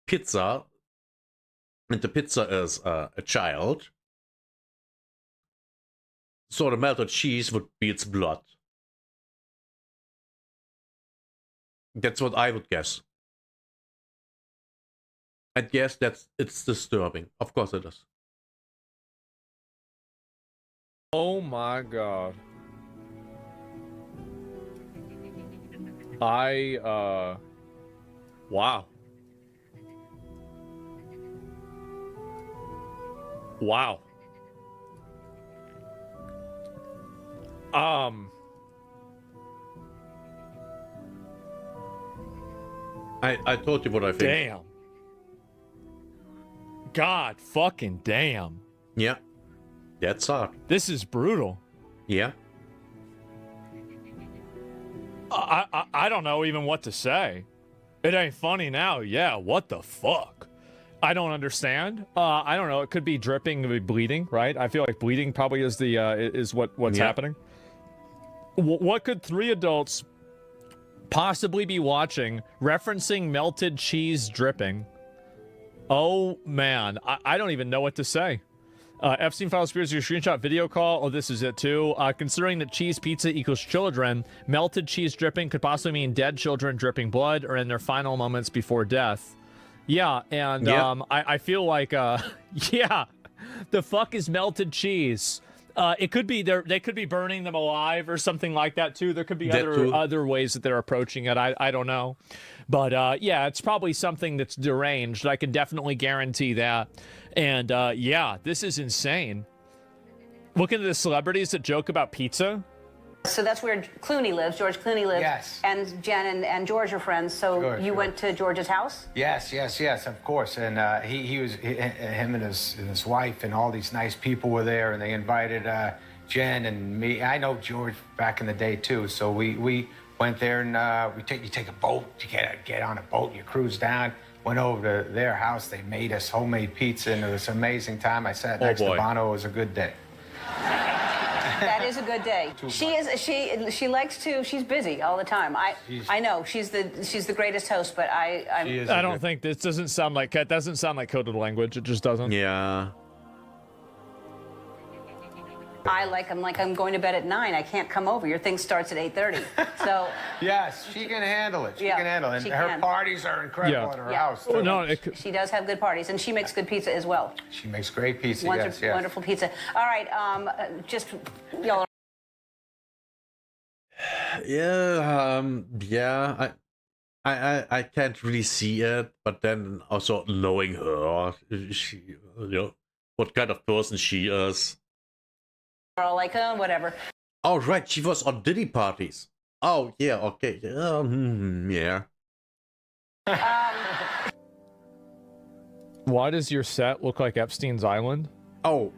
Speaker 1: pizza, and the pizza is a child. So the melted cheese would be its blood. That's what I would guess. I'd guess it's disturbing. Of course it is.
Speaker 2: Oh my god. Wow. Wow.
Speaker 1: I told you what I think.
Speaker 2: Damn. God fucking damn.
Speaker 1: Yeah. That's hard.
Speaker 2: This is brutal.
Speaker 1: Yeah.
Speaker 2: I don't know even what to say. It ain't funny now. Yeah, what the fuck? I don't understand. I don't know. It could be dripping, could be bleeding, right? I feel like bleeding probably is the is what's happening. What could 3 adults possibly be watching referencing melted cheese dripping? Oh man, I don't even know what to say. Epstein files conspiracy screenshot video call. Oh, this is it too. Considering that cheese pizza equals children, melted cheese dripping could possibly mean dead children dripping blood or in their final moments before death. Yeah, and I feel like yeah, the fuck is melted cheese? It could be they could be burning them alive or something like that too. There could be other ways that they're approaching it. I don't know, but yeah, it's probably something that's deranged. I can definitely guarantee that. And yeah, this is insane. Look into the celebrities that joke about pizza.
Speaker 7: So that's where Clooney lives. George Clooney lives.
Speaker 8: Yes.
Speaker 7: And Jen and George are friends. So you went to George's house?
Speaker 8: Yes, of course. And him and his wife and all these nice people were there, and they invited Jen and me. I know George back in the day too. So we went there, and you take a boat. You get on a boat. You cruise down. Went over to their house. They made us homemade pizza, and it was an amazing time. I sat next to Bono. It was a good day.
Speaker 7: That is a good day. She likes to. She's busy all the time. I know she's the greatest host, but I
Speaker 2: don't think this doesn't sound like coded language. It just doesn't.
Speaker 1: Yeah.
Speaker 7: I'm like, I'm going to bed at 9. I can't come over. Your thing starts at 8:30. So.
Speaker 8: Yes, she can handle it. She
Speaker 7: Yeah,
Speaker 8: can handle it. And
Speaker 7: she
Speaker 8: her
Speaker 7: can.
Speaker 8: parties are incredible at her house.
Speaker 2: Oh,
Speaker 8: too.
Speaker 2: no,
Speaker 7: She does have good parties, and she makes good pizza as well.
Speaker 8: She makes great pizza.
Speaker 7: Wonderful,
Speaker 8: yes.
Speaker 7: wonderful pizza. All right, just y'all.
Speaker 1: Yeah, I can't really see it, but then also knowing her, she, what kind of person she is.
Speaker 7: Are all like, whatever.
Speaker 1: Oh, right, she was on Diddy parties. Oh, yeah, okay. Yeah.
Speaker 2: Why does your set look like Epstein's Island?
Speaker 1: Oh.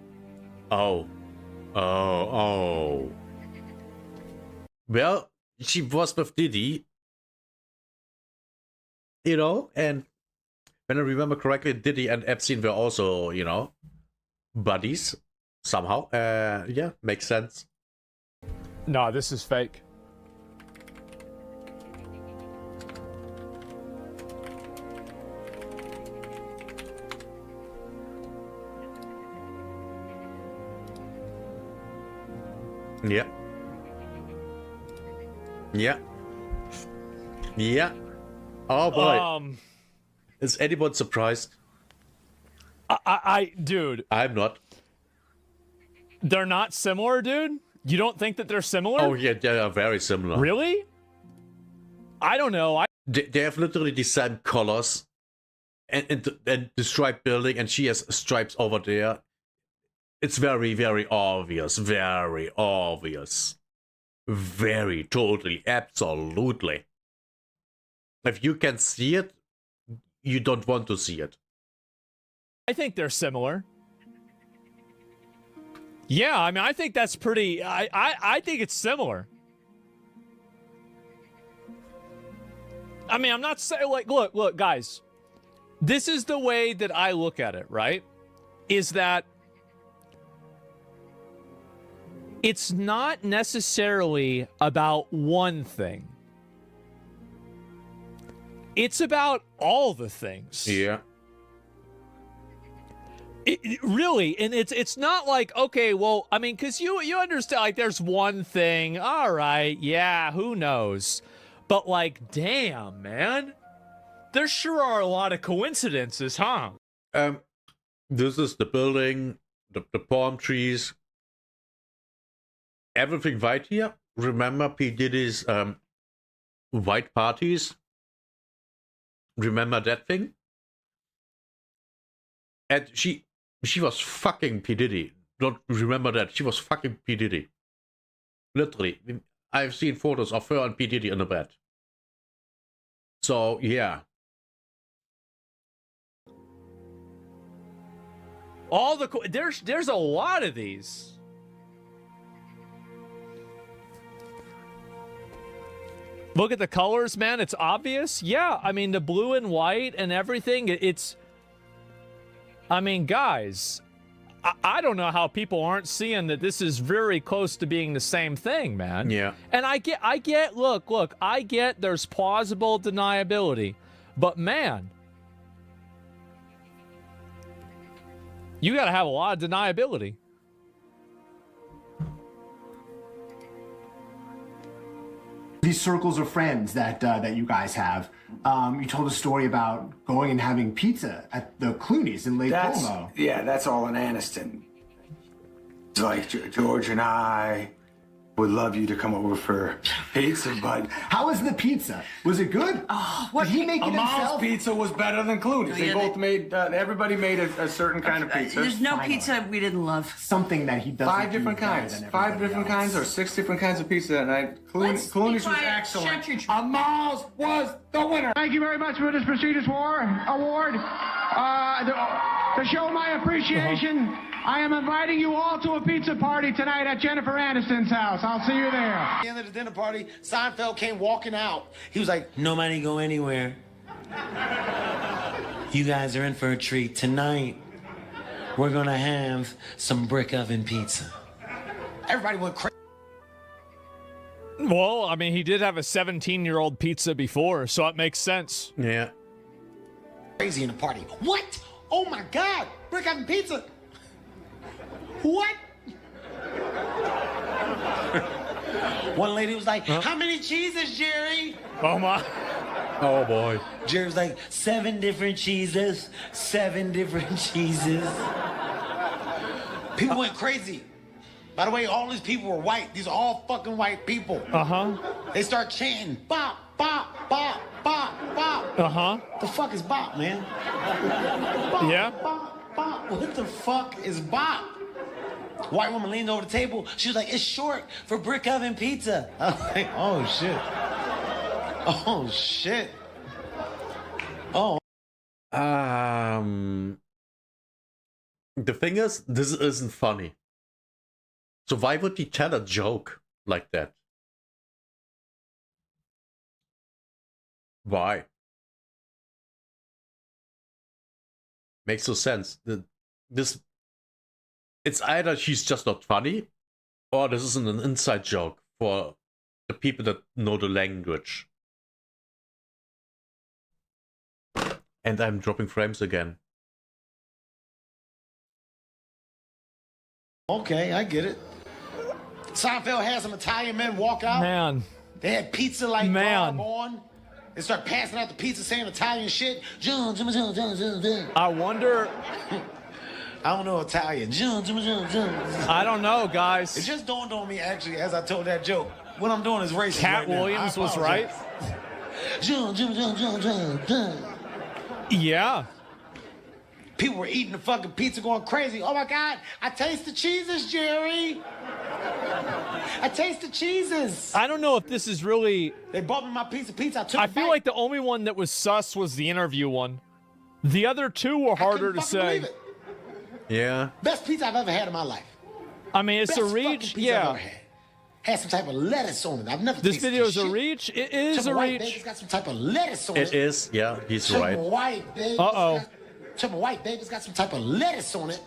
Speaker 1: Well, she was with Diddy. And when I remember correctly, Diddy and Epstein were also, buddies somehow. Yeah, makes sense.
Speaker 2: No, this is fake.
Speaker 1: Yeah. Oh boy. Is anyone surprised?
Speaker 2: Dude.
Speaker 1: I'm not.
Speaker 2: They're not similar, dude? You don't think that they're similar?
Speaker 1: Oh yeah, they are very similar.
Speaker 2: Really? I don't know.
Speaker 1: They have literally the same colors, and the striped building, and she has stripes over there. It's very, very obvious. Very obvious. Very, totally, absolutely. If you can see it, you don't want to see it.
Speaker 2: I think they're similar. Yeah, I mean, I think that's pretty... I think it's similar. I mean, I'm not saying... Like, look, guys. This is the way that I look at it, right? Is that... It's not necessarily about one thing. It's about all the things.
Speaker 1: Yeah.
Speaker 2: It really, and it's not like, okay, well, I mean, because you understand, like, there's one thing, all right, yeah, who knows? But, like, damn, man. There sure are a lot of coincidences, huh?
Speaker 1: This is the building, the palm trees, everything white here. Remember P. Diddy's white parties? Remember that thing? And she was fucking P. Diddy. Don't remember that. She was fucking P. Diddy. Literally. I've seen photos of her and P. Diddy in the bed. So, yeah.
Speaker 2: All the there's a lot of these. Look at the colors, man. It's obvious. Yeah, I mean, the blue and white and everything, it's... I mean, guys, I don't know how people aren't seeing that this is very close to being the same thing, man.
Speaker 1: Yeah.
Speaker 2: And I get, look, I get there's plausible deniability. But, man, you got to have a lot of deniability.
Speaker 9: These circles of friends that you guys have. You told a story about going and having pizza at the Clooney's in Lake Como.
Speaker 10: Yeah, that's all in Aniston. It's like George and I would love you to come over for pizza, but
Speaker 9: how was the pizza? Was it good?
Speaker 10: Oh,
Speaker 9: what? Did he make it
Speaker 10: Amal's
Speaker 9: himself?
Speaker 10: pizza was better than Clooney's. They both made. Everybody made a certain kind of pizza.
Speaker 11: There's no pizza we didn't love.
Speaker 9: Something that he doesn't.
Speaker 10: 5 different kinds. 5 different kinds or 6 different kinds of pizza that night. Clooney's was excellent. Amal's was the winner.
Speaker 12: Thank you very much for this prestigious award. To show my appreciation, I am inviting you all to a pizza party tonight at Jennifer Aniston's house. I'll see you there.
Speaker 13: At the end of the dinner party, Seinfeld came walking out. He was like, "Nobody go anywhere. You guys are in for a treat. Tonight, we're going to have some brick oven pizza." Everybody went crazy.
Speaker 2: Well, I mean, he did have a 17-year-old pizza before, so it makes sense.
Speaker 1: Yeah.
Speaker 13: Crazy in the party. What? Oh my God! Brick oven pizza. What? One lady was like, how many cheeses, Jerry?
Speaker 2: Oh my.
Speaker 1: Oh boy.
Speaker 13: Jerry was like, 7 different cheeses. 7 different cheeses. People went crazy. By the way, all these people were white. These are all fucking white people. They start chanting, bop, bop, bop, bop, bop. The fuck is bop, man? Bop,
Speaker 2: Yeah.
Speaker 13: Bop, bop. What the fuck is bop? White woman leaned over the table. She was like, it's short for brick oven pizza. I was like, oh shit. Oh shit. Oh.
Speaker 1: The thing is, this isn't funny. So why would he tell a joke like that? Why? Makes no sense. It's either she's just not funny, or this isn't an inside joke for the people that know the language. And I'm dropping frames again.
Speaker 13: Okay, I get it. Seinfeld had some Italian men walk out.
Speaker 2: Man.
Speaker 13: They had pizza like
Speaker 2: Man.
Speaker 13: on. They start passing out the pizza saying Italian shit.
Speaker 2: I wonder.
Speaker 13: I don't know Italian.
Speaker 2: I don't know, guys.
Speaker 13: It just dawned on me, actually, as I told that joke. What I'm doing is racist.
Speaker 2: Cat
Speaker 13: right now.
Speaker 2: Williams
Speaker 13: I
Speaker 2: was
Speaker 13: apologize.
Speaker 2: right. Yeah.
Speaker 13: People were eating the fucking pizza going crazy. Oh my God, I taste the cheeses, Jerry. I taste the cheeses.
Speaker 2: I don't know if this is really.
Speaker 13: They bought me my piece of pizza.
Speaker 2: I feel like the only one that was sus was the interview one. The other two were harder to say.
Speaker 1: Yeah.
Speaker 13: Best pizza I've ever had in my life.
Speaker 2: I mean, it's
Speaker 13: Best
Speaker 2: a reach.
Speaker 13: fucking pizza I've
Speaker 2: Yeah.
Speaker 13: ever had. Had some type of lettuce on it. I've never
Speaker 2: This
Speaker 13: tasted
Speaker 2: video is
Speaker 13: this
Speaker 2: a
Speaker 13: shit.
Speaker 2: reach. It is
Speaker 13: Some
Speaker 2: a
Speaker 13: white
Speaker 2: reach.
Speaker 13: baby's got some type of lettuce on it.
Speaker 1: It is, yeah, he's
Speaker 13: Some
Speaker 1: right.
Speaker 13: white baby's
Speaker 2: Uh-oh.
Speaker 13: got- Some white baby's got some type of lettuce on it.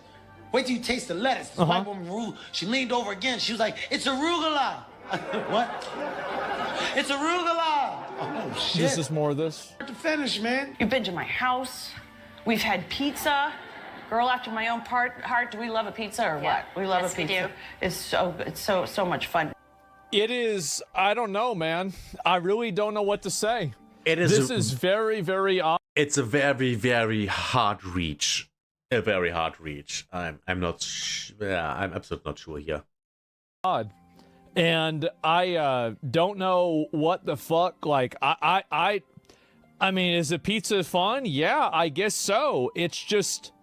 Speaker 13: Wait till you taste the lettuce. This white woman, she leaned over again. She was like, it's arugula. What? It's arugula. Oh, shit.
Speaker 2: This is more of this.
Speaker 13: To finish, man.
Speaker 11: You've been to my house. We've had pizza. Girl after my own heart. Do we love a pizza or
Speaker 7: Yeah.
Speaker 11: what? We love
Speaker 7: Yes,
Speaker 11: a
Speaker 7: we
Speaker 11: pizza.
Speaker 7: do.
Speaker 11: It's so much fun.
Speaker 2: It is. I don't know, man. I really don't know what to say.
Speaker 1: It is.
Speaker 2: This is very, very odd.
Speaker 1: It's a very, very hard reach. A very hard reach. I'm not. I'm absolutely not sure here.
Speaker 2: Odd. And I don't know what the fuck. Like I mean, is a pizza fun? Yeah, I guess so. It's just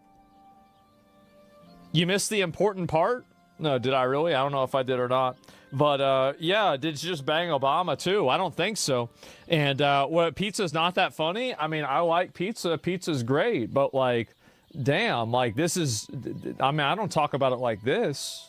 Speaker 2: you missed the important part. No, did I really? I don't know if I did or not. But yeah, did you just bang Obama too? I don't think so. And what, pizza's not that funny? I mean, I like pizza. Pizza's great, but like, damn, like this is. I mean, I don't talk about it like this.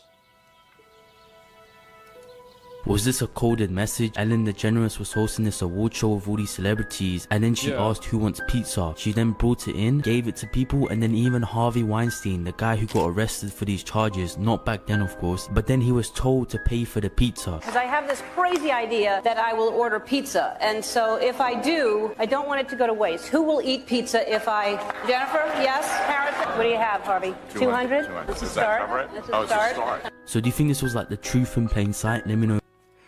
Speaker 14: Was this a coded message? Ellen DeGeneres was hosting this award show with all these celebrities, and then she asked who wants pizza. She then brought it in, gave it to people, and then even Harvey Weinstein, the guy who got arrested for these charges, not back then of course, but then he was told to pay for the pizza.
Speaker 7: Because I have this crazy idea that I will order pizza. And so if I do, I don't want it to go to waste. Who will eat pizza if I... Jennifer, yes? Harrison? What do you have, Harvey? 200? That's a start. That's a start.
Speaker 14: So do you think this was like the truth in plain sight? Let me know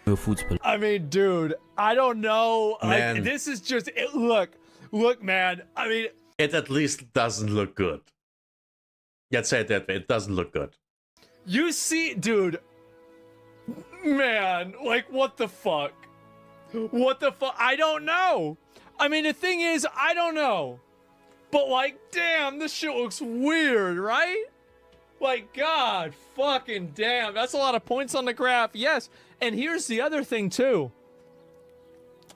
Speaker 14: your thoughts below.
Speaker 2: I mean, dude, I don't know.
Speaker 1: Man.
Speaker 2: Like, this is just look, man. I mean,
Speaker 1: it at least doesn't look good. Let's say it that way. It doesn't look good.
Speaker 2: You see, dude, man, like, what the fuck? What the fuck? I don't know. I mean, the thing is, I don't know. But, like, damn, this shit looks weird, right? Like, God fucking damn. That's a lot of points on the graph. Yes. And here's the other thing, too.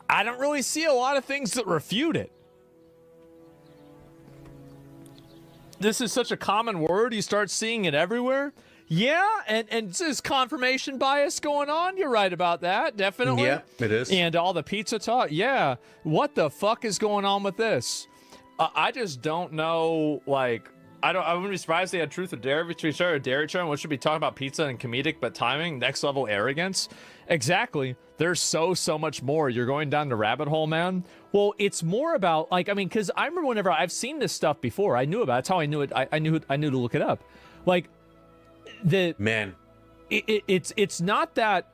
Speaker 2: I don't really see a lot of things that refute it. This is such a common word. You start seeing it everywhere. Yeah, and there's confirmation bias going on. You're right about that, definitely.
Speaker 1: Yeah, it is.
Speaker 2: And all the pizza talk. Yeah, what the fuck is going on with this? I just don't know. Like, I wouldn't be surprised if they had truth or dare between each other. Dare each other. What should be talking about pizza and comedic, but timing, next level arrogance. Exactly. There's so much more. You're going down the rabbit hole, man. Well, it's more about like, I mean, because I remember whenever I've seen this stuff before, I knew about it. That's how I knew it. I knew to look it up. Like, the
Speaker 1: man,
Speaker 2: it's not that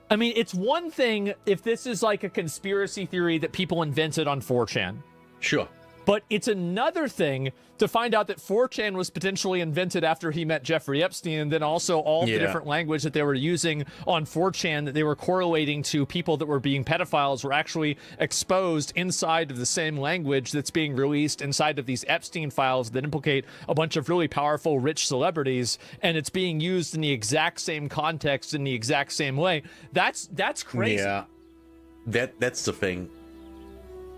Speaker 2: I mean, it's one thing if this is like a conspiracy theory that people invented on 4chan.
Speaker 1: Sure.
Speaker 2: But it's another thing to find out that 4chan was potentially invented after he met Jeffrey Epstein, and then also all the different language that they were using on 4chan that they were correlating to people that were being pedophiles were actually exposed inside of the same language that's being released inside of these Epstein files that implicate a bunch of really powerful, rich celebrities, and it's being used in the exact same context in the exact same way. That's crazy.
Speaker 1: Yeah. That's the thing.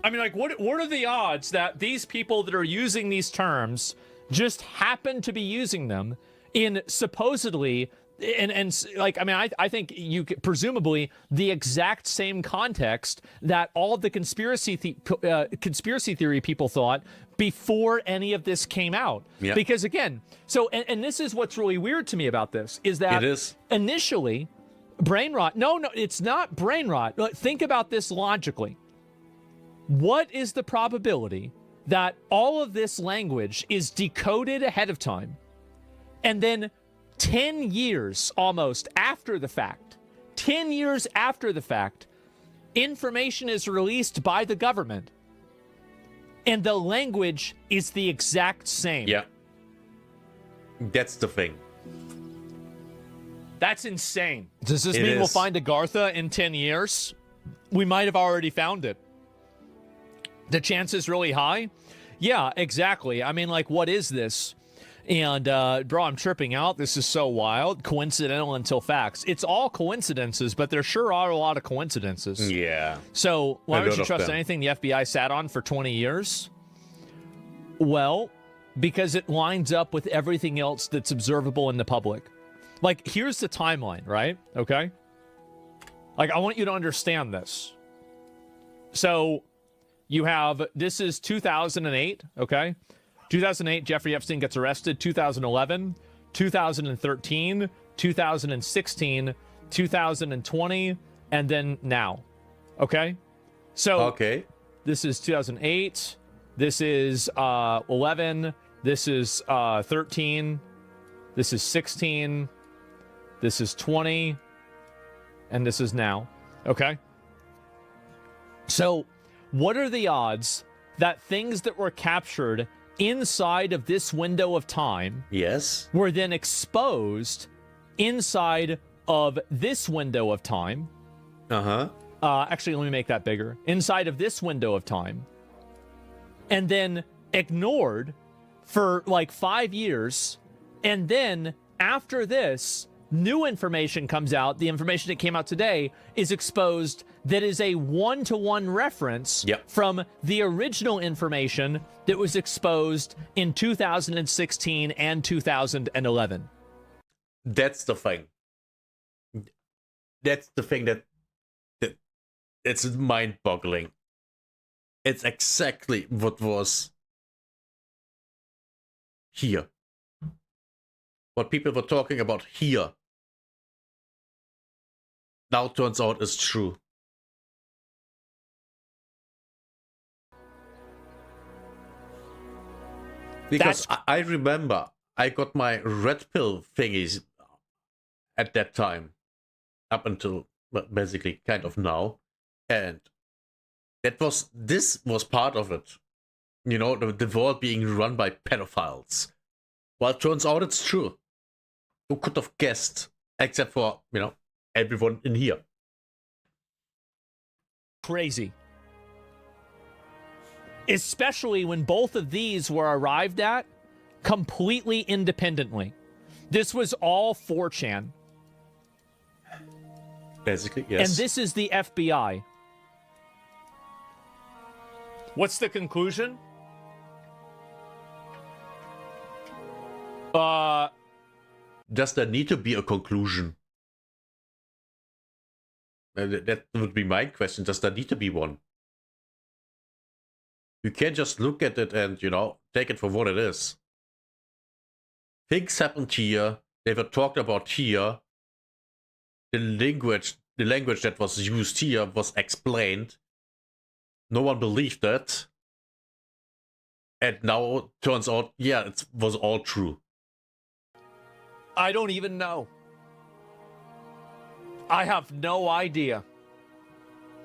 Speaker 2: I mean, like, what are the odds that these people that are using these terms just happen to be using them in supposedly, and like, I mean, I think you could, presumably the exact same context that all of the conspiracy theory people thought before any of this came out.
Speaker 1: Yeah.
Speaker 2: Because again, so, and this is what's really weird to me about this, is that initially, brain rot, no, it's not brain rot. Think about this logically. What is the probability that all of this language is decoded ahead of time, and then 10 years almost after the fact, 10 years after the fact, information is released by the government, and the language is the exact same?
Speaker 1: Yeah. That's the thing.
Speaker 2: That's insane. Does this mean we'll find Agartha in 10 years? We might have already found it. The chance is really high? Yeah, exactly. I mean, like, what is this? And, bro, I'm tripping out. This is so wild. Coincidental until facts. It's all coincidences, but there sure are a lot of coincidences.
Speaker 1: Yeah.
Speaker 2: So why would you trust anything the FBI sat on for 20 years? Well, because it lines up with everything else that's observable in the public. Like, here's the timeline, right? Okay? Like, I want you to understand this. So you have, this is 2008, okay? 2008, Jeffrey Epstein gets arrested. 2011, 2013, 2016, 2020, and then now, okay? So this is 2008, this is 11, this is 13, this is 16, this is 20, and this is now, okay? So what are the odds that things that were captured inside of this window of time were then exposed inside of this window of time? Actually, let me make that bigger. Inside of this window of time. And then ignored for like 5 years. And then after this, new information comes out. The information that came out today is exposed that is a one-to-one reference from the original information that was exposed in 2016 and 2011.
Speaker 1: That's the thing. That's the thing that it's mind-boggling. It's exactly what was here. What people were talking about here now turns out is true. Because I remember I got my red pill thingies at that time, up until basically kind of now, and this was part of it. You know, the world being run by pedophiles. Well, it turns out it's true. Who could have guessed? Except for, you know, everyone in here.
Speaker 2: Crazy. Especially when both of these were arrived at completely independently. This was all 4chan.
Speaker 1: Basically, yes.
Speaker 2: And this is the FBI. What's the conclusion?
Speaker 1: Does there need to be a conclusion? That would be my question. Does there need to be one? You can't just look at it and, you know, take it for what it is. Things happened here. They were talked about here. The language that was used here was explained. No one believed that. And now it turns out, yeah, it was all true.
Speaker 2: I don't even know. I have no idea.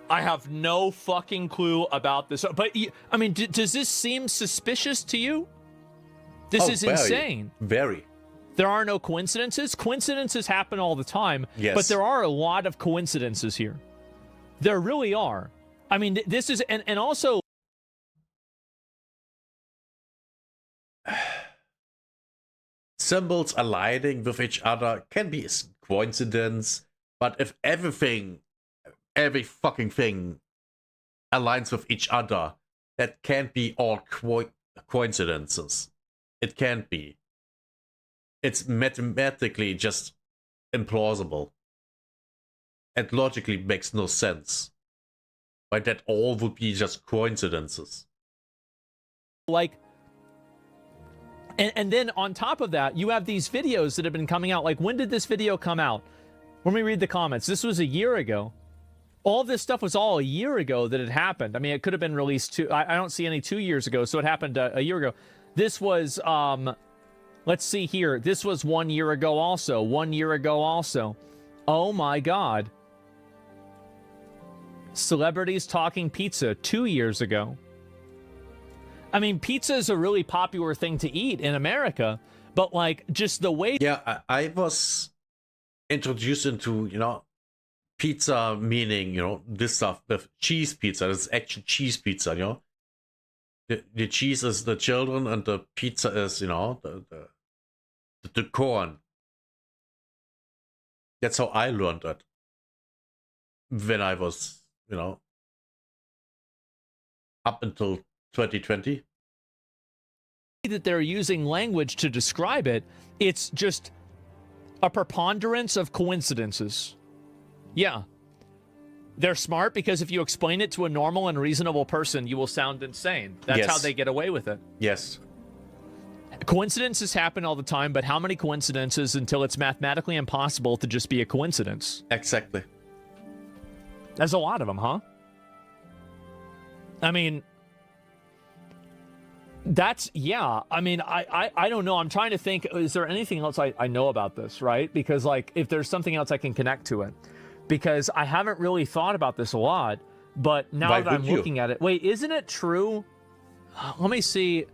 Speaker 2: I have no fucking clue about this. But, I mean, does this seem suspicious to you? This is insane.
Speaker 1: Very.
Speaker 2: There are no coincidences. Coincidences happen all the time.
Speaker 1: Yes.
Speaker 2: But there are a lot of coincidences here. There really are. I mean, this is... And also...
Speaker 1: Symbols aligning with each other can be a coincidence, but if every fucking thing aligns with each other, that can't be all coincidences. It can't be. It's mathematically just implausible. And logically makes no sense. Like that all would be just coincidences.
Speaker 2: Like, and then on top of that, you have these videos that have been coming out. Like, when did this video come out? Let me read the comments. This was a year ago. All this stuff was all a year ago that it happened. I mean, it could have been released I don't see any 2 years ago, so it happened a year ago. This was, let's see here. This was 1 year ago also. 1 year ago also. Oh my God. Celebrities talking pizza 2 years ago. I mean, pizza is a really popular thing to eat in America, but like just the way...
Speaker 1: Yeah, I was introduced into, you know, pizza meaning, you know, this stuff with cheese pizza. It's actually cheese pizza, you know. The cheese is the children and the pizza is, you know, the corn. That's how I learned it. When I was, you know, up until 2020.
Speaker 2: That they're using language to describe it, it's just a preponderance of coincidences. Yeah. They're smart because if you explain it to a normal and reasonable person, you will sound insane. That's how they get away with it.
Speaker 1: Yes.
Speaker 2: Coincidences happen all the time, but how many coincidences until it's mathematically impossible to just be a coincidence?
Speaker 1: Exactly.
Speaker 2: There's a lot of them, huh? I mean, that's, yeah. I mean, I don't know. I'm trying to think, is there anything else I know about this, right? Because, like, if there's something else I can connect to it. Because I haven't really thought about this a lot, but now that I'm looking at it... Wait, isn't it true? Let me see.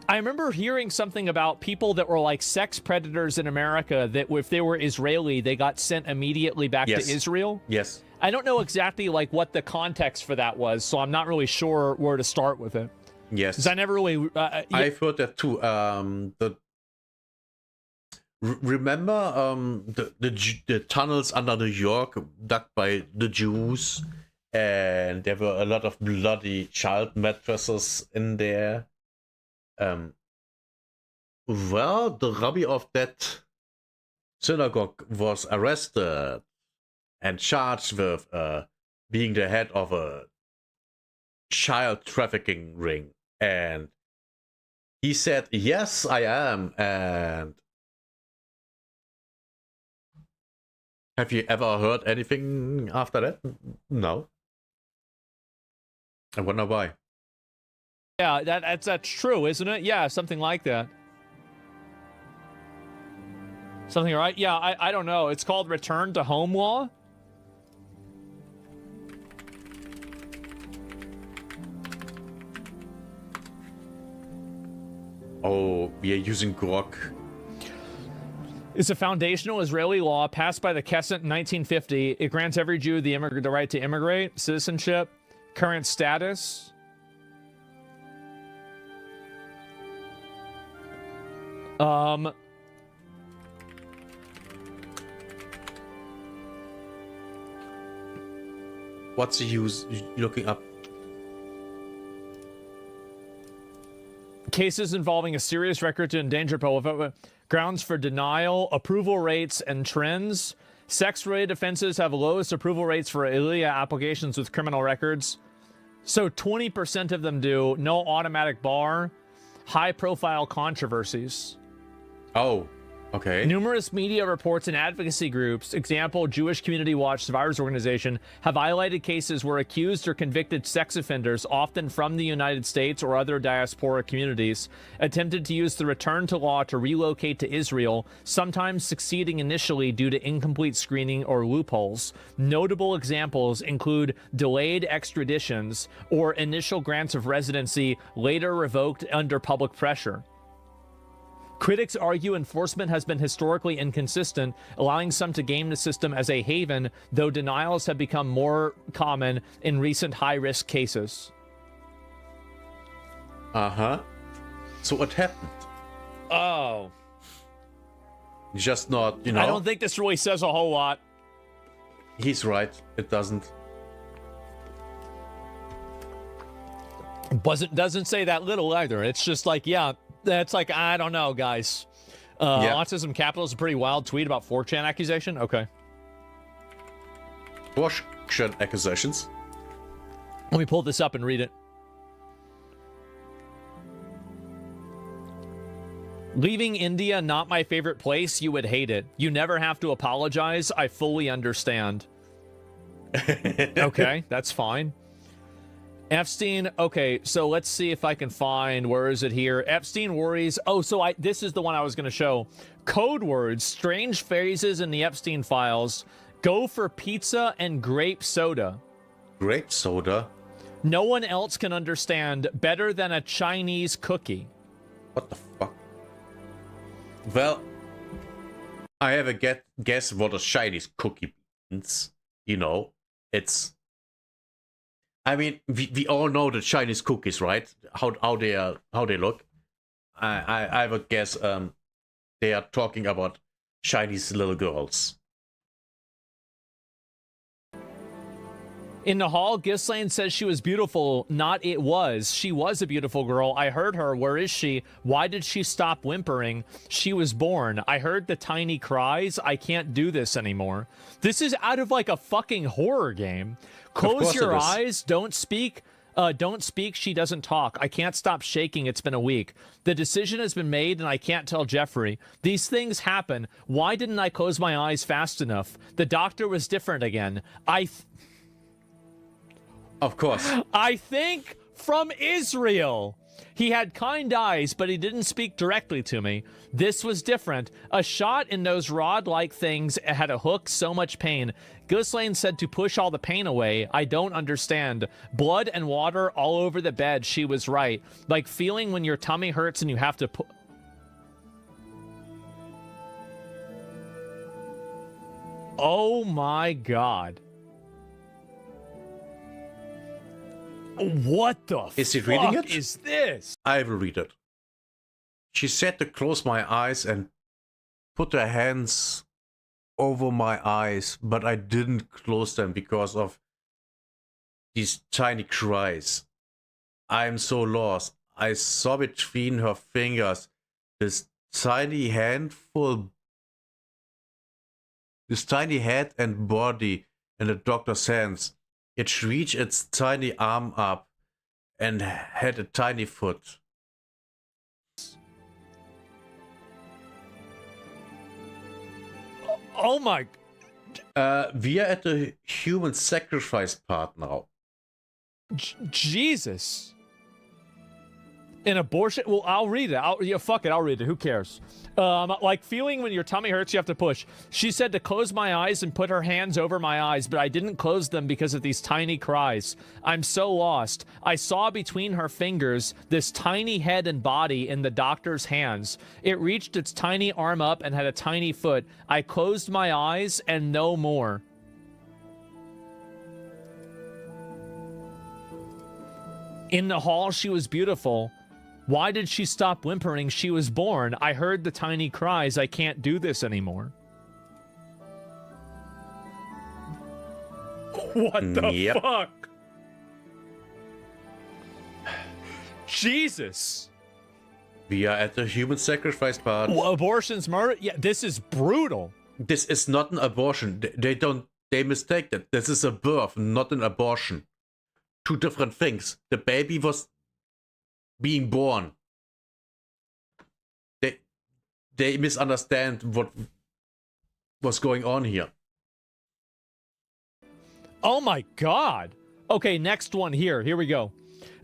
Speaker 2: I remember hearing something about people that were, like, sex predators in America, that if they were Israeli, they got sent immediately back to Israel.
Speaker 1: Yes.
Speaker 2: I don't know exactly, like, what the context for that was, so I'm not really sure where to start with it.
Speaker 1: Yes.
Speaker 2: Because I never really...
Speaker 1: I've heard that too. Remember the tunnels under New York dug by the Jews, and there were a lot of bloody child mattresses in there. Well, the rabbi of that synagogue was arrested and charged with being the head of a child trafficking ring, and he said, "Yes, I am." And have you ever heard anything after that? No. I wonder why.
Speaker 2: Yeah, that's true, isn't it? Yeah, something like that. Something, right? Yeah, I don't know. It's called Return to Home Law.
Speaker 1: Oh, we are using Grok.
Speaker 2: It's a foundational Israeli law passed by the Knesset in 1950. It grants every Jew the right to immigrate, citizenship, current status.
Speaker 1: What's the use looking up?
Speaker 2: Cases involving a serious record to endanger public grounds for denial, approval rates, and trends. Sex-related offenses have lowest approval rates for ILIA applications with criminal records. So 20% of them do. No automatic bar. High-profile controversies.
Speaker 1: Oh, Okay.
Speaker 2: Numerous media reports and advocacy groups, example Jewish Community Watch Survivors Organization, have highlighted cases where accused or convicted sex offenders, often from the United States or other diaspora communities, attempted to use the return to law to relocate to Israel, sometimes succeeding initially due to incomplete screening or loopholes. Notable examples include delayed extraditions or initial grants of residency later revoked under public pressure. Critics argue enforcement has been historically inconsistent, allowing some to game the system as a haven, though denials have become more common in recent high-risk cases.
Speaker 1: Uh-huh. So what happened?
Speaker 2: Oh.
Speaker 1: Just not, you know...
Speaker 2: I don't think this really says a whole lot.
Speaker 1: He's right. It doesn't.
Speaker 2: Doesn't say that little either. It's just like, yeah... That's like, I don't know, guys. Autism Capital is a pretty wild tweet about 4chan accusation. Okay.
Speaker 1: 4chan accusations?
Speaker 2: Let me pull this up and read it. Leaving India, not my favorite place. You would hate it. You never have to apologize. I fully understand. Okay, that's fine. Epstein, okay, so let's see if I can find, where is it here? Epstein worries, this is the one I was going to show. Code words, strange phrases in the Epstein files. Go for pizza and grape soda.
Speaker 1: Grape soda?
Speaker 2: No one else can understand better than a Chinese cookie.
Speaker 1: What the fuck? Well, I have a guess what a Chinese cookie means. You know, it's... I mean, we all know the Chinese cookies, right? How they look. I have a guess. They are talking about Chinese little girls.
Speaker 2: In the hall, Ghislaine says she was beautiful. Not it was. She was a beautiful girl. I heard her. Where is she? Why did she stop whimpering? She was born. I heard the tiny cries. I can't do this anymore. This is out of like a fucking horror game. Close your eyes. Don't speak. Don't speak. She doesn't talk. I can't stop shaking. It's been a week. The decision has been made and I can't tell Jeffrey. These things happen. Why didn't I close my eyes fast enough? The doctor was different again.
Speaker 1: Of course.
Speaker 2: I think from Israel. He had kind eyes, but he didn't speak directly to me. This was different. A shot in those rod-like things had a hook, so much pain. Ghislaine said to push all the pain away. I don't understand. Blood and water all over the bed. She was right. Like feeling when your tummy hurts and you have to Oh my God. What the
Speaker 1: Is he reading it?
Speaker 2: Is this?
Speaker 1: I will read it. She said to close my eyes and put her hands over my eyes, but I didn't close them because of these tiny cries. I'm so lost. I saw between her fingers this tiny handful, this tiny head and body in the doctor's hands. It reached its tiny arm up and had a tiny foot.
Speaker 2: Oh my...
Speaker 1: we are at the human sacrifice part now.
Speaker 2: Jesus. An abortion? Well, I'll read it. Fuck it, I'll read it. Who cares? Like feeling when your tummy hurts, you have to push. She said to close my eyes and put her hands over my eyes, but I didn't close them because of these tiny cries. I'm so lost. I saw between her fingers this tiny head and body in the doctor's hands. It reached its tiny arm up and had a tiny foot. I closed my eyes and no more. In the hall, she was beautiful. Why did she stop whimpering? She was born. I heard the tiny cries. I can't do this anymore. What the fuck? Jesus.
Speaker 1: We are at the human sacrifice part.
Speaker 2: Well, abortion's murder? Yeah, this is brutal.
Speaker 1: This is not an abortion. They mistake that. This is a birth, not an abortion. Two different things. The baby was being born. they misunderstand what was going on here.
Speaker 2: Oh my God. Okay, next one here. Here we go.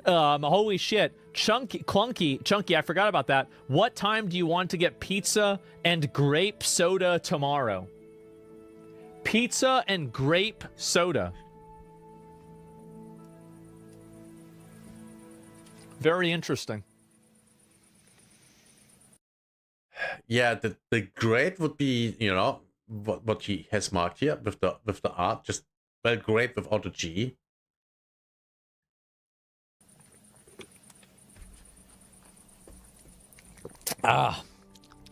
Speaker 2: Holy shit. Chunky, I forgot about that. What time do you want to get pizza and grape soda tomorrow? Pizza and grape soda. Very interesting.
Speaker 1: Yeah, the grape would be, you know, what he has marked here with the art, just well, grape without a G.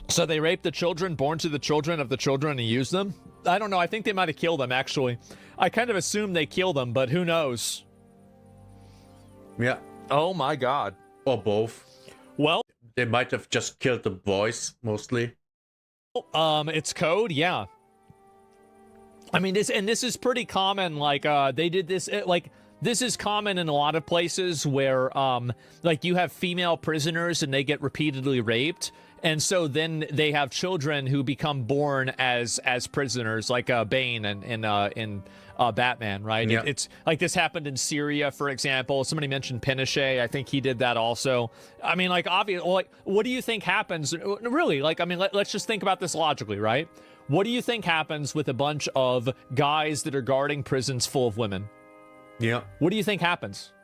Speaker 2: So they raped the children, born to the children of the children, and used them? I don't know. I think they might have killed them, actually. I kind of assume they killed them, but who knows?
Speaker 1: Yeah.
Speaker 2: Oh my God.
Speaker 1: Or both.
Speaker 2: Well,
Speaker 1: they might have just killed the boys, mostly.
Speaker 2: It's code, yeah. I mean, this is pretty common. Like, they did this, this is common in a lot of places where, like, you have female prisoners and they get repeatedly raped. And so then they have children who become born as prisoners, like Bane in Batman, right?
Speaker 1: Yeah.
Speaker 2: It's like this happened in Syria, for example. Somebody mentioned Pinochet. I think he did that also. I mean, like, obviously, like, what do you think happens? Really, like, I mean, let's just think about this logically, right? What do you think happens with a bunch of guys that are guarding prisons full of women?
Speaker 1: Yeah.
Speaker 2: What do you think happens?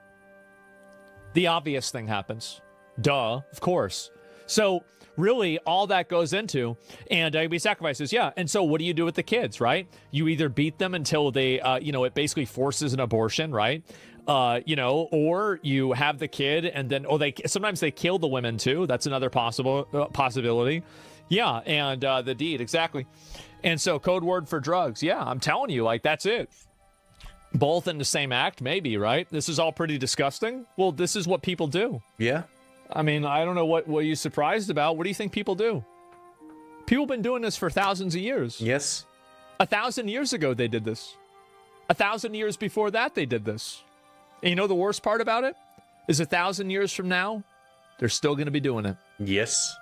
Speaker 2: The obvious thing happens. Duh, of course. So really, all that goes into, and we sacrifices, yeah. And so what do you do with the kids, right? You either beat them until they, it basically forces an abortion, right? Or you have the kid and then, sometimes they kill the women too. That's another possibility. Yeah, and the deed, exactly. And so code word for drugs. Yeah, I'm telling you, like, that's it. Both in the same act, maybe, right? This is all pretty disgusting. Well, this is what people do.
Speaker 1: Yeah.
Speaker 2: I mean, I don't know what you surprised about. What do you think people do? People have been doing this for thousands of years.
Speaker 1: Yes.
Speaker 2: 1,000 years ago, they did this. 1,000 years before that, they did this. And you know the worst part about it? Is 1,000 years from now, they're still going to be doing it.
Speaker 1: Yes.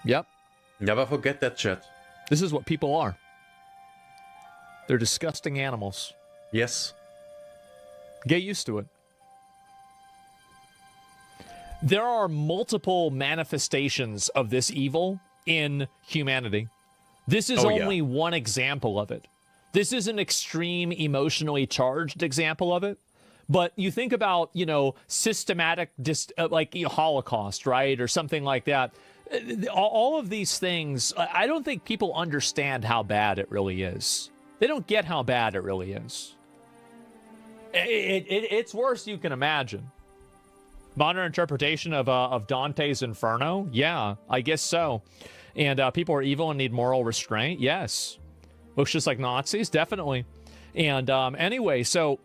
Speaker 2: Yep.
Speaker 1: Never forget that, chat.
Speaker 2: This is what people are. They're disgusting animals.
Speaker 1: Yes.
Speaker 2: Get used to it. There are multiple manifestations of this evil in humanity. This is only one example of it. This is an extreme, emotionally charged example of it. But you think about, systematic, Holocaust, right? Or something like that. All of these things, I don't think people understand how bad it really is. They don't get how bad it really is. It's worse you can imagine. Modern interpretation of Dante's Inferno? Yeah, I guess so. And people are evil and need moral restraint? Yes. Looks just like Nazis? Definitely. And anyway, so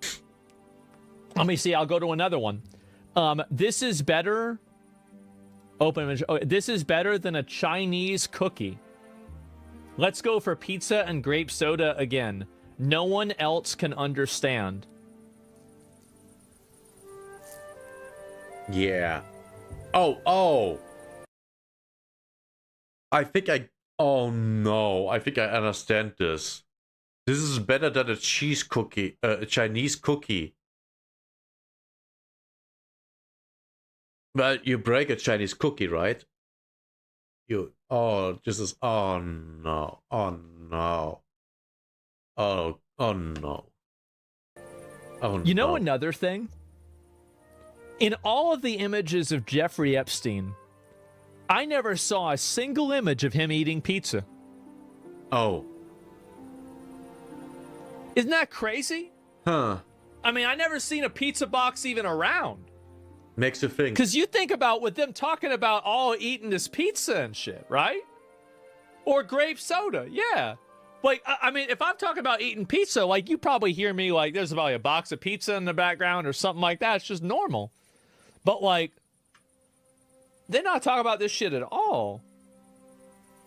Speaker 2: let me see. I'll go to another one. This is better. Open image. Oh, this is better than a Chinese cookie. Let's go for pizza and grape soda again. No one else can understand.
Speaker 1: Yeah. Oh. Oh no. I think I understand this. This is better than a a Chinese cookie. Well, you break a Chinese cookie, right? Oh no. Oh no. Oh no.
Speaker 2: You know another thing? In all of the images of Jeffrey Epstein, I never saw a single image of him eating pizza.
Speaker 1: Oh.
Speaker 2: Isn't that crazy?
Speaker 1: Huh.
Speaker 2: I mean, I never seen a pizza box even around.
Speaker 1: Makes you think.
Speaker 2: Because you think about with them talking about all eating this pizza and shit, right? Or grape soda, yeah. Like, I mean, if I'm talking about eating pizza, like, you probably hear me like, there's probably a box of pizza in the background or something like that. It's just normal. But, like, they're not talking about this shit at all.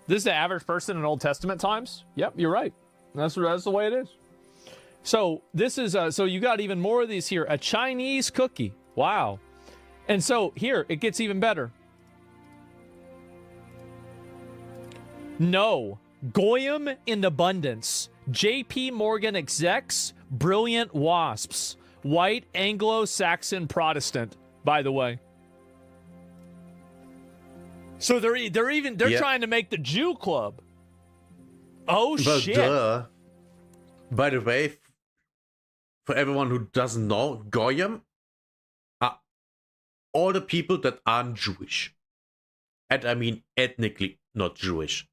Speaker 2: This is the average person in Old Testament times? Yep, you're right. That's the way it is. So, this is, so you got even more of these here. A Chinese cookie. Wow. And so, here, it gets even better. No. Goyim in abundance. J.P. Morgan execs, brilliant wasps. White Anglo-Saxon Protestant, by the way. So they're trying to make the Jew club. Oh,
Speaker 1: But
Speaker 2: shit.
Speaker 1: By the way, for everyone who doesn't know, Goyim are all the people that aren't Jewish. And I mean ethnically not Jewish.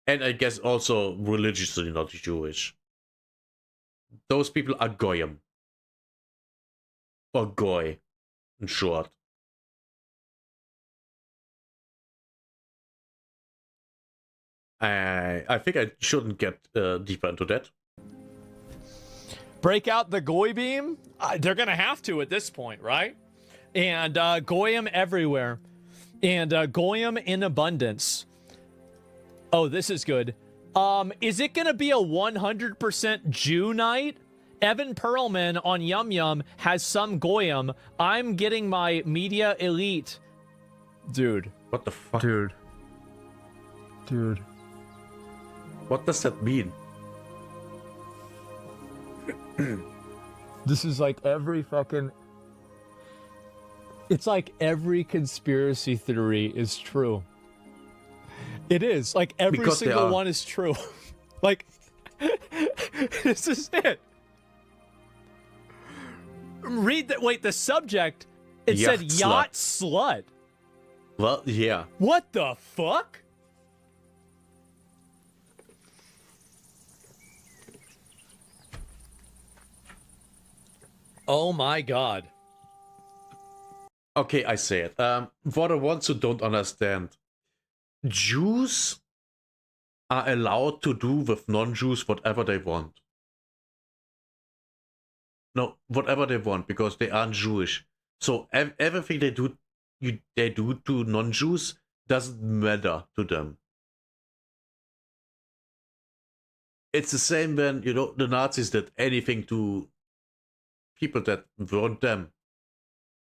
Speaker 1: And I guess also religiously not Jewish. Those people are Goyim. Or Goy, in short. I think I shouldn't get deeper into that.
Speaker 2: Break out the Goy beam? They're going to have to at this point, right? And Goyim everywhere. And Goyim in abundance. Oh, this is good. Is it going to be a 100% Jew night? Evan Perlman on Yum Yum has some Goyim. I'm getting my media elite. Dude.
Speaker 1: What the fuck?
Speaker 2: Dude.
Speaker 1: What does that mean?
Speaker 2: This is like every fucking... It's like every conspiracy theory is true. It is. Like every
Speaker 1: Because
Speaker 2: single one is true. Like, this is it. Read that. Wait, the subject, it said yacht slut.
Speaker 1: Well, yeah.
Speaker 2: What the fuck? Oh my god.
Speaker 1: Okay, I say it. For the ones who don't understand, Jews are allowed to do with non-Jews whatever they want. No, whatever they want, because they aren't Jewish. So everything they do to non-Jews doesn't matter to them. It's the same when, you know, the Nazis did anything to people that weren't them.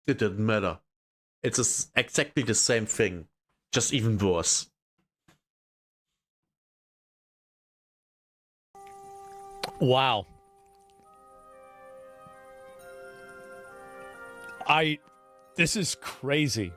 Speaker 1: It didn't matter. It's exactly the same thing, just even worse.
Speaker 2: Wow. This is crazy.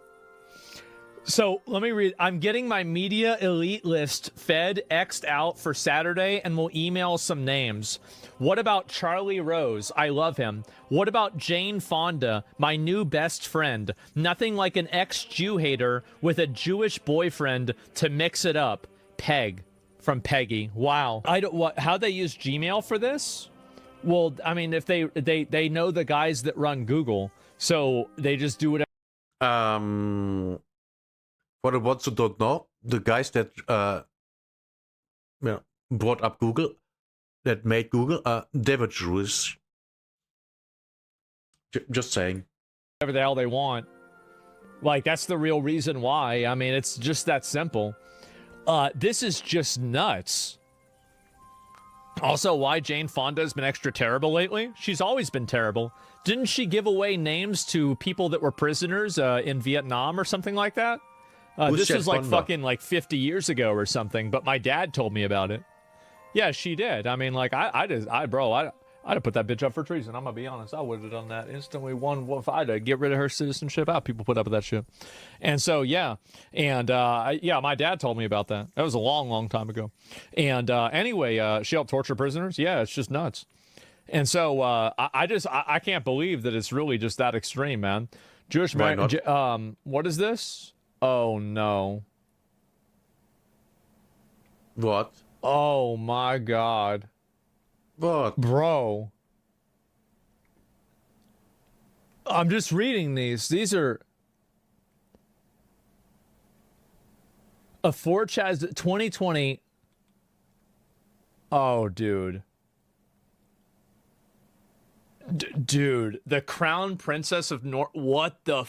Speaker 2: So let me read. I'm getting my media elite list fed, X'd out for Saturday, and we'll email some names. What about Charlie Rose? I love him. What about Jane Fonda, my new best friend? Nothing like an ex-Jew hater with a Jewish boyfriend to mix it up. Peg from Peggy. Wow. How'd they use Gmail for this? Well, I mean, if they know the guys that run Google, so they just do whatever.
Speaker 1: For the ones who don't know, the guys that brought up Google, that made Google, they were Jewish. Just saying.
Speaker 2: Whatever the hell they want. Like, that's the real reason why. I mean, it's just that simple. This is just nuts. Also, why Jane Fonda has been extra terrible lately? She's always been terrible. Didn't she give away names to people that were prisoners in Vietnam or something like that? This was like fucking like 50 years ago or something, but my dad told me about it. Yeah, she did. I mean, like, I'd have put that bitch up for treason. I'm gonna be honest. I would have done that instantly. If I had to get rid of her citizenship out, people put up with that shit. And so, yeah. And, yeah, my dad told me about that. That was a long, long time ago. And, anyway, she helped torture prisoners. Yeah, it's just nuts. And so, I can't believe that it's really just that extreme, man. Jewish man, what is this? Oh, no.
Speaker 1: What?
Speaker 2: Oh, my God.
Speaker 1: What?
Speaker 2: Bro. I'm just reading these. These are... A Ford Chaz 2020. Oh, dude. Dude, the Crown Princess of North... What the...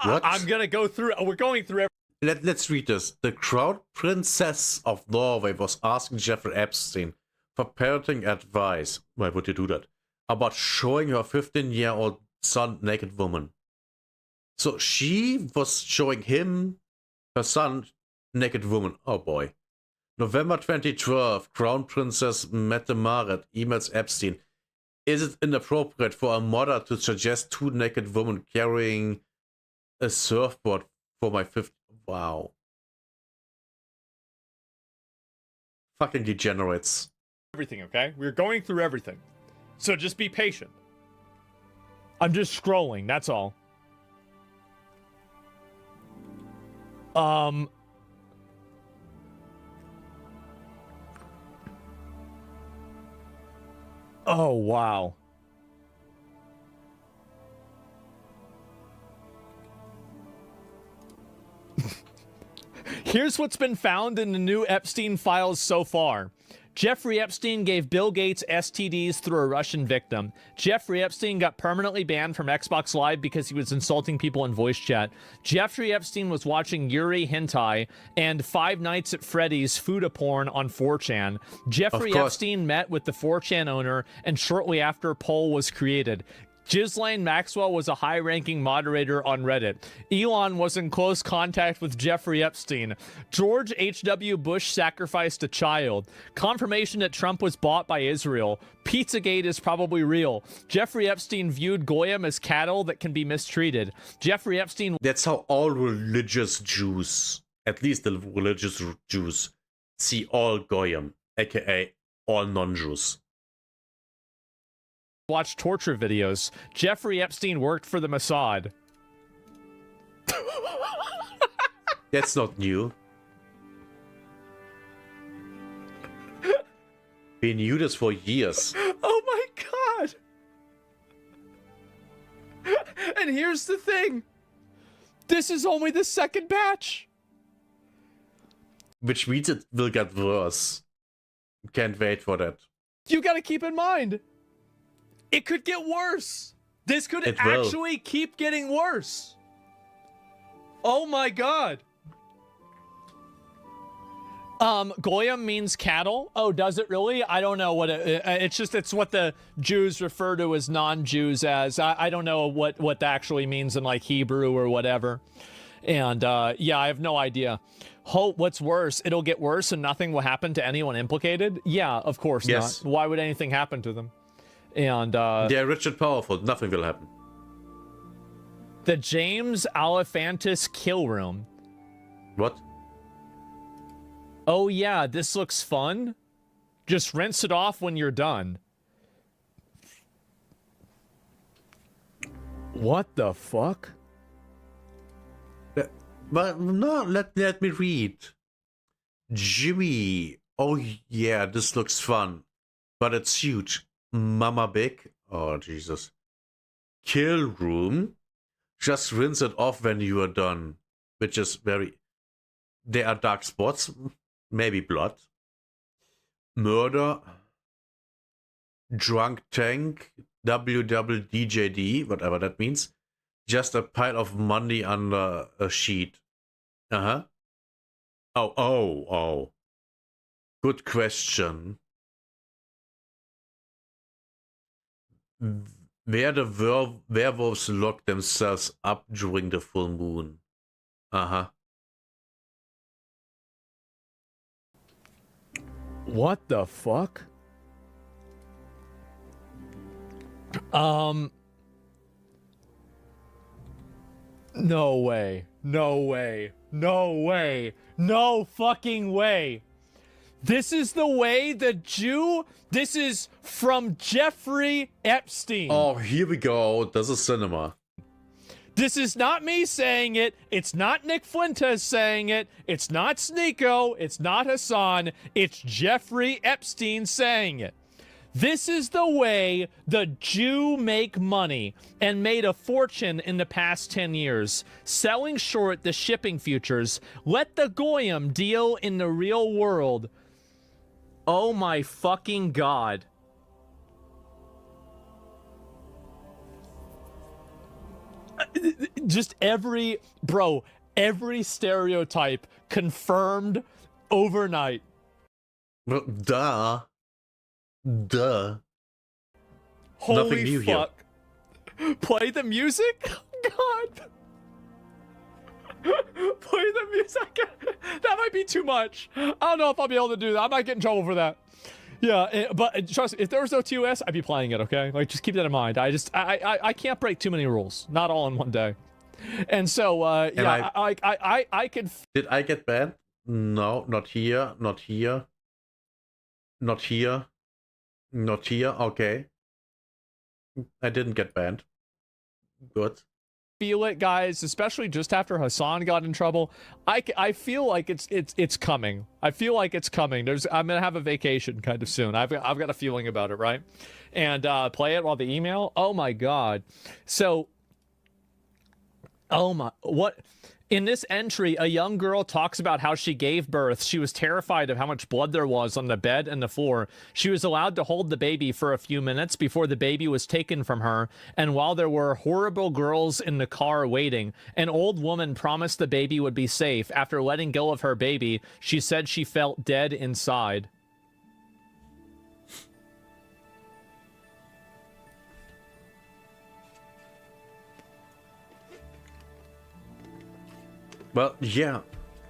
Speaker 1: What?
Speaker 2: I'm gonna go through... We're going through...
Speaker 1: Let's read this. The Crown Princess of Norway was asking Jeffrey Epstein for parenting advice. Why would you do that? about showing her 15-year-old son naked woman. So she was showing him, her son, naked woman. Oh boy. November 2012, Crown Princess Mette Marit emails Epstein. Is it inappropriate for a mother to suggest 2 naked women carrying a surfboard for my 5th? Wow. Fucking degenerates.
Speaker 2: Everything, okay? We're going through everything. So just be patient. I'm just scrolling, that's all. Oh, wow. Here's what's been found in the new Epstein files so far. Jeffrey Epstein gave Bill Gates STDs through a Russian victim. Jeffrey Epstein got permanently banned from Xbox Live because he was insulting people in voice chat. Jeffrey Epstein was watching Yuri Hentai and Five Nights at Freddy's Fuda porn on 4chan. Jeffrey Epstein met with the 4chan owner, and shortly after, Poll was created. Ghislaine Maxwell was a high-ranking moderator on Reddit. Elon was in close contact with Jeffrey Epstein. George H.W. Bush sacrificed a child. Confirmation that Trump was bought by Israel. Pizzagate is probably real. Jeffrey Epstein viewed Goyim as cattle that can be mistreated. Jeffrey Epstein...
Speaker 1: That's how all religious Jews, at least the religious Jews, see all Goyim, aka all non-Jews.
Speaker 2: Watch torture videos. Jeffrey Epstein worked for the Mossad.
Speaker 1: That's not new. We knew this for years.
Speaker 2: Oh my god! And here's the thing. This is only the second batch.
Speaker 1: Which means it will get worse. Can't wait for that.
Speaker 2: You gotta keep in mind, it could get worse. This could actually keep getting worse. Oh my god. Goyim means cattle. Oh, does it really? I don't know what it's what the Jews refer to as non-Jews as. I don't know what that actually means in like Hebrew or whatever. And yeah, I have no idea. Hope what's worse, it'll get worse and nothing will happen to anyone implicated? Yeah, of course not. Why would anything happen to them? And
Speaker 1: they're rich and powerful. Nothing will happen.
Speaker 2: The James Alefantis kill room.
Speaker 1: What?
Speaker 2: Oh yeah, this looks fun. Just rinse it off when you're done. What the fuck?
Speaker 1: But no, let me read. Jimmy. Oh yeah, this looks fun. But it's huge. Mama Big. Oh, Jesus. Kill room. Just rinse it off when you are done. Which is very... There are dark spots. Maybe blood. Murder. Drunk tank. WWDJD. Whatever that means. Just a pile of money under a sheet. Uh-huh. Oh. Good question. Where the werewolves lock themselves up during the full moon. Uh-huh.
Speaker 2: What the fuck? No way. No way. No way. No fucking way. This is the way the Jew... This is from Jeffrey Epstein.
Speaker 1: Oh, here we go. This is cinema.
Speaker 2: This is not me saying it. It's not Nick Fuentes saying it. It's not Sneeko. It's not Hassan. It's Jeffrey Epstein saying it. This is the way the Jew make money and made a fortune in the past 10 years. Selling short the shipping futures. Let the Goyim deal in the real world. Oh my fucking god. Just every stereotype confirmed overnight.
Speaker 1: Well, duh.
Speaker 2: Holy
Speaker 1: Nothing new
Speaker 2: fuck. Play the music? God. Play the music. That might be too much. I don't know if I'll be able to do that. I might get in trouble for that. Yeah, but trust me, if there was no TOS, I'd be playing it, okay? Like, just keep that in mind. I can't break too many rules. Not all in one day. And so, yeah, I could...
Speaker 1: Did I get banned? No, not here, not here. Not here. Not here, okay. I didn't get banned. Good.
Speaker 2: Feel it, guys, especially just after Hassan got in trouble. I feel like it's coming. I feel like it's coming. I'm gonna have a vacation kind of soon. I've got a feeling about it, right? And play it while the email. Oh my god. So, oh my, what? In this entry, a young girl talks about how she gave birth. She was terrified of how much blood there was on the bed and the floor. She was allowed to hold the baby for a few minutes before the baby was taken from her. And while there were horrible girls in the car waiting, an old woman promised the baby would be safe. After letting go of her baby, she said she felt dead inside.
Speaker 1: Well, yeah.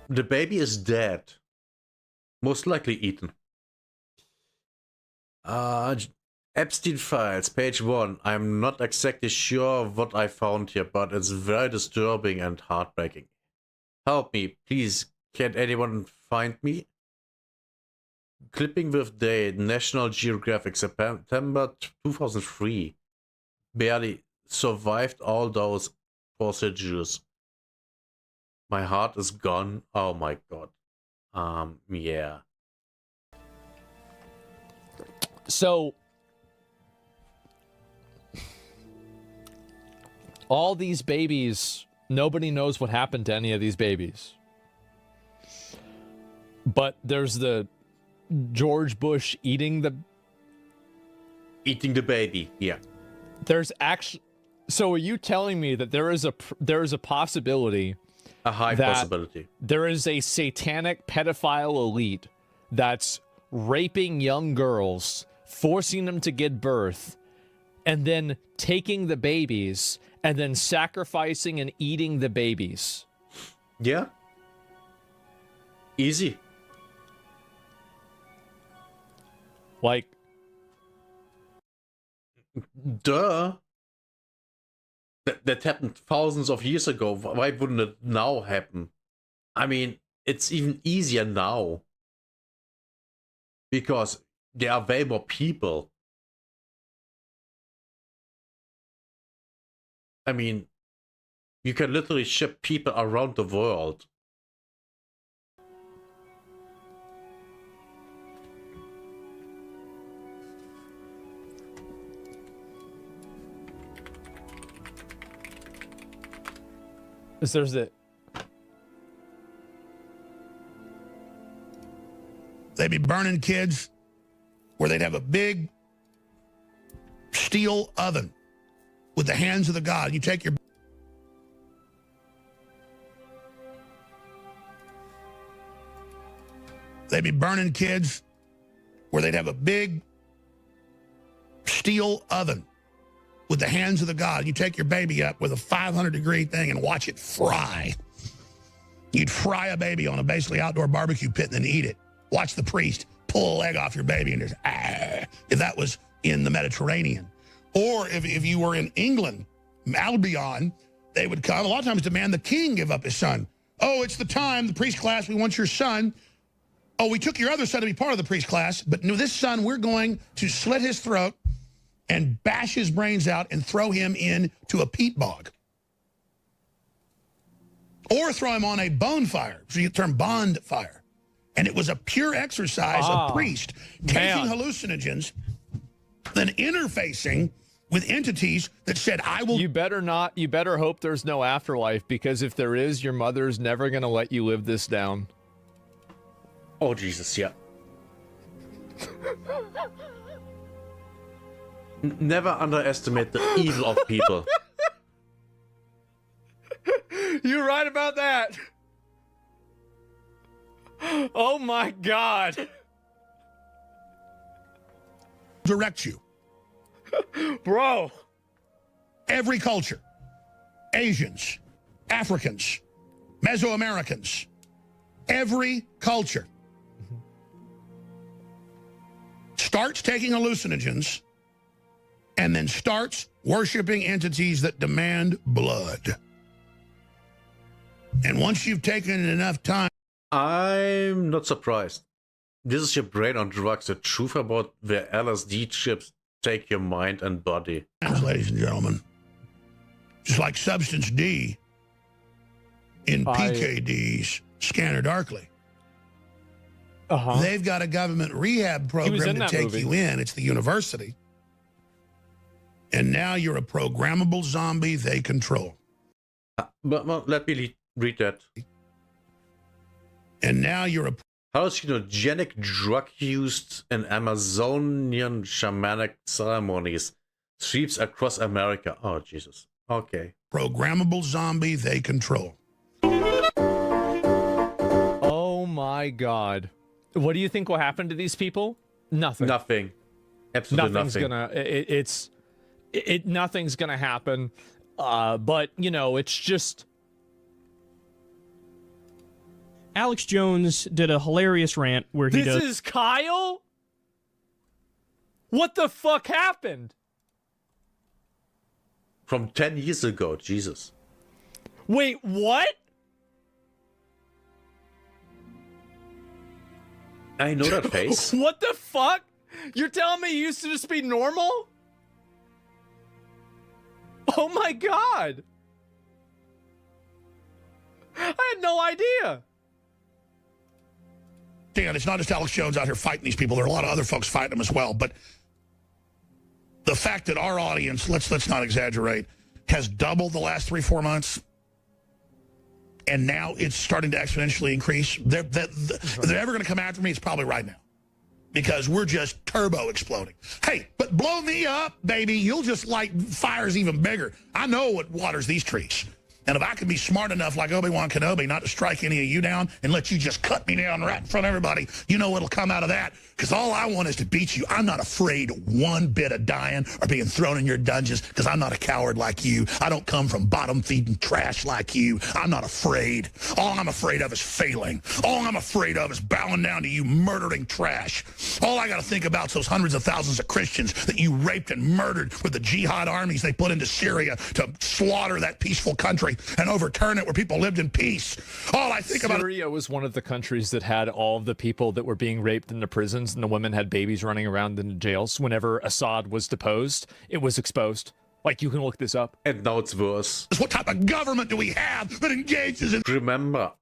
Speaker 1: The baby is dead. Most likely eaten. Epstein files, page 1. I'm not exactly sure what I found here, but it's very disturbing and heartbreaking. Help me, please. Can anyone find me? Clipping with date, National Geographic, September 2003. Barely survived all those procedures. My heart is gone. Oh my god. Yeah.
Speaker 2: So, all these babies, nobody knows what happened to any of these babies. But there's the George Bush eating the
Speaker 1: baby, yeah.
Speaker 2: There's actually... So are you telling me that there is a possibility...
Speaker 1: A high possibility.
Speaker 2: There is a satanic pedophile elite that's raping young girls, forcing them to give birth, and then taking the babies, and then sacrificing and eating the babies.
Speaker 1: Yeah. Easy.
Speaker 2: Like...
Speaker 1: Duh. That happened thousands of years ago. Why wouldn't it now happen? I mean, it's even easier now. Because there are way more people. I mean, you can literally ship people around the world.
Speaker 2: There's it.
Speaker 15: They'd be burning kids where they'd have a big steel oven with the hands of the god. You take your... They'd be burning kids where they'd have a big steel oven with the hands of the god. You take your baby up with a 500-degree thing and watch it fry. You'd fry a baby on a basically outdoor barbecue pit and then eat it. Watch the priest pull a leg off your baby and just, if that was in the Mediterranean. Or if you were in England, Albion, they would come, a lot of times demand the king give up his son. Oh, it's the time, the priest class, we want your son. Oh, we took your other son to be part of the priest class, but no, this son, we're going to slit his throat and bash his brains out and throw him into a peat bog. Or throw him on a bonfire, so you term bond fire. And it was a pure exercise of priest taking hallucinogens, then interfacing with entities that said, I will...
Speaker 2: You better hope there's no afterlife, because if there is, your mother's never going to let you live this down.
Speaker 1: Oh, Jesus, yeah. Never underestimate the evil of people.
Speaker 2: You're right about that. Oh my God.
Speaker 15: Direct you.
Speaker 2: Bro.
Speaker 15: Every culture. Asians, Africans, Mesoamericans, every culture starts taking hallucinogens and then starts worshiping entities that demand blood. And once you've taken enough time...
Speaker 1: I'm not surprised. This is your brain on drugs, the truth about where LSD chips take your mind and body.
Speaker 15: Ladies and gentlemen, just like Substance D in PKD's Scanner Darkly. They've got a government rehab program to take you in. It's the university. And now you're a programmable zombie they control.
Speaker 1: But let me read that.
Speaker 15: And now you're a
Speaker 1: hallucinogenic drug used in Amazonian shamanic ceremonies sweeps across America. Oh, Jesus. Okay.
Speaker 15: Programmable zombie they control.
Speaker 2: Oh my God. What do you think will happen to these people? Nothing.
Speaker 1: Nothing. Absolutely nothing.
Speaker 2: Nothing's gonna happen. But you know, it's just.
Speaker 16: Alex Jones did a hilarious rant where he
Speaker 2: This is Kyle? What the fuck happened?
Speaker 1: From 10 years ago, Jesus.
Speaker 2: Wait, what?
Speaker 1: I know that face.
Speaker 2: What the fuck? You're telling me you used to just be normal? Oh my God. I had no idea.
Speaker 15: Dan, it's not just Alex Jones out here fighting these people. There are a lot of other folks fighting them as well. But the fact that our audience, let's not exaggerate, has doubled the last 3-4 months, and now it's starting to exponentially increase. If they're ever going to come after me, it's probably right now. Because we're just turbo exploding. Hey, but blow me up, baby. You'll just light fires even bigger. I know what waters these trees. And if I could be smart enough like Obi-Wan Kenobi not to strike any of you down and let you just cut me down right in front of everybody, you know what'll come out of that. Because all I want is to beat you. I'm not afraid one bit of dying or being thrown in your dungeons because I'm not a coward like you. I don't come from bottom-feeding trash like you. I'm not afraid. All I'm afraid of is failing. All I'm afraid of is bowing down to you murdering trash. All I got to think about is those hundreds of thousands of Christians that you raped and murdered with the jihad armies they put into Syria to slaughter that peaceful country and overturn it where people lived in peace. All I think about...
Speaker 2: Syria was one of the countries that had all of the people that were being raped in the prisons, and the women had babies running around in the jails. Whenever Assad was deposed, it was exposed. Like, you can look this up.
Speaker 1: And now it's worse.
Speaker 15: What type of government do we have that engages in...
Speaker 1: Remember,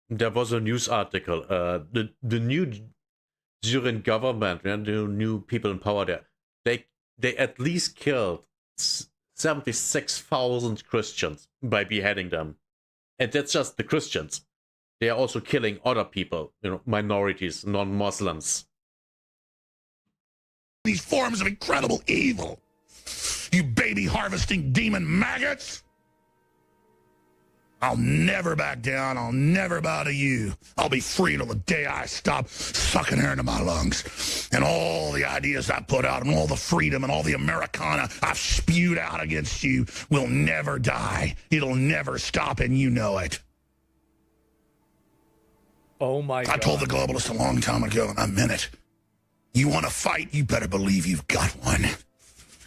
Speaker 1: there was a news article. The new Syrian government, and the new people in power there, they at least killed 76,000 Christians by beheading them. And that's just the Christians. They are also killing other people, minorities, non-Muslims.
Speaker 15: These forms of incredible evil. You baby harvesting demon maggots. I'll never back down. I'll never bow to you. I'll be free till the day I stop sucking air into my lungs. And all the ideas I put out and all the freedom and all the Americana I've spewed out against you will never die. It'll never stop, and you know it.
Speaker 2: Oh, my God.
Speaker 15: I told the globalists a long time ago, and I meant it. You want to fight, you better believe you've got one.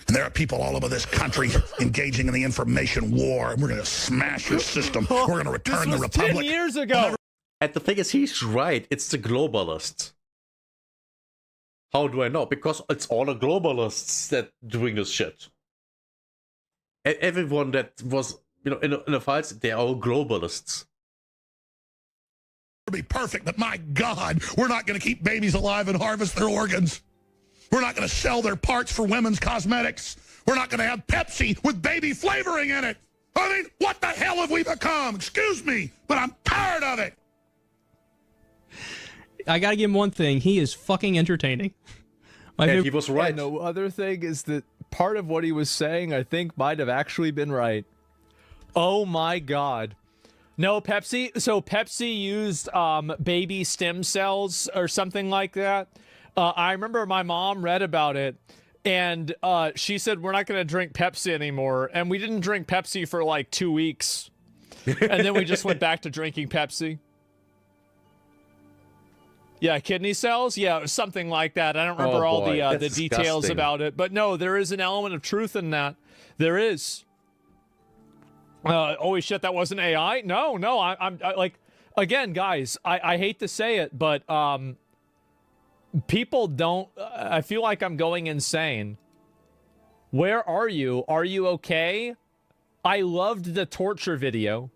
Speaker 15: And there are people all over this country engaging in the information war, and we're going to smash your system. We're going to return the republic.
Speaker 2: 10 years ago.
Speaker 1: And the thing is, he's right. It's the globalists. How do I know? Because it's all the globalists that doing this shit. And everyone that was, in the fights, they're all globalists.
Speaker 15: Be perfect, but my God, we're not going to keep babies alive and harvest their organs. We're not going to sell their parts for women's cosmetics. We're not going to have Pepsi with baby flavoring in it. I mean, what the hell have we become? Excuse me, but I'm tired of it.
Speaker 16: I got to give him one thing. He is fucking entertaining.
Speaker 1: He was right.
Speaker 2: And the other thing is that part of what he was saying, I think, might have actually been right. Oh, my God. No, Pepsi. So Pepsi used baby stem cells or something like that. I remember my mom read about it. And she said, we're not going to drink Pepsi anymore. And we didn't drink Pepsi for like 2 weeks. And then we just went back to drinking Pepsi. Yeah, kidney cells? Yeah, it was something like that. I don't remember all the details about it. But no, there is an element of truth in that. There is. Holy shit, that wasn't AI? No, I'm like, again, guys, I hate to say it, but people don't, I feel like I'm going insane. Where are you? Are you okay? I loved the torture video.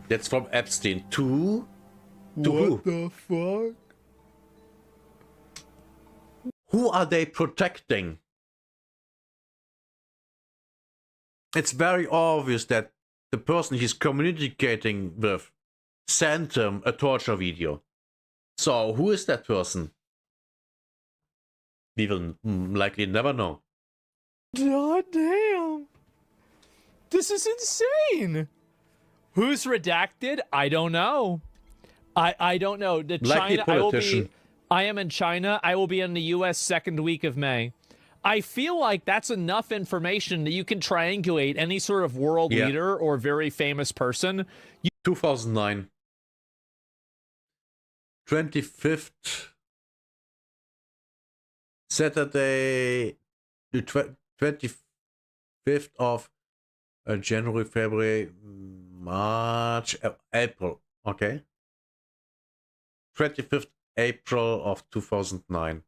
Speaker 1: That's from Epstein. To
Speaker 2: What
Speaker 1: the fuck? Who are they protecting? It's very obvious that the person he's communicating with sent him a torture video. So who is that person? We will likely never know.
Speaker 2: God damn. This is insane. Who's redacted? I don't know. I don't know. The
Speaker 1: Likely
Speaker 2: China, I am in China. I will be in the US second week of May. I feel like that's enough information that you can triangulate any sort of world leader or very famous person.
Speaker 1: 2009. 25th Saturday, the 25th of January, February, March, April. Okay. 25th April of 2009.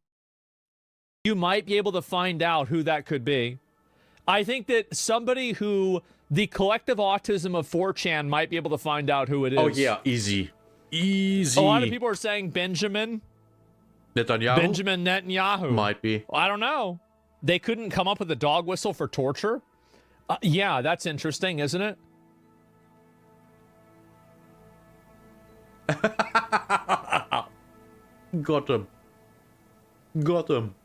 Speaker 2: You might be able to find out who that could be. I think that somebody who the collective autism of 4chan might be able to find out who it is.
Speaker 1: Oh yeah, easy. Easy.
Speaker 2: A lot of people are saying Benjamin
Speaker 1: Netanyahu.
Speaker 2: Benjamin Netanyahu.
Speaker 1: Might be.
Speaker 2: I don't know. They couldn't come up with a dog whistle for torture? Yeah, that's interesting, isn't it?
Speaker 1: Got him. Got him.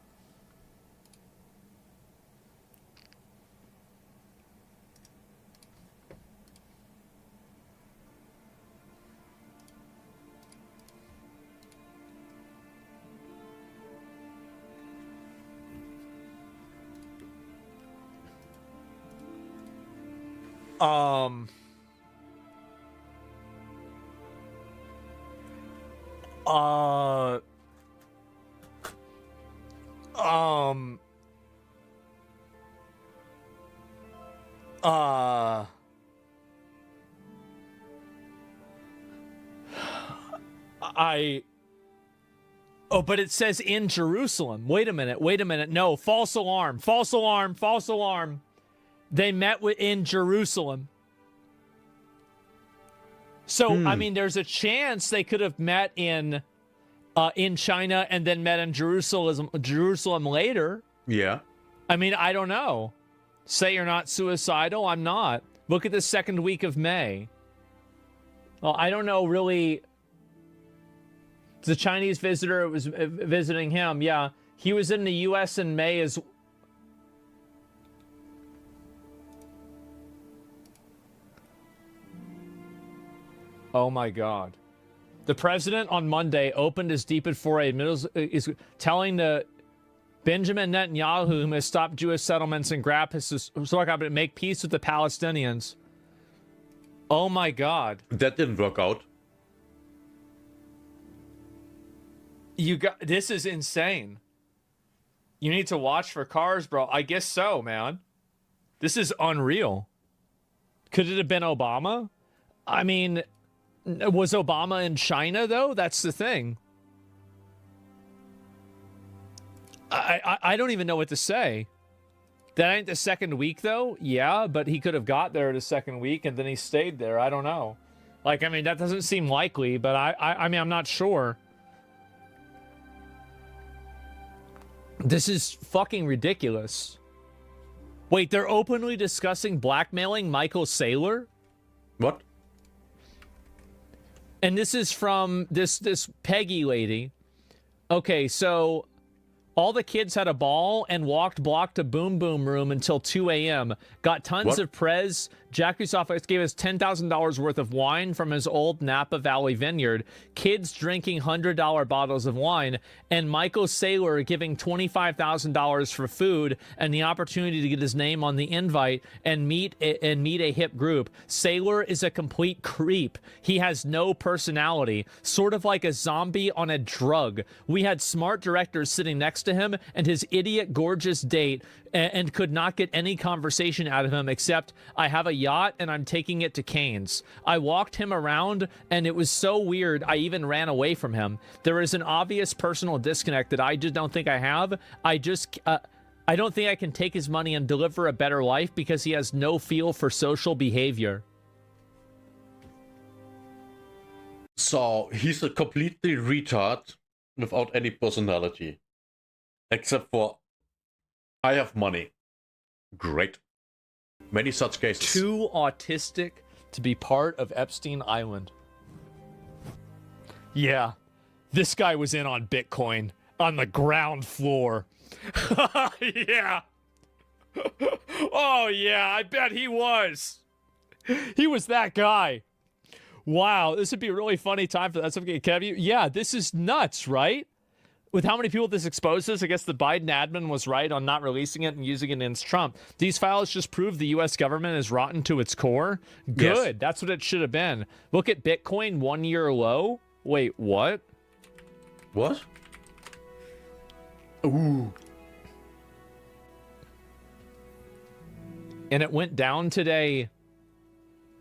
Speaker 2: Oh, but it says in Jerusalem. Wait a minute. No, false alarm. They met in Jerusalem. So, I mean, there's a chance they could have met in China and then met in Jerusalem later.
Speaker 1: Yeah.
Speaker 2: I mean, I don't know. Say you're not suicidal. I'm not. Look at the second week of May. Well, I don't know really. The Chinese visitor was visiting him. Yeah, he was in the U.S. in May as. Oh my God. The president on Monday opened his deep for a is telling the Benjamin Netanyahu, who must stop Jewish settlements and grab his to make peace with the Palestinians. Oh my God.
Speaker 1: That didn't work out.
Speaker 2: This is insane. You need to watch for cars, bro. I guess so, man. This is unreal. Could it have been Obama? I mean, was Obama in China, though? That's the thing. I don't even know what to say. That ain't the second week, though? Yeah, but he could have got there the second week, and then he stayed there. I don't know. Like, I mean, that doesn't seem likely, but I mean, I'm not sure. This is fucking ridiculous. Wait, they're openly discussing blackmailing Michael Saylor?
Speaker 1: What?
Speaker 2: And this is from this Peggy lady. Okay, so all the kids had a ball and blocked a boom boom room until 2 a.m. Got tons of press Jack Usafis gave us $10,000 worth of wine from his old Napa Valley vineyard, kids drinking $100 bottles of wine, and Michael Saylor giving $25,000 for food and the opportunity to get his name on the invite and meet a hip group. Saylor is a complete creep. He has no personality, sort of like a zombie on a drug. We had smart directors sitting next to him and his idiot gorgeous date and could not get any conversation out of him except, I have a yacht and I'm taking it to Canes. I walked him around and it was so weird I even ran away from him. There is an obvious personal disconnect that I just don't think I have. I don't think I can take his money and deliver a better life because he has no feel for social behavior.
Speaker 1: So he's a completely retard without any personality. Except for, I have money. Great. Many such cases.
Speaker 2: Too autistic to be part of Epstein Island. Yeah, this guy was in on Bitcoin on the ground floor. Yeah. Oh, yeah, I bet he was. He was that guy. Wow, this would be a really funny time for that. Kev, yeah, this is nuts, right? With how many people this exposes, I guess the Biden admin was right on not releasing it and using it against Trump. These files just prove the U.S. government is rotten to its core. Good. Yes. That's what it should have been. Look at Bitcoin, 1 year low. Wait, what?
Speaker 1: What? Ooh.
Speaker 2: And it went down today.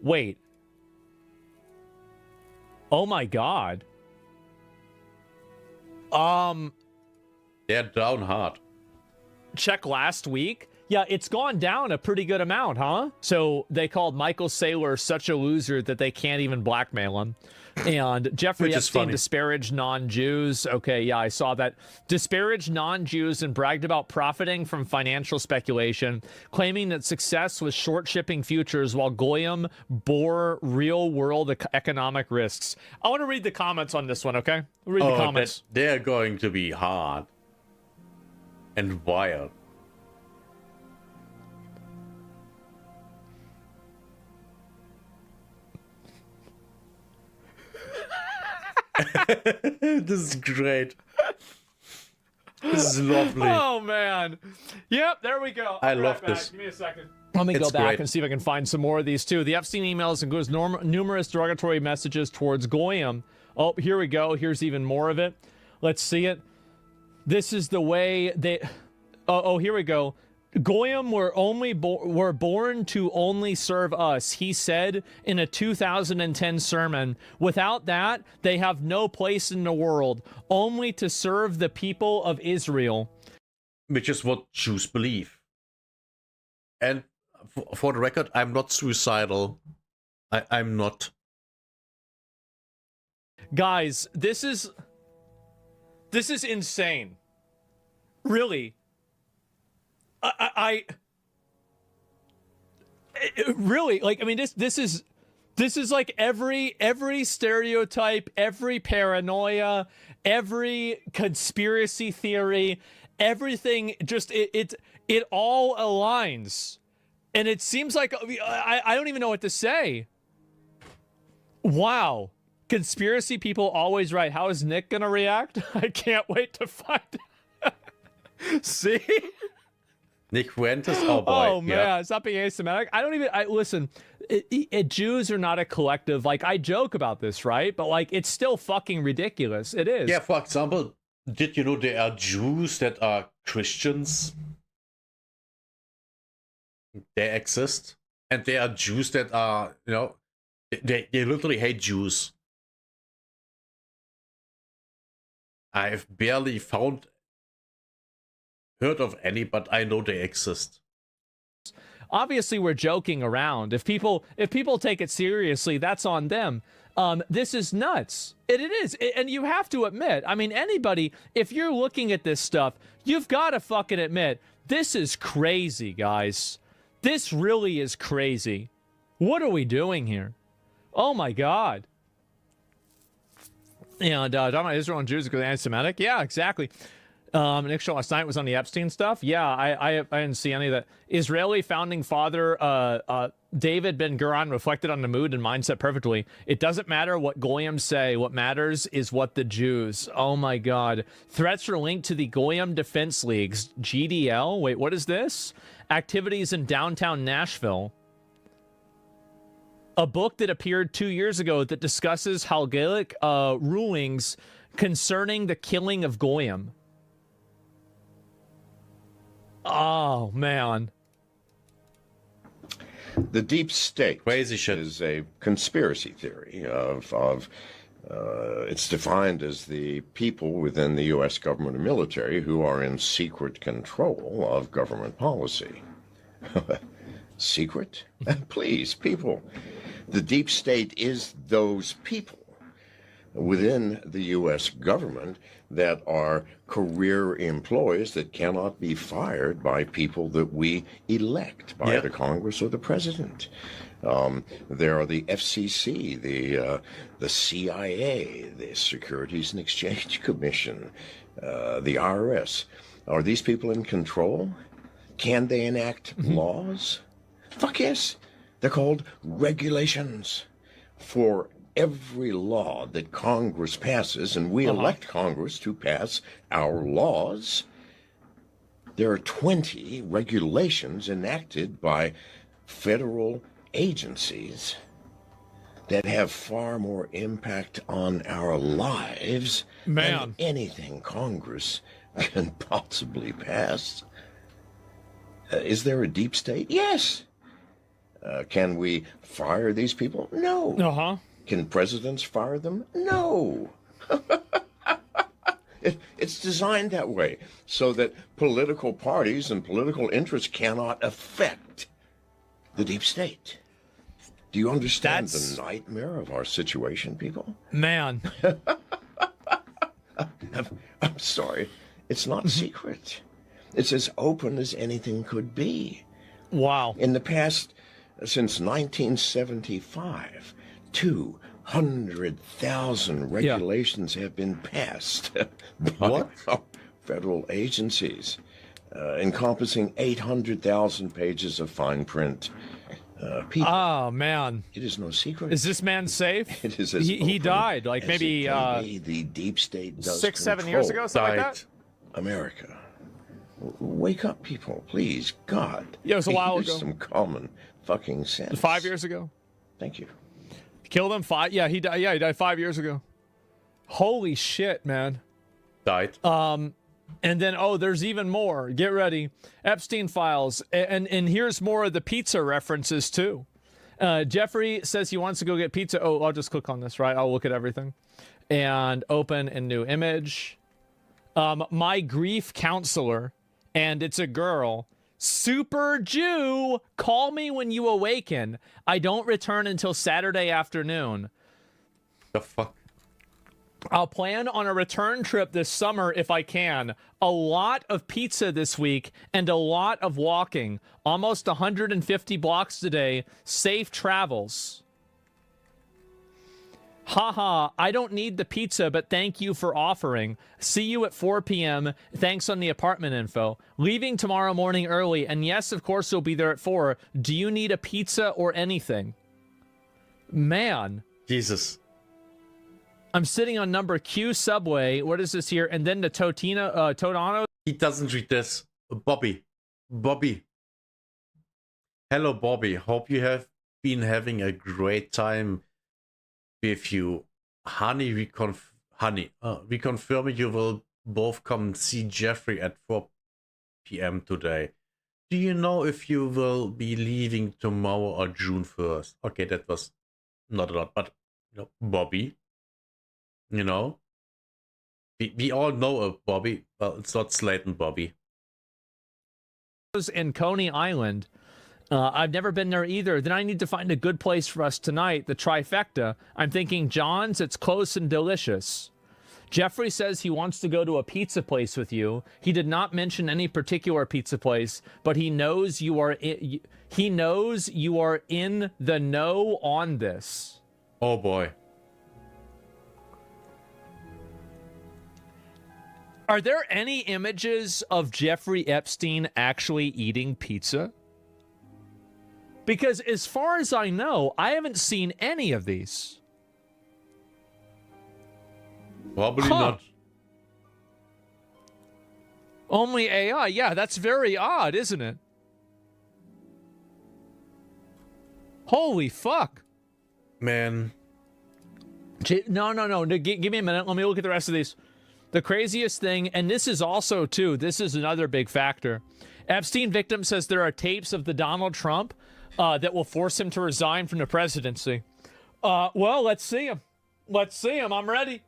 Speaker 2: Wait. Oh my God.
Speaker 1: They're down hard.
Speaker 2: Check last week. Yeah, it's gone down a pretty good amount, huh? So they called Michael Saylor such a loser that they can't even blackmail him. And Jeffrey Epstein disparaged non-Jews. Okay, yeah, I saw that. Disparaged non-Jews and bragged about profiting from financial speculation, claiming that success was short shipping futures while Goyim bore real-world economic risks. I want to read the comments on this one, okay? Read the comments.
Speaker 1: They're going to be hard and wild. This is great. This is lovely.
Speaker 2: Oh, man. Yep, there we go.
Speaker 1: I love this.
Speaker 2: Give me a second. Let me go back and see if I can find some more of these, too. The Epstein emails includes numerous derogatory messages towards Goyim. Oh, here we go. Here's even more of it. Let's see it. This is the way they... Oh, here we go. Goyim were born to only serve us, he said in a 2010 sermon. Without that, they have no place in the world, only to serve the people of Israel.
Speaker 1: Which is what Jews believe. And for the record, I'm not suicidal. I'm not.
Speaker 2: Guys, this is insane. Really. Really, like, I mean, this is like every stereotype, every paranoia, every conspiracy theory, everything. Just it all aligns, and it seems like I don't even know what to say. Wow, conspiracy people always right. How is Nick gonna react? I can't wait to find out. See.
Speaker 1: Nick Fuentes? Oh boy.
Speaker 2: Oh man, stop being asymmetric. Listen, Jews are not a collective. Like, I joke about this, right? But like, it's still fucking ridiculous. It is.
Speaker 1: Yeah, for example, did you know there are Jews that are Christians? They exist. And there are Jews that are, they literally hate Jews. I've barely heard of any, but I know they exist.
Speaker 2: Obviously, we're joking around. If people take it seriously, that's on them. This is nuts. It is. And you have to admit, I mean, anybody, if you're looking at this stuff, you've got to fucking admit, this is crazy, guys. This really is crazy. What are we doing here? Oh my God. And talking about Israel and Jews because they're anti-Semitic? Yeah, exactly. Nick show last night was on the Epstein stuff. Yeah, I didn't see any of that. Israeli founding father David Ben Gurion reflected on the mood and mindset perfectly. It doesn't matter what Goyim say. What matters is what the Jews. Oh my God. Threats are linked to the Goyim Defense League's GDL. Wait, what is this? Activities in downtown Nashville. A book that appeared 2 years ago that discusses Hagalic rulings concerning the killing of Goyim. Oh, man.
Speaker 17: The deep state
Speaker 1: crazy shit
Speaker 17: is a conspiracy theory it's defined as the people within the U.S. government and military who are in secret control of government policy. Secret? Please, people. The deep state is those people within the U.S. government that are career employees that cannot be fired by people that we elect by the Congress or the president. There are the FCC, the CIA, the Securities and Exchange Commission, the IRS. Are these people in control? Can they enact laws? Fuck yes. They're called regulations. For every law that Congress passes, and we elect Congress to pass our laws, there are 20 regulations enacted by federal agencies that have far more impact on our lives than anything Congress can possibly pass. Is there a deep state? Yes. Can we fire these people? No. Can presidents fire them? No. It's designed that way so that political parties and political interests cannot affect the deep state. Do you understand the nightmare of our situation, people?
Speaker 2: Man.
Speaker 17: I'm sorry. It's not secret. It's as open as anything could be.
Speaker 2: Wow.
Speaker 17: In the past, since 1975, 200,000 regulations have been passed by federal agencies, encompassing 800,000 pages of fine print. People.
Speaker 2: Oh, man.
Speaker 17: It is no secret.
Speaker 2: Is this man safe?
Speaker 17: It is as
Speaker 2: he died, like
Speaker 17: as
Speaker 2: maybe
Speaker 17: it can be. The deep state does
Speaker 2: 6-7 years ago, something like that?
Speaker 17: America. Wake up, people, please. God.
Speaker 2: Yeah, it was a while
Speaker 17: Use
Speaker 2: ago.
Speaker 17: some common fucking sense.
Speaker 2: 5 years ago.
Speaker 17: Thank you.
Speaker 2: Killed him 5. Yeah, he died. Yeah, he died 5 years ago. Holy shit, man.
Speaker 1: Died.
Speaker 2: And then there's even more. Get ready. Epstein files, and here's more of the pizza references too. Jeffrey says he wants to go get pizza. Oh, I'll just click on this, right? I'll look at everything and open a new image. My grief counselor, and it's a girl. Super Jew, call me when you awaken. I don't return until Saturday afternoon.
Speaker 1: The fuck?
Speaker 2: I'll plan on a return trip this summer if I can. A lot of pizza this week and a lot of walking. Almost 150 blocks today. Safe travels. Haha, I don't need the pizza, but thank you for offering. See you at 4 p.m. Thanks on the apartment info. Leaving tomorrow morning early, and yes, of course, you'll be there at 4. Do you need a pizza or anything? Man.
Speaker 1: Jesus.
Speaker 2: I'm sitting on number Q subway. What is this here? And then the Totano.
Speaker 1: He doesn't read this. Bobby. Hello, Bobby. Hope you have been having a great time with you. Honey, we confirm you will both come see Jeffrey at 4 p.m. today. Do you know if you will be leaving tomorrow or June 1st? Okay, that was not a lot, but Bobby. We all know a Bobby. Well, it's not Slayton Bobby.
Speaker 2: In Coney Island. I've never been there either. Then I need to find a good place for us tonight, the trifecta. I'm thinking John's, it's close and delicious. Jeffrey says he wants to go to a pizza place with you. He did not mention any particular pizza place, but he knows you are in the know on this.
Speaker 1: Oh boy.
Speaker 2: Are there any images of Jeffrey Epstein actually eating pizza? Because as far as I know, I haven't seen any of these.
Speaker 1: Probably not.
Speaker 2: Only AI. Yeah, that's very odd, isn't it? Holy fuck.
Speaker 1: Man.
Speaker 2: No. Give me a minute. Let me look at the rest of these. The craziest thing, and this is also, too, this is another big factor. Epstein victim says there are tapes of the Donald Trump that will force him to resign from the presidency. Well, let's see him. Let's see him. I'm ready.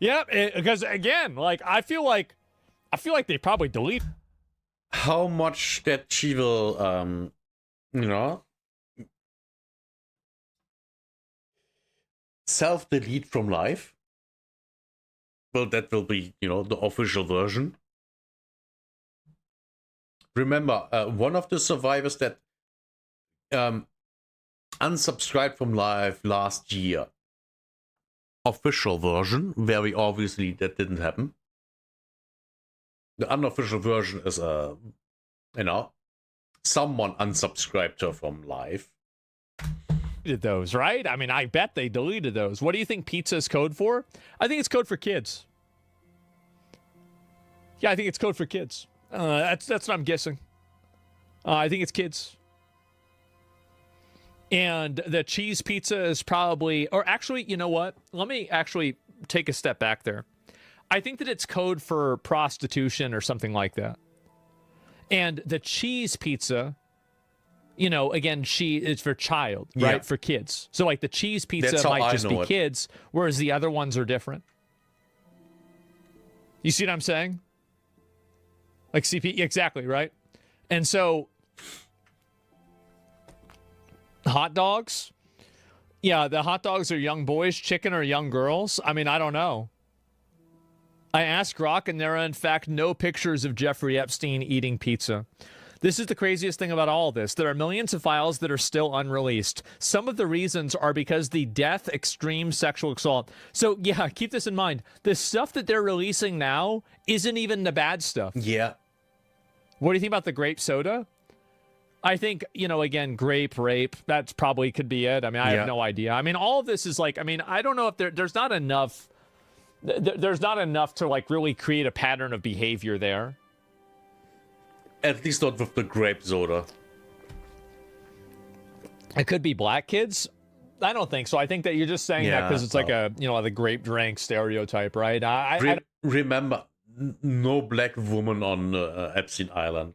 Speaker 2: Yep, because again, like I feel like they probably delete.
Speaker 1: How much that she will, self-delete from live. Well, that will be, the official version. Remember, one of the survivors that unsubscribed from live last year. Official version, very obviously that didn't happen. The unofficial version is, someone unsubscribed her from live.
Speaker 2: Did those, right? I mean, I bet they deleted those. What do you think pizza is code for? I think it's code for kids. Yeah, I think it's code for kids. That's what I'm guessing. I think it's kids. And the cheese pizza is probably, or actually, you know what? Let me actually take a step back there. I think that it's code for prostitution or something like that. And the cheese pizza, again, it's for child, right?
Speaker 1: Yeah.
Speaker 2: For kids. So like the cheese pizza
Speaker 1: That's how
Speaker 2: might
Speaker 1: I
Speaker 2: just be
Speaker 1: know it.
Speaker 2: kids, whereas the other ones are different. You see what I'm saying? Like CP, exactly, right? And so hot dogs? Yeah, the hot dogs are young boys. Chicken are young girls. I mean, I don't know. I asked Grok, and there are, in fact, no pictures of Jeffrey Epstein eating pizza. This is the craziest thing about all this. There are millions of files that are still unreleased. Some of the reasons are because the death, extreme sexual assault. So, yeah, keep this in mind. The stuff that they're releasing now isn't even the bad stuff.
Speaker 1: Yeah.
Speaker 2: What do you think about the grape soda? I think, again, grape rape, that's probably could be it. I mean, I have no idea. I mean, all of this is like, I don't know if there's not enough. There's not enough to like really create a pattern of behavior there.
Speaker 1: At least not with the grape soda.
Speaker 2: It could be black kids. I don't think so. I think that you're just saying that because it's like the grape drink stereotype, right?
Speaker 1: Remember, no black woman on Epstein Island.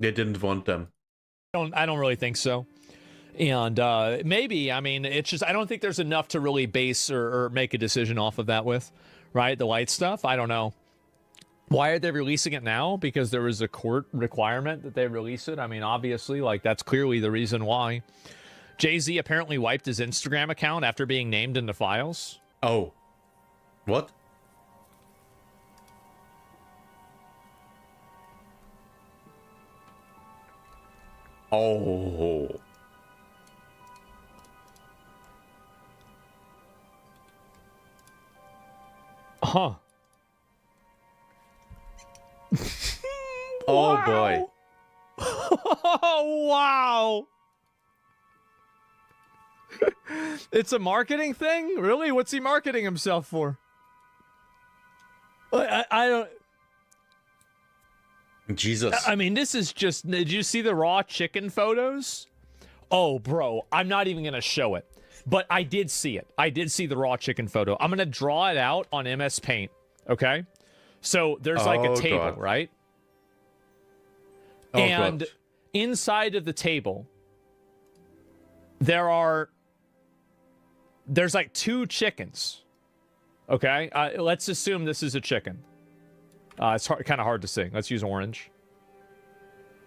Speaker 1: They didn't want them.
Speaker 2: I don't really think so. And maybe, it's just, I don't think there's enough to really base or make a decision off of that with, right? The white stuff, I don't know. Why are they releasing it now? Because there was a court requirement that they release it. I mean, obviously, like, that's clearly the reason why. Jay-Z apparently wiped his Instagram account after being named in the files.
Speaker 1: Oh. What? Oh.
Speaker 2: Huh.
Speaker 1: Oh boy.
Speaker 2: Oh, wow. It's a marketing thing? Really? What's he marketing himself for? I don't...
Speaker 1: Jesus.
Speaker 2: I mean, this is just... Did you see the raw chicken photos? Oh, bro. I'm not even going to show it. But I did see it. I did see the raw chicken photo. I'm going to draw it out on MS Paint. Okay? So there's like a table,
Speaker 1: God.
Speaker 2: right?
Speaker 1: Oh,
Speaker 2: and
Speaker 1: God.
Speaker 2: inside of the table, there's like 2 chickens. Okay? Let's assume this is a chicken. It's kind of hard to see. Let's use orange.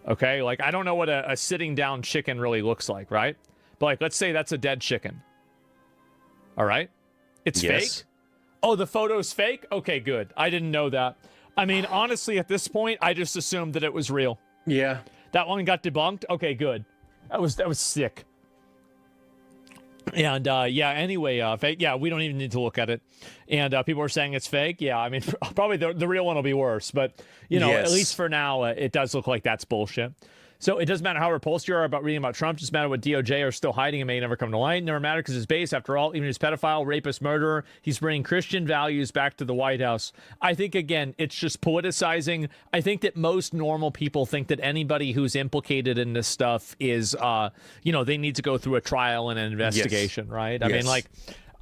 Speaker 2: Okay? Like, I don't know what a sitting down chicken really looks like, right? But, like, let's say that's a dead chicken. All right? It's
Speaker 1: Yes.
Speaker 2: fake? Oh, the photo's fake? Okay, good. I didn't know that. I mean, honestly, at this point, I just assumed that it was real.
Speaker 1: Yeah.
Speaker 2: That one got debunked? Okay, good. That was sick. And yeah, anyway, fake. Yeah, we don't even need to look at it. And people are saying it's fake. Yeah, I mean, probably the real one will be worse. But, you know, at least for now, it does look like that's bullshit. So it doesn't matter how repulsed you are about reading about Trump. It doesn't matter what DOJ are still hiding and may never come to light. It never matter because his base, after all, even his pedophile, rapist, murderer, he's bringing Christian values back to the White House. I think, again, it's just politicizing. I think that most normal people think that anybody who's implicated in this stuff is, you know, they need to go through a trial and an investigation, right? I mean, like...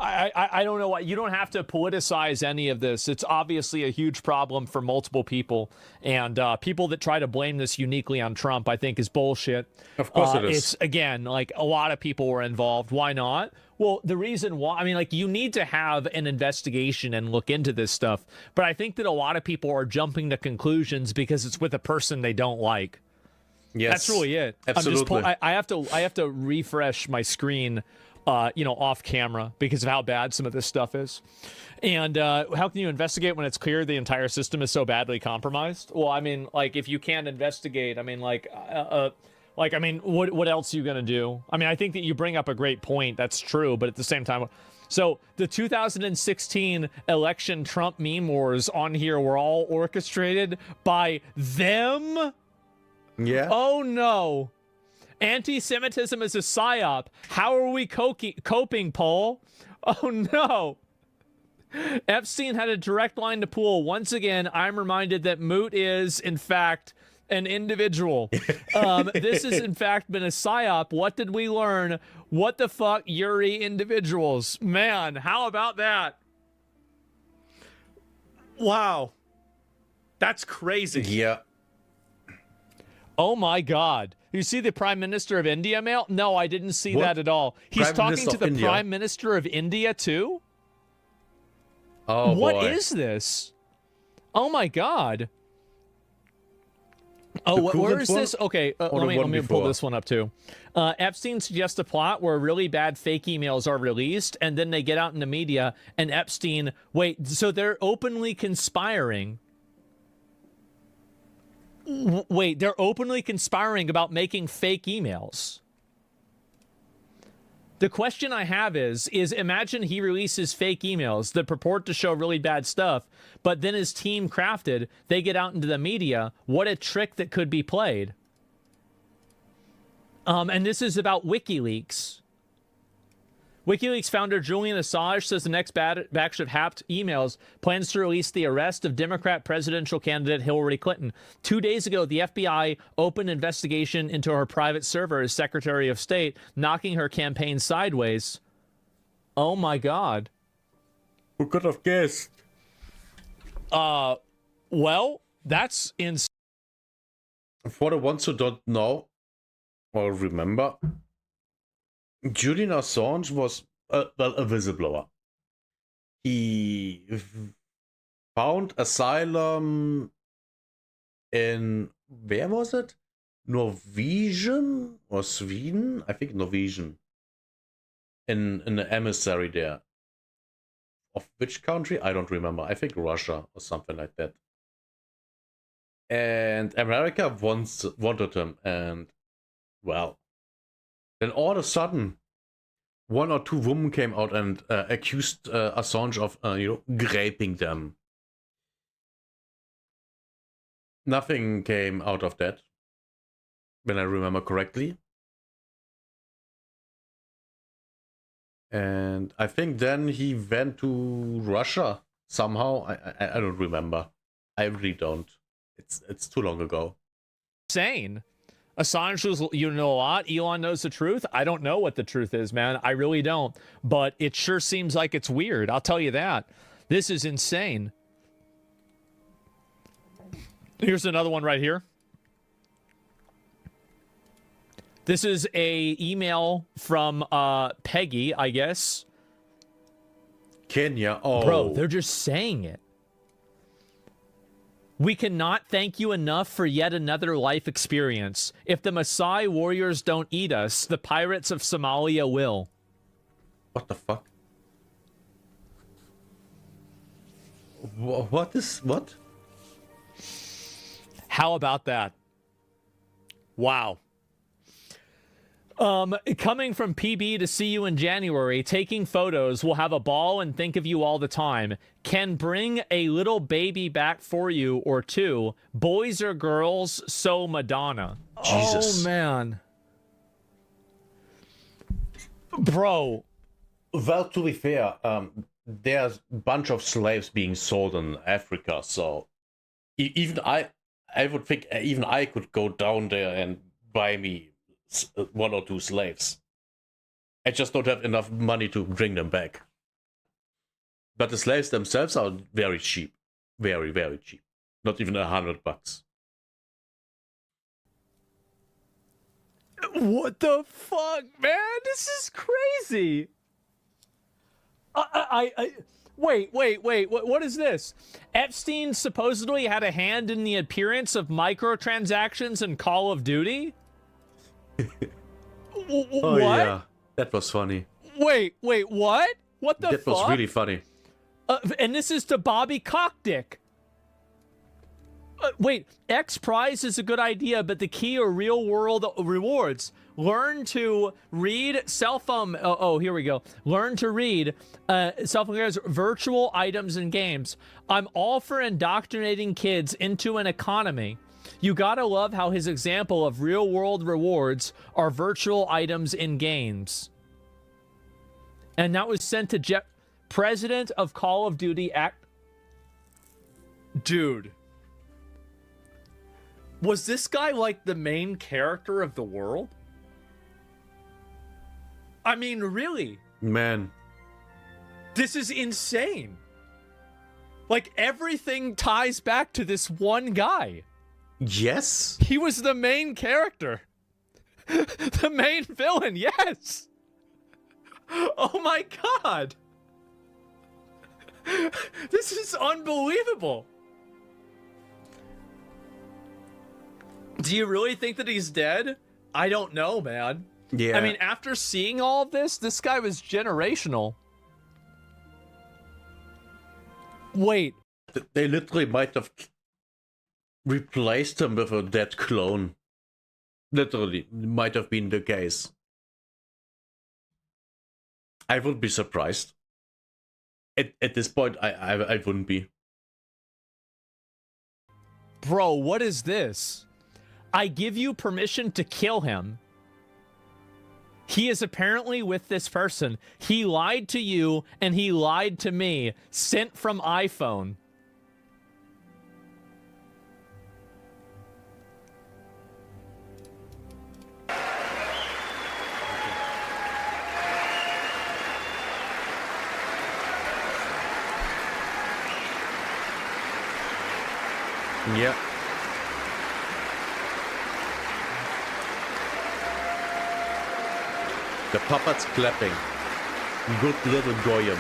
Speaker 2: I don't know why. You don't have to politicize any of this. It's obviously a huge problem for multiple people. And people that try to blame this uniquely on Trump, I think, is bullshit.
Speaker 1: Of course it is.
Speaker 2: It's, again, like a lot of people were involved. Why not? Well, the reason why, I mean, like, you need to have an investigation and look into this stuff. But I think that a lot of people are jumping to conclusions because it's with a person they don't like.
Speaker 1: Yes.
Speaker 2: That's really it.
Speaker 1: Absolutely.
Speaker 2: I have to refresh my screen. You know, off camera because of how bad some of this stuff is. And how can you investigate when it's clear the entire system is so badly compromised? Well, I mean, like, if you can't investigate, I mean, I mean, what else are you going to do? I mean, I think that you bring up a great point. That's true. But at the same time, so the 2016 election Trump meme wars on here were all orchestrated by them?
Speaker 1: Yeah.
Speaker 2: Oh, no. Anti-Semitism is a psyop. How are we coping, Paul? Oh, no. Epstein had a direct line to Poole. Once again, I'm reminded that Moot is, in fact, an individual. This has, in fact, been a psyop. What did we learn? What the fuck, Yuri individuals? Man, how about that? Wow. That's crazy.
Speaker 1: Yeah.
Speaker 2: Oh, my God. You see the Prime Minister of India mail? No, I didn't see that at all. He's talking to the Prime Minister of India, too?
Speaker 1: Oh,
Speaker 2: what
Speaker 1: boy.
Speaker 2: is this? Oh, my God. Oh, where is this? Okay, let me pull this one up, too. Epstein suggests a plot where really bad fake emails are released, and then they get out in the media, and Epstein... Wait, so they're openly conspiring... Wait, they're openly conspiring about making fake emails. The question I have is imagine he releases fake emails that purport to show really bad stuff, but then his team crafted, they get out into the media. What a trick that could be played. And this is about WikiLeaks. WikiLeaks founder Julian Assange says the next batch of hacked emails plans to release the arrest of Democrat presidential candidate Hillary Clinton. 2 days ago, the FBI opened investigation into her private server as Secretary of State, knocking her campaign sideways. Oh my God.
Speaker 1: Who could have guessed?
Speaker 2: Well, that's insane.
Speaker 1: For the ones who don't know or remember, Julian Assange was a whistleblower. He found asylum in, where was it? Norwegian or Sweden? I think Norwegian. In the emissary there. Of which country? I don't remember. I think Russia or something like that. And America wanted him, and well, then all of a sudden, 1 or 2 women came out and accused Assange of, raping them. Nothing came out of that, when I remember correctly. And I think then he went to Russia somehow. I don't remember. I really don't. It's too long ago.
Speaker 2: Insane. Assange was, you know, a lot. Elon knows the truth. I don't know what the truth is, man. I really don't. But it sure seems like it's weird. I'll tell you that. This is insane. Here's another one right here. This is a email from Peggy, I guess.
Speaker 1: Kenya. Oh.
Speaker 2: Bro, they're just saying it. We cannot thank you enough for yet another life experience. If the Maasai warriors don't eat us, the pirates of Somalia will.
Speaker 1: What the fuck? What?
Speaker 2: How about that? Wow. Coming from PB to see you in January, taking photos, will have a ball and think of you all the time. Can bring a little baby back for you or two. Boys or girls, so Madonna.
Speaker 1: Jesus.
Speaker 2: Oh, man. Bro.
Speaker 1: Well, to be fair, there's a bunch of slaves being sold in Africa, so even I would think even I could go down there and buy me 1 or 2 slaves. I just don't have enough money to bring them back. But the slaves themselves are very cheap. Very, very cheap. Not even $100.
Speaker 2: What the fuck, man? This is crazy. Wait. What is this? Epstein supposedly had a hand in the appearance of microtransactions in Call of Duty?
Speaker 1: Oh,
Speaker 2: what?
Speaker 1: yeah. That was funny.
Speaker 2: Wait, what? What the fuck?
Speaker 1: That was really funny.
Speaker 2: And this is to Bobby Cockdick. Wait, X Prize is a good idea, but the key are real world rewards. Learn to read cell phone. Here we go. Learn to read cell phone virtual items and games. I'm all for indoctrinating kids into an economy. You gotta love how his example of real world rewards are virtual items in games. And that was sent to President of Call of Duty Act. Dude. Was this guy like the main character of the world? I mean, really?
Speaker 1: Man.
Speaker 2: This is insane. Like, everything ties back to this one guy.
Speaker 1: Yes?
Speaker 2: He was the main character. The main villain, yes. Oh my god. This is unbelievable. Do you really think that he's dead? I don't know, man.
Speaker 1: Yeah.
Speaker 2: I mean, after seeing all of this guy was generational. Wait.
Speaker 1: They literally might have replaced him with a dead clone. Literally, might have been the case. I wouldn't be surprised. At this point, I wouldn't be.
Speaker 2: Bro, what is this? I give you permission to kill him. He is apparently with this person. He lied to you and he lied to me. Sent from iPhone.
Speaker 1: Yeah. The puppet's clapping. Good little Goyim.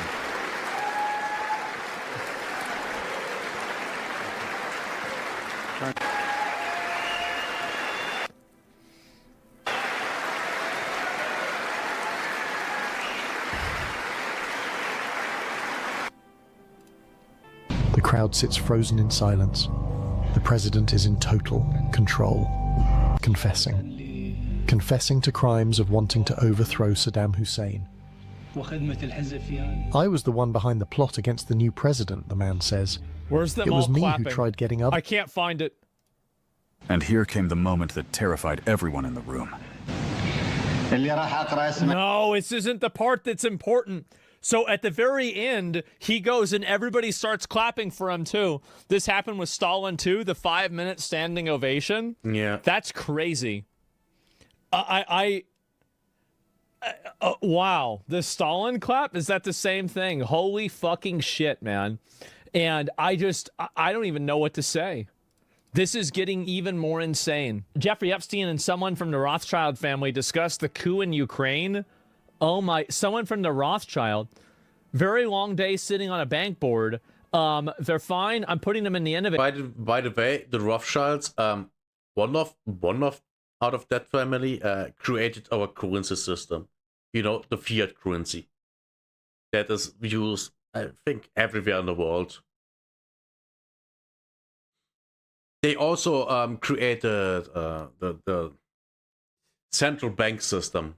Speaker 18: The crowd sits frozen in silence. The president is in total control, confessing to crimes of wanting to overthrow Saddam Hussein. I was the one behind the plot against the new president, the man says.
Speaker 2: Where's them
Speaker 18: It was
Speaker 2: all
Speaker 18: me
Speaker 2: clapping?
Speaker 18: who tried getting up.
Speaker 2: I can't find it.
Speaker 19: And here came the moment that terrified everyone in the room.
Speaker 2: No, this isn't the part that's important. So at the very end, he goes and everybody starts clapping for him too. This happened with Stalin too, the 5-minute standing ovation.
Speaker 1: Yeah.
Speaker 2: That's crazy. Wow. The Stalin clap? Is that the same thing? Holy fucking shit, man. And I don't even know what to say. This is getting even more insane. Jeffrey Epstein and someone from the Rothschild family discussed the coup in Ukraine. Oh my, someone from the Rothschild. Very long day sitting on a bank board. They're fine. I'm putting them in the end of it.
Speaker 1: By the way, the Rothschilds, one of out of that family created our currency system. You know, the fiat currency. That is used, I think, everywhere in the world. They also created the central bank system.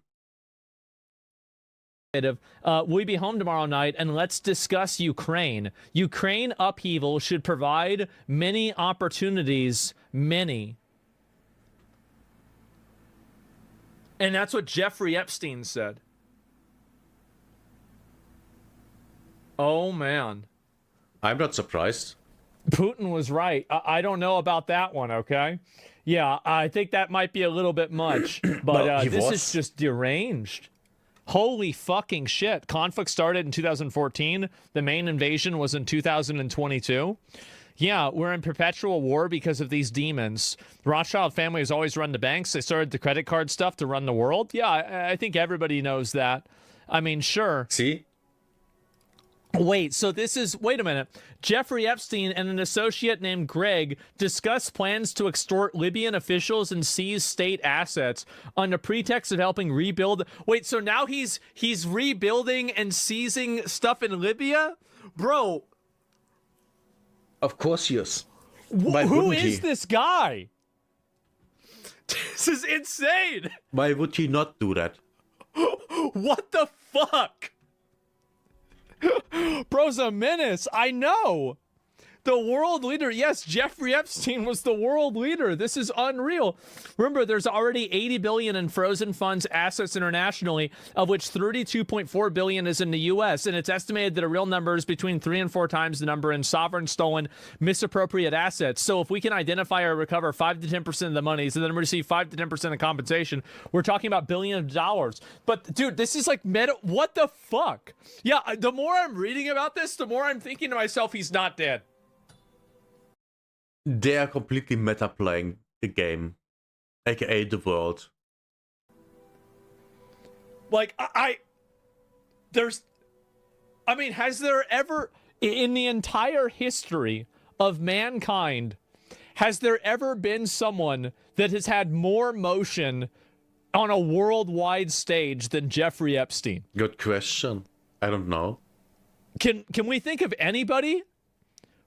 Speaker 2: We'll be home tomorrow night, and let's discuss Ukraine. Ukraine upheaval should provide many opportunities, many. And that's what Jeffrey Epstein said. Oh, man.
Speaker 1: I'm not surprised.
Speaker 2: Putin was right. I don't know about that one, okay? Yeah, I think that might be a little bit much, but
Speaker 1: Well,
Speaker 2: this is just deranged. Holy fucking shit. Conflict started in 2014. The main invasion was in 2022. Yeah, we're in perpetual war because of these demons. The Rothschild family has always run the banks. They started the credit card stuff to run the world. Yeah, I think everybody knows that. I mean, sure.
Speaker 1: See?
Speaker 2: Wait, so this is... Wait a minute. Jeffrey Epstein and an associate named Greg discussed plans to extort Libyan officials and seize state assets on the pretext of helping rebuild... Wait, so now he's rebuilding and seizing stuff in Libya? Bro.
Speaker 1: Of course he is.
Speaker 2: Who is this guy? This is insane.
Speaker 1: Why would he not do that?
Speaker 2: What the fuck? Bro's a menace. I know. The world leader. Yes, Jeffrey Epstein was the world leader. This is unreal. Remember, there's already $80 billion in frozen funds assets internationally, of which $32.4 billion is in the U.S., and it's estimated that a real number is between 3 and 4 times the number in sovereign, stolen, misappropriate assets. So if we can identify or recover 5 to 10% of the money, so then receive 5 to 10% of compensation, we're talking about billions of dollars. But, dude, this is like what the fuck? Yeah, the more I'm reading about this, the more I'm thinking to myself, he's not dead.
Speaker 1: They are completely meta playing the game, aka the world.
Speaker 2: Like, has there ever, in the entire history of mankind, has there ever been someone that has had more motion on a worldwide stage than Jeffrey Epstein?
Speaker 1: Good question. I don't know.
Speaker 2: Can we think of anybody?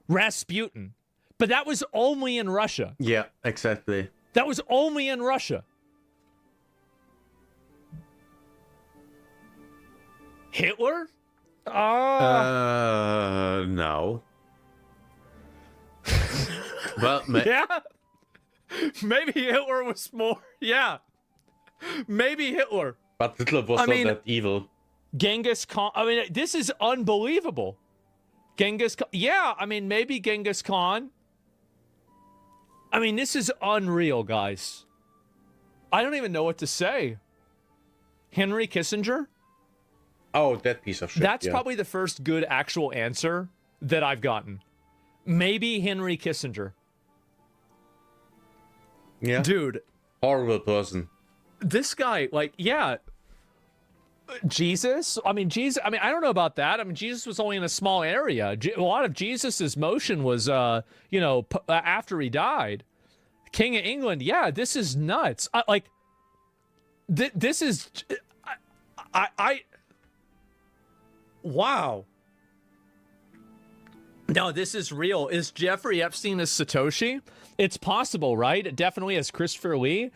Speaker 2: Rasputin. But that was only in Russia.
Speaker 1: Yeah, exactly.
Speaker 2: That was only in Russia. Hitler?
Speaker 1: No. Well,
Speaker 2: yeah. Maybe Hitler was more. Yeah. Maybe Hitler.
Speaker 1: But Hitler was not that evil.
Speaker 2: Genghis Khan. I mean, this is unbelievable. Genghis Khan. Yeah, I mean, maybe Genghis Khan. I mean, this is unreal, guys. I don't even know what to say. Henry Kissinger?
Speaker 1: Oh, that piece of shit.
Speaker 2: That's probably the first good actual answer that I've gotten. Maybe Henry Kissinger.
Speaker 1: Yeah.
Speaker 2: Dude.
Speaker 1: Horrible person.
Speaker 2: This guy, like, yeah. Jesus? I mean, I don't know about that. I mean, Jesus was only in a small area. A lot of Jesus's motion was, after he died. King of England, yeah, this is nuts. This is... Wow. No, this is real. Is Jeffrey Epstein a Satoshi? It's possible, right? It definitely is Christopher Lee.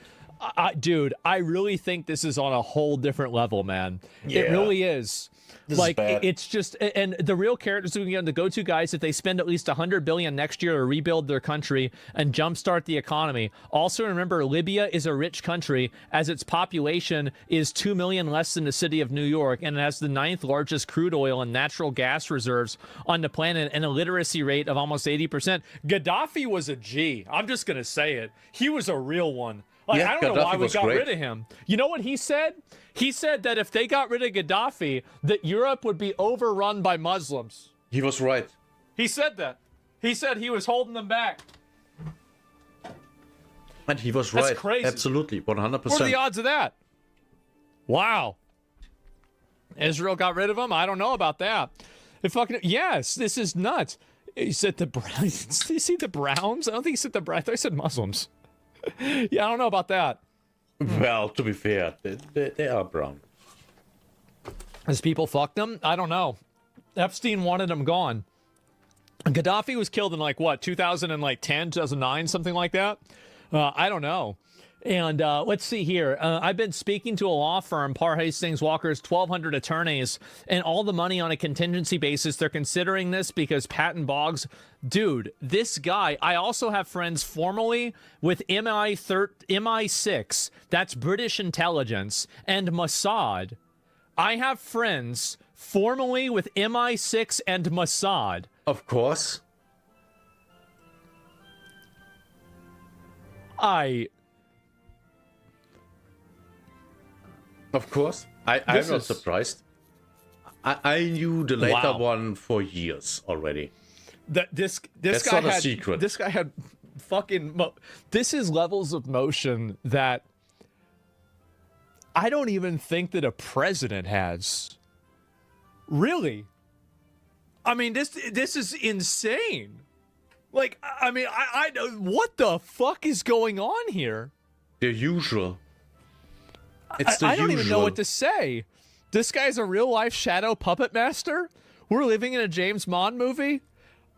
Speaker 2: Dude, I really think this is on a whole different level, man.
Speaker 1: Yeah.
Speaker 2: It really is.
Speaker 1: This is bad.
Speaker 2: It's just, and the real characters we get, the go-to guys, if they spend at least $100 billion next year to rebuild their country and jumpstart the economy. Also, remember, Libya is a rich country, as its population is 2 million less than the city of New York, and it has the 9th largest crude oil and natural gas reserves on the planet, and a literacy rate of almost 80%. Gaddafi was a G. I'm just gonna say it. He was a real one. I don't know why we got rid of him. You know what he said? He said that if they got rid of Gaddafi, that Europe would be overrun by Muslims.
Speaker 1: He was right.
Speaker 2: He said that. He said he was holding them back.
Speaker 1: And he was
Speaker 2: That's
Speaker 1: right.
Speaker 2: crazy.
Speaker 1: Absolutely, 100%.
Speaker 2: What are the odds of that? Wow. Israel got rid of him? I don't know about that. Yes, this is nuts. He said the Browns. Did you see the Browns? I don't think he said the Browns. I thought he said Muslims. Yeah, I don't know about that.
Speaker 1: Well, to be fair, they are brown.
Speaker 2: As people fucked them? I don't know. Epstein wanted them gone. Gaddafi was killed in 2010, 2009, something like that. I don't know. And let's see here. I've been speaking to a law firm, Parr Hastings Walker's 1,200 attorneys, and all the money on a contingency basis. They're considering this because Patton Boggs, dude, this guy. I also have friends formerly with MI6, that's British intelligence, and Mossad. I have friends formerly with MI6 and Mossad.
Speaker 1: Of course. Of course. I'm not surprised. I knew the later one for years already.
Speaker 2: This
Speaker 1: That's
Speaker 2: guy
Speaker 1: not a
Speaker 2: had
Speaker 1: secret.
Speaker 2: This guy had fucking. This is levels of motion that I don't even think that a president has. Really? I mean, this is insane. Like, I mean, I what the fuck is going on here?
Speaker 1: The usual. It's the
Speaker 2: I don't even know
Speaker 1: usual.
Speaker 2: what to say. This guy's a real life shadow puppet master. We're living in a James Bond movie.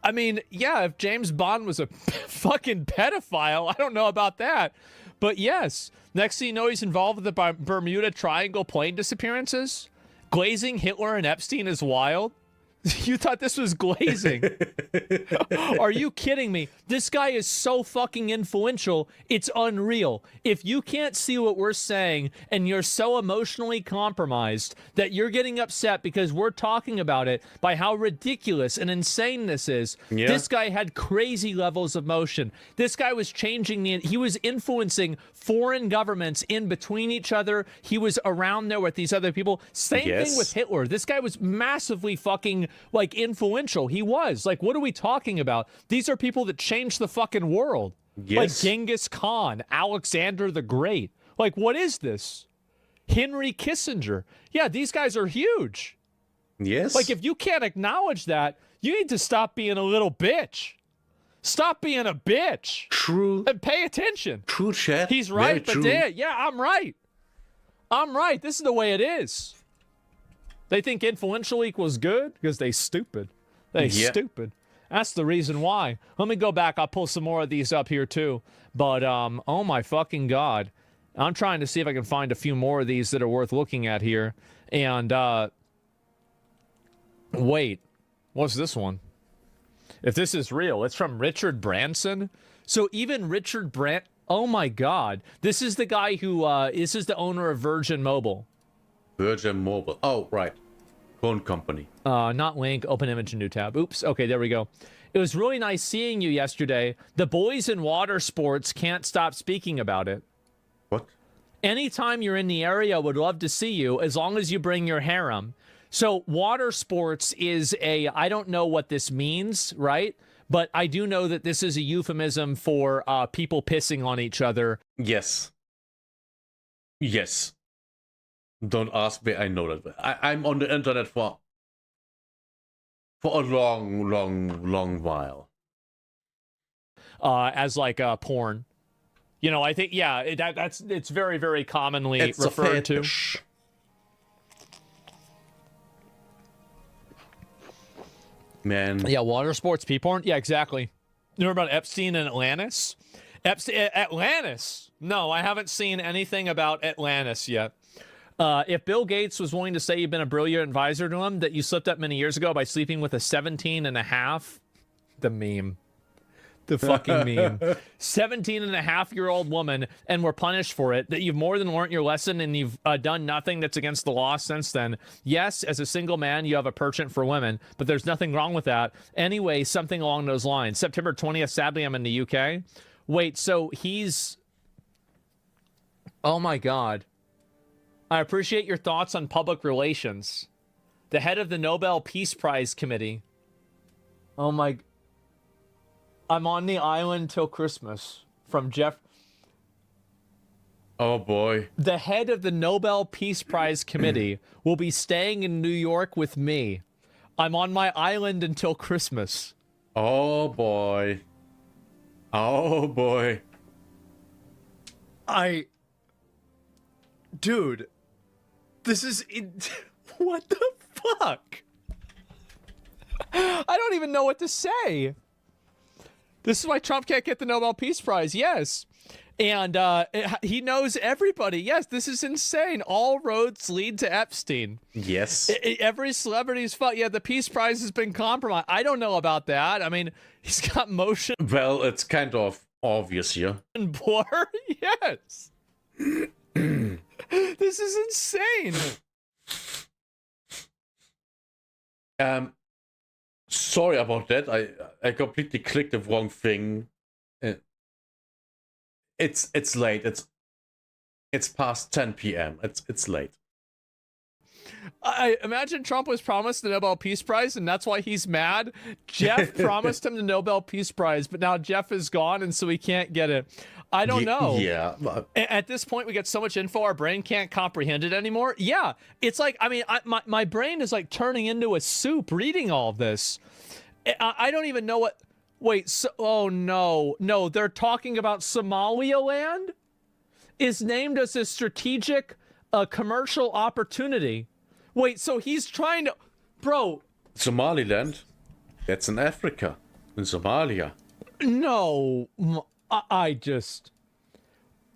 Speaker 2: I mean, yeah, if James Bond was a fucking pedophile, I don't know about that. But yes, next thing you know, he's involved with the Bermuda Triangle plane disappearances. Glazing Hitler and Epstein is wild. You thought this was glazing. Are you kidding me? This guy is so fucking influential. It's unreal. If you can't see what we're saying and you're so emotionally compromised that you're getting upset because we're talking about it by how ridiculous and insane this is.
Speaker 1: Yeah.
Speaker 2: This guy had crazy levels of motion. This guy was he was influencing foreign governments in between each other. He was around there with these other people. Same thing with Hitler. This guy was massively fucking like influential. He was like, what are we talking about? These are people that changed the fucking world.
Speaker 1: Yes.
Speaker 2: Like Genghis Khan, Alexander the Great. Like, what is this? Henry Kissinger. Yeah, these guys are huge.
Speaker 1: Yes.
Speaker 2: Like, if you can't acknowledge that, you need to stop being a little bitch. Stop being a bitch.
Speaker 1: True.
Speaker 2: And pay attention.
Speaker 1: True, chat.
Speaker 2: He's right,
Speaker 1: Very
Speaker 2: but
Speaker 1: true.
Speaker 2: yeah, I'm right. I'm right. This is the way it is. They think influential equals good because they stupid. They stupid. That's the reason why. Let me go back. I'll pull some more of these up here too. But oh my fucking God. I'm trying to see if I can find a few more of these that are worth looking at here. And wait, what's this one? If this is real, it's from Richard Branson. So even Richard Branson, oh my God. This is the guy who, this is the owner of Virgin Mobile.
Speaker 1: Virgin Mobile. Oh, right. Phone company.
Speaker 2: Not link, open image, new tab. Oops. Okay, there we go. It was really nice seeing you yesterday. The boys in water sports can't stop speaking about it.
Speaker 1: What?
Speaker 2: Anytime you're in the area, would love to see you as long as you bring your harem. So water sports is I don't know what this means, right? But I do know that this is a euphemism for people pissing on each other.
Speaker 1: Yes. Yes. Don't ask me, I know that. I'm on the internet for a long while.
Speaker 2: As like porn. You know, I think, yeah, it's very, very commonly referred to.
Speaker 1: Man.
Speaker 2: Yeah, water sports, pee porn. Yeah, exactly. You remember about Epstein and Atlantis? Atlantis? No, I haven't seen anything about Atlantis yet. If Bill Gates was willing to say you've been a brilliant advisor to him, that you slipped up many years ago by sleeping with a 17-and-a-half, the meme. The fucking meme. 17-and-a-half-year-old woman, and were punished for it, that you've more than learned your lesson and you've done nothing that's against the law since then. Yes, as a single man, you have a penchant for women, but there's nothing wrong with that. Anyway, something along those lines. September 20th, sadly, I'm in the UK. Wait, so he's... Oh my God. I appreciate your thoughts on public relations. The head of the Nobel Peace Prize Committee. Oh my... I'm on the island till Christmas. From Jeff...
Speaker 1: Oh boy.
Speaker 2: The head of the Nobel Peace Prize Committee will be staying in New York with me. I'm on my island until Christmas.
Speaker 1: Oh boy. Oh boy.
Speaker 2: Dude. This is... What the fuck? I don't even know what to say. This is why Trump can't get the Nobel Peace Prize. Yes. And he knows everybody. Yes, this is insane. All roads lead to Epstein.
Speaker 1: Yes.
Speaker 2: Every celebrity's fault. Yeah, the Peace Prize has been compromised. I don't know about that. I mean, he's got motion.
Speaker 1: Well, it's kind of obvious here.
Speaker 2: And blur? Yes. This is insane.
Speaker 1: Sorry about that. I completely clicked the wrong thing. It's late. It's past 10 p.m. It's late.
Speaker 2: I imagine Trump was promised the Nobel Peace Prize, and that's why he's mad. Jeff promised him the Nobel Peace Prize, but now Jeff is gone, and so he can't get it. I don't know.
Speaker 1: Yeah.
Speaker 2: At this point, we get so much info, our brain can't comprehend it anymore. Yeah, it's like, I mean, my brain is like turning into a soup reading all of this. I don't even know what... Wait, so, oh no, they're talking about Somaliland is named as a strategic commercial opportunity. Wait, so he's trying to... Bro.
Speaker 1: Somaliland? That's in Africa. In Somalia.
Speaker 2: No, I just...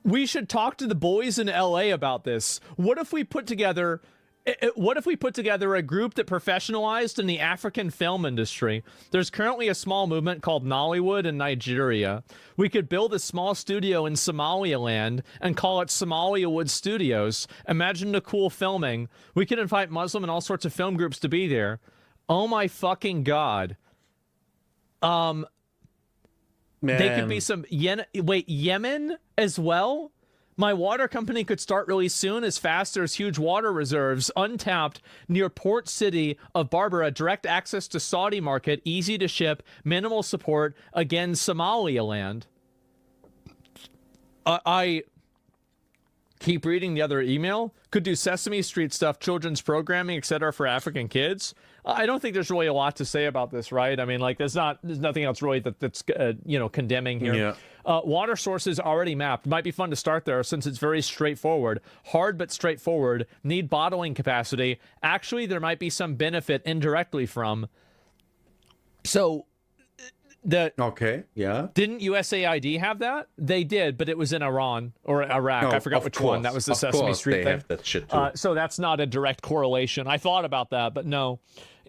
Speaker 2: We should talk to the boys in LA about this. What if we put together a group that professionalized in the African film industry? There's currently a small movement called Nollywood in Nigeria. We could build a small studio in Somaliland and call it Somaliawood Studios. Imagine the cool filming. We could invite Muslim and all sorts of film groups to be there. Oh my fucking God.
Speaker 1: Man.
Speaker 2: They could be some Yemen as well? My water company could start really soon. As fast, there's huge water reserves, untapped, near port city of Barbara, direct access to Saudi market, easy to ship, minimal support, again, Somaliland. I keep reading the other email. Could do Sesame Street stuff, children's programming, etc. for African kids. I don't think there's really a lot to say about this, right? I mean, like, there's nothing else really that's condemning here.
Speaker 1: Yeah.
Speaker 2: Water sources already mapped. Might be fun to start there since it's very straightforward. Hard but straightforward. Need bottling capacity. Actually, there might be some benefit indirectly from. So,
Speaker 1: okay, yeah.
Speaker 2: Didn't USAID have that? They did, but it was in Iran or Iraq.
Speaker 1: No,
Speaker 2: I forgot which one. That was the Sesame Street
Speaker 1: they
Speaker 2: thing.
Speaker 1: have that shit too.
Speaker 2: So that's not a direct correlation. I thought about that, but no.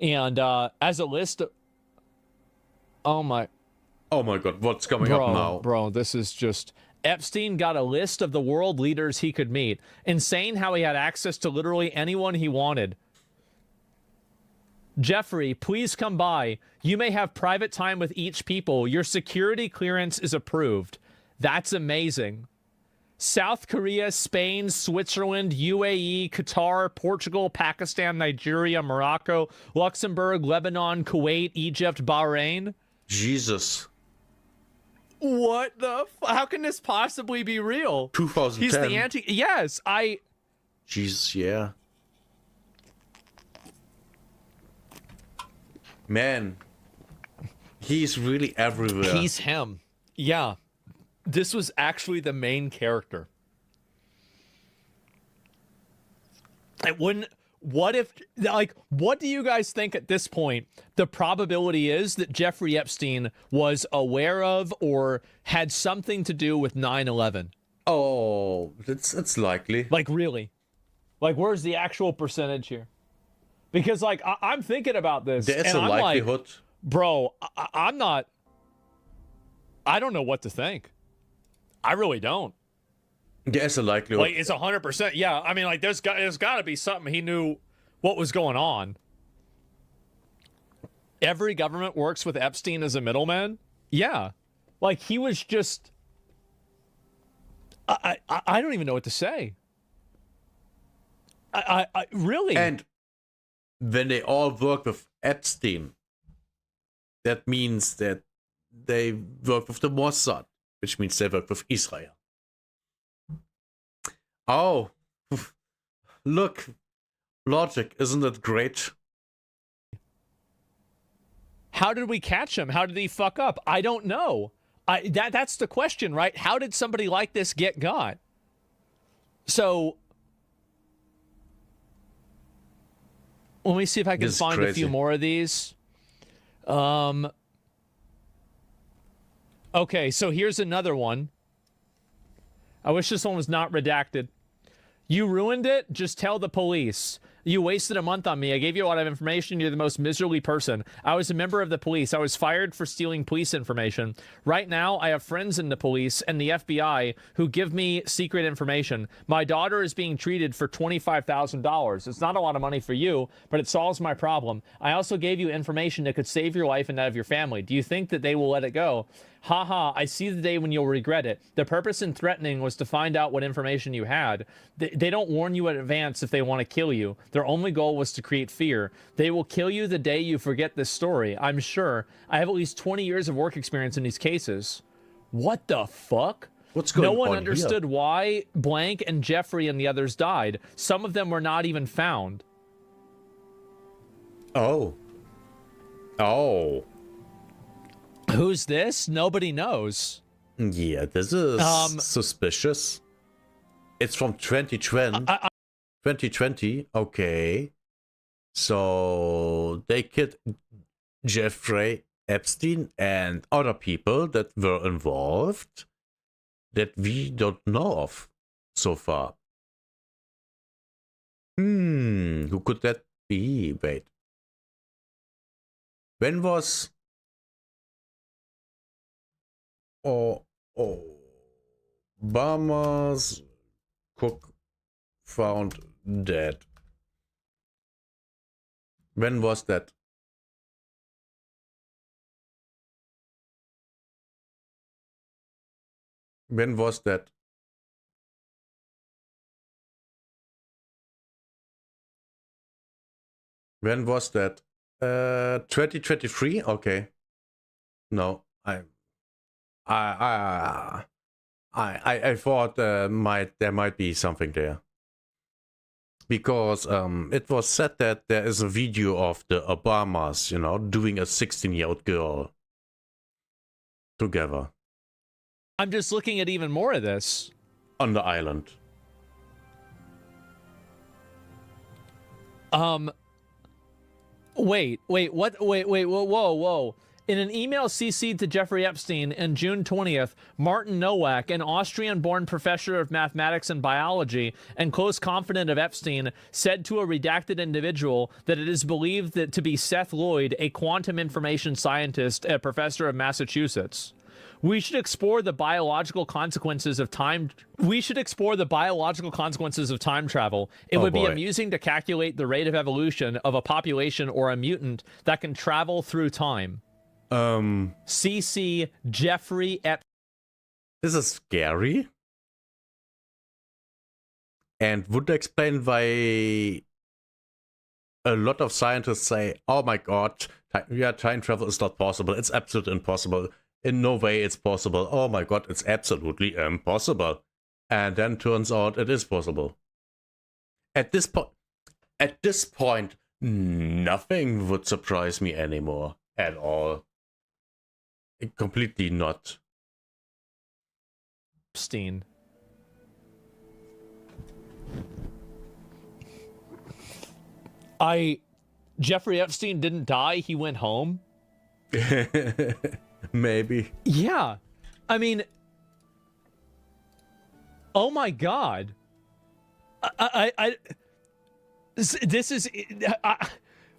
Speaker 2: And as a list of... Oh my God,
Speaker 1: what's coming up now?
Speaker 2: Bro, this is just... Epstein got a list of the world leaders he could meet. Insane how he had access to literally anyone he wanted. Jeffrey, please come by. You may have private time with each people. Your security clearance is approved. That's amazing. South Korea, Spain, Switzerland, UAE, Qatar, Portugal, Pakistan, Nigeria, Morocco, Luxembourg, Lebanon, Kuwait, Egypt, Bahrain.
Speaker 1: Jesus.
Speaker 2: What the how can this possibly be real?
Speaker 1: 2010.
Speaker 2: He's the anti... Yes,
Speaker 1: Jesus, yeah. Man, he's really everywhere.
Speaker 2: He's him. Yeah. This was actually the main character. It wouldn't... What if... Like, what do you guys think at this point the probability is that Jeffrey Epstein was aware of or had something to do with 9/11?
Speaker 1: Oh, it's likely.
Speaker 2: Like, really? Like, where's the actual percentage here? Because, like, I'm thinking about this.
Speaker 1: There's
Speaker 2: and
Speaker 1: a
Speaker 2: I'm
Speaker 1: likelihood.
Speaker 2: Like, bro, I'm not... I don't know what to think. I really don't.
Speaker 1: There's a likelihood.
Speaker 2: Like, it's 100%. Yeah, I mean, like, there's got to be something he knew what was going on. Every government works with Epstein as a middleman. Yeah. Like, he was just... I don't even know what to say. I really...
Speaker 1: And when they all work with Epstein, that means that they work with the Mossad, which means they work with Israel. Oh, look, logic, isn't it great?
Speaker 2: How did we catch him? How did he fuck up? I don't know. That's the question, right? How did somebody like this get got? So, let me see if I can find a few more of these. Okay, so here's another one. I wish this one was not redacted. You ruined it? Just tell the police. You wasted a month on me. I gave you a lot of information. You're the most miserly person. I was a member of the police. I was fired for stealing police information. Right now, I have friends in the police and the FBI who give me secret information. My daughter is being treated for $25,000. It's not a lot of money for you, but it solves my problem. I also gave you information that could save your life and that of your family. Do you think that they will let it go? Haha, I see the day when you'll regret it. The purpose in threatening was to find out what information you had. They don't warn you in advance if they want to kill you. Their only goal was to create fear. They will kill you the day you forget this story, I'm sure. I have at least 20 years of work experience in these cases. What the fuck?
Speaker 1: What's going on?
Speaker 2: No one
Speaker 1: here?
Speaker 2: understood why Blank and Jeffrey and the others died. Some of them were not even found.
Speaker 1: Oh. Oh.
Speaker 2: Who's this? Nobody knows.
Speaker 1: Yeah, this is suspicious. It's from 2020. 2020, okay. So they killed Jeffrey Epstein and other people that were involved that we don't know of so far. Who could that be? Wait. When was Obama's cook found dead? When was that? When was that? When was that? 2023? Okay. No, I thought there might be something there. Because it was said that there is a video of the Obamas, doing a 16-year-old girl together.
Speaker 2: I'm just looking at even more of this.
Speaker 1: On the island.
Speaker 2: Wait, whoa. In an email CC'd to Jeffrey Epstein on June 20th, Martin Nowak, an Austrian-born professor of mathematics and biology and close confidant of Epstein, said to a redacted individual that it is believed that to be Seth Lloyd, a quantum information scientist, a professor of Massachusetts. We should explore the biological consequences of time. We should explore the biological consequences of time travel. It would be amusing to calculate the rate of evolution of a population or a mutant that can travel through time. CC Jeffrey Epstein.
Speaker 1: This is scary. And would explain why a lot of scientists say, oh my god, time travel is not possible. It's absolutely impossible. In no way it's possible. Oh my god, it's absolutely impossible. And then turns out it is possible. At this point, nothing would surprise me anymore at all. Completely not.
Speaker 2: Epstein. Jeffrey Epstein didn't die, he went home?
Speaker 1: Maybe.
Speaker 2: Yeah. I mean, oh my god. This is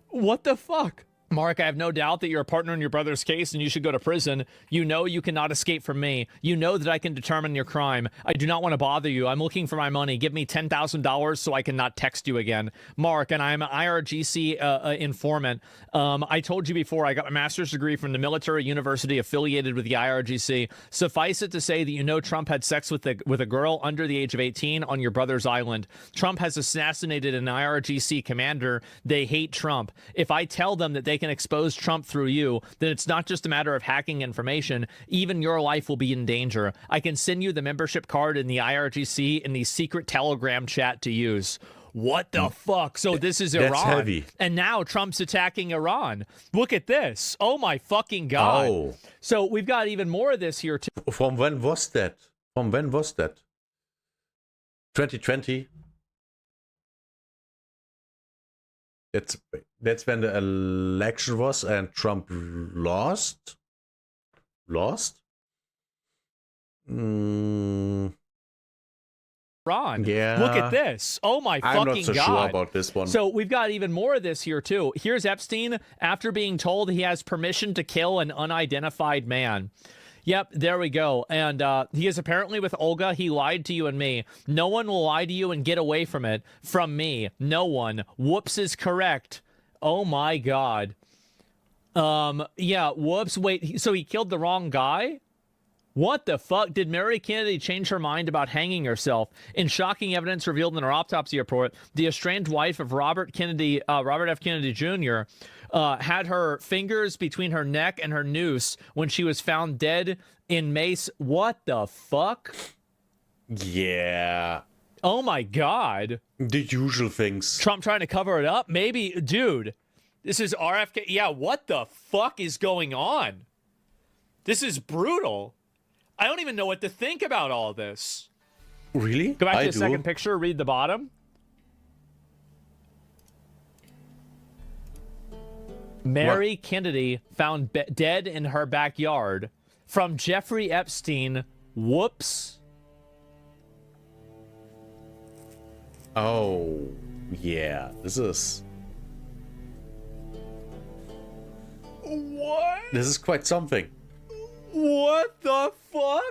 Speaker 2: what the fuck? Mark, I have no doubt that you're a partner in your brother's case and you should go to prison. You know you cannot escape from me. You know that I can determine your crime. I do not want to bother you. I'm looking for my money. Give me $10,000 so I can not text you again. Mark, and I'm an IRGC informant. I told you before, I got my master's degree from the military university affiliated with the IRGC. Suffice it to say that you know Trump had sex with a girl under the age of 18 on your brother's island. Trump has assassinated an IRGC commander. They hate Trump. If I tell them that they can expose Trump through you, then it's not just a matter of hacking information. Even your life will be in danger. I can send you the membership card in the IRGC in the secret Telegram chat to use. What the fuck? So this is Iran.
Speaker 1: That's heavy.
Speaker 2: And now Trump's attacking Iran. Look at this. Oh my fucking god.
Speaker 1: Oh.
Speaker 2: So we've got even more of this here too.
Speaker 1: From when was that? 2020? That's when the election was and Trump lost.
Speaker 2: Ron.
Speaker 1: Yeah.
Speaker 2: Look at this. Oh my
Speaker 1: I'm
Speaker 2: fucking
Speaker 1: not so
Speaker 2: God.
Speaker 1: sure about this one.
Speaker 2: So we've got even more of this here too. Here's Epstein after being told he has permission to kill an unidentified man. Yep, there we go. And he is apparently with Olga. He lied to you and me. No one will lie to you and get away from it. From me. No one. Whoops is correct. Oh my God. Yeah, whoops. Wait, so he killed the wrong guy? What the fuck? Did Mary Kennedy change her mind about hanging herself? In shocking evidence revealed in her autopsy report, the estranged wife of Robert F. Kennedy Jr., had her fingers between her neck and her noose when she was found dead in Mace. What the fuck?
Speaker 1: Yeah.
Speaker 2: Oh my God.
Speaker 1: The usual things.
Speaker 2: Trump trying to cover it up? Maybe. Dude, this is RFK. Yeah, what the fuck is going on? This is brutal. I don't even know what to think about all this.
Speaker 1: Really?
Speaker 2: Go back to the second picture, read the bottom. Mary Kennedy found dead in her backyard from Jeffrey Epstein. Whoops.
Speaker 1: Oh, yeah. This is...
Speaker 2: What?
Speaker 1: This is quite something.
Speaker 2: What the fuck?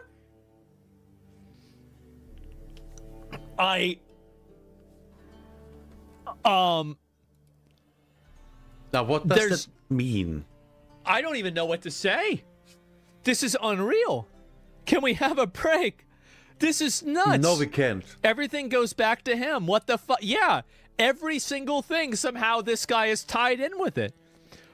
Speaker 1: Now, what does that mean?
Speaker 2: I don't even know what to say. This is unreal. Can we have a break? This is nuts.
Speaker 1: No, we can't.
Speaker 2: Everything goes back to him. What the fuck? Yeah, every single thing, somehow this guy is tied in with it.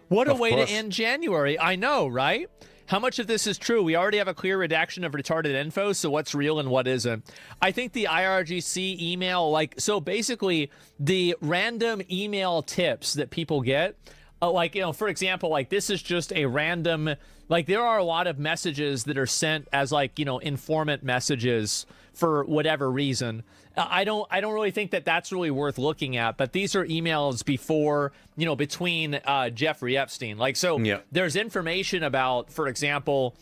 Speaker 2: What a way to end January. I know, right? How much of this is true? We already have a clear redaction of retarded info, so what's real and what isn't? I think the IRGC email, so basically the random email tips that people get, for example, this is just a random, there are a lot of messages that are sent as informant messages for whatever reason. I don't really think that that's really worth looking at, but these are emails between Jeffrey Epstein. There's information about, for example,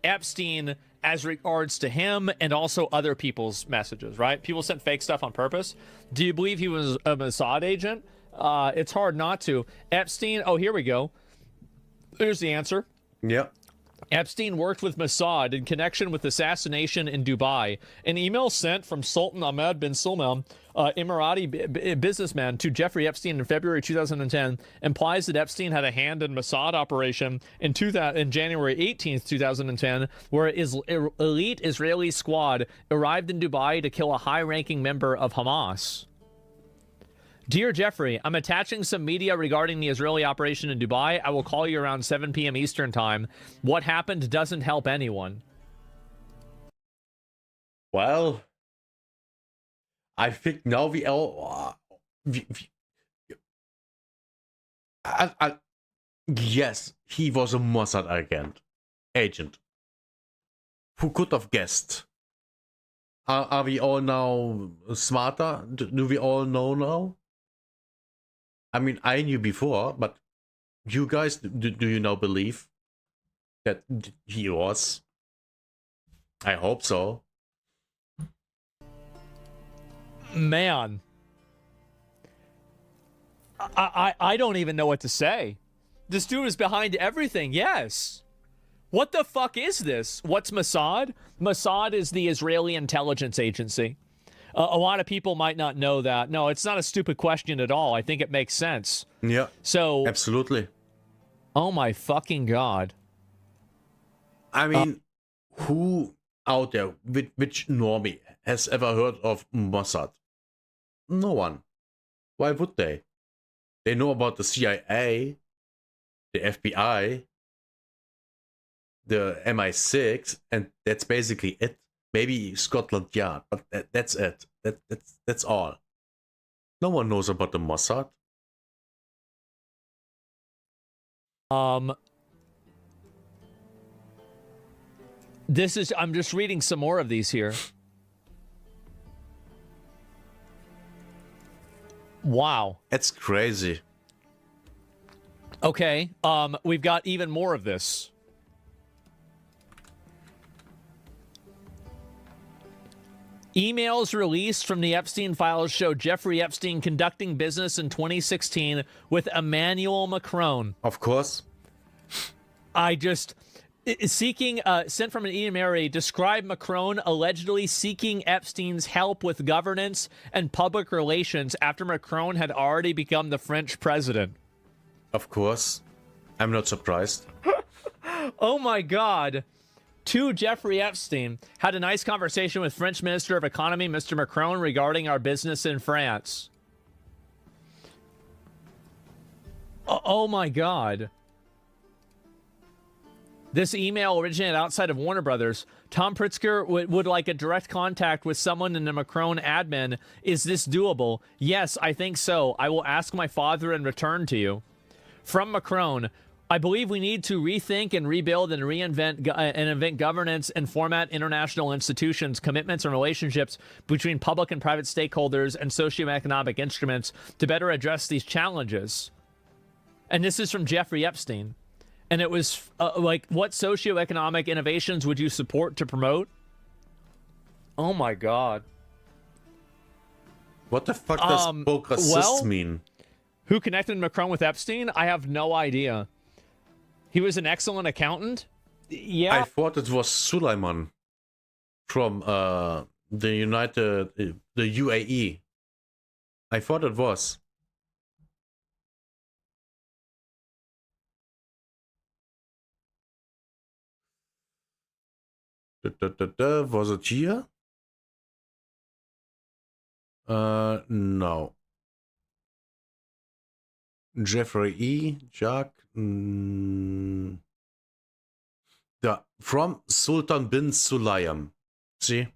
Speaker 2: Epstein as regards to him and also other people's messages, right? People sent fake stuff on purpose. Do you believe he was a Mossad agent? It's hard not to. Epstein, oh, here we go. Here's the answer.
Speaker 1: Yep.
Speaker 2: Epstein worked with Mossad in connection with assassination in Dubai. An email sent from Sultan Ahmed bin Salman, Emirati businessman, to Jeffrey Epstein in February 2010 implies that Epstein had a hand in Mossad operation in January 18th, 2010, where his elite Israeli squad arrived in Dubai to kill a high-ranking member of Hamas. Dear Jeffrey, I'm attaching some media regarding the Israeli operation in Dubai. I will call you around 7 p.m. Eastern time. What happened doesn't help anyone.
Speaker 1: Well, I think now we all... yes, he was a Mossad agent. Who could have guessed? Are we all now smarter? Do we all know now? I mean, I knew before, but you guys, do you now believe that he was? I hope so.
Speaker 2: Man. I don't even know what to say. This dude is behind everything, yes. What the fuck is this? What's Mossad? Mossad is the Israeli intelligence agency. A lot of people might not know that. No, it's not a stupid question at all. I think it makes sense.
Speaker 1: Yeah.
Speaker 2: So
Speaker 1: absolutely.
Speaker 2: Oh my fucking God.
Speaker 1: I mean, who out there, which normie has ever heard of Mossad? No one. Why would they? They know about the CIA, the FBI, the MI6, and that's basically it. Maybe Scotland Yard, but that's it. That's all. No one knows about the Mossad.
Speaker 2: I'm just reading some more of these here. Wow.
Speaker 1: That's crazy.
Speaker 2: Okay, we've got even more of this. Emails released from the Epstein files show Jeffrey Epstein conducting business in 2016 with Emmanuel Macron.
Speaker 1: Of course.
Speaker 2: Sent from an email, described Macron allegedly seeking Epstein's help with governance and public relations after Macron had already become the French president.
Speaker 1: Of course. I'm not surprised.
Speaker 2: Oh my God. To Jeffrey Epstein, had a nice conversation with French Minister of Economy, Mr. Macron, regarding our business in France. Oh my God. This email originated outside of Warner Brothers. Tom Pritzker would like a direct contact with someone in the Macron admin. Is this doable? Yes, I think so. I will ask my father and return to you. From Macron, I believe we need to rethink and rebuild and reinvent governance and format international institutions, commitments, and relationships between public and private stakeholders and socioeconomic instruments to better address these challenges. And this is from Jeffrey Epstein. And it was like, what socioeconomic innovations would you support to promote? Oh my God.
Speaker 1: What the fuck does progressist mean?
Speaker 2: Who connected Macron with Epstein? I have no idea. He was an excellent accountant? Yeah.
Speaker 1: I thought it was Suleiman from the UAE. I thought it was. Was it here? No. Jeffrey E. Jack. From Sultan bin Sulayem. See?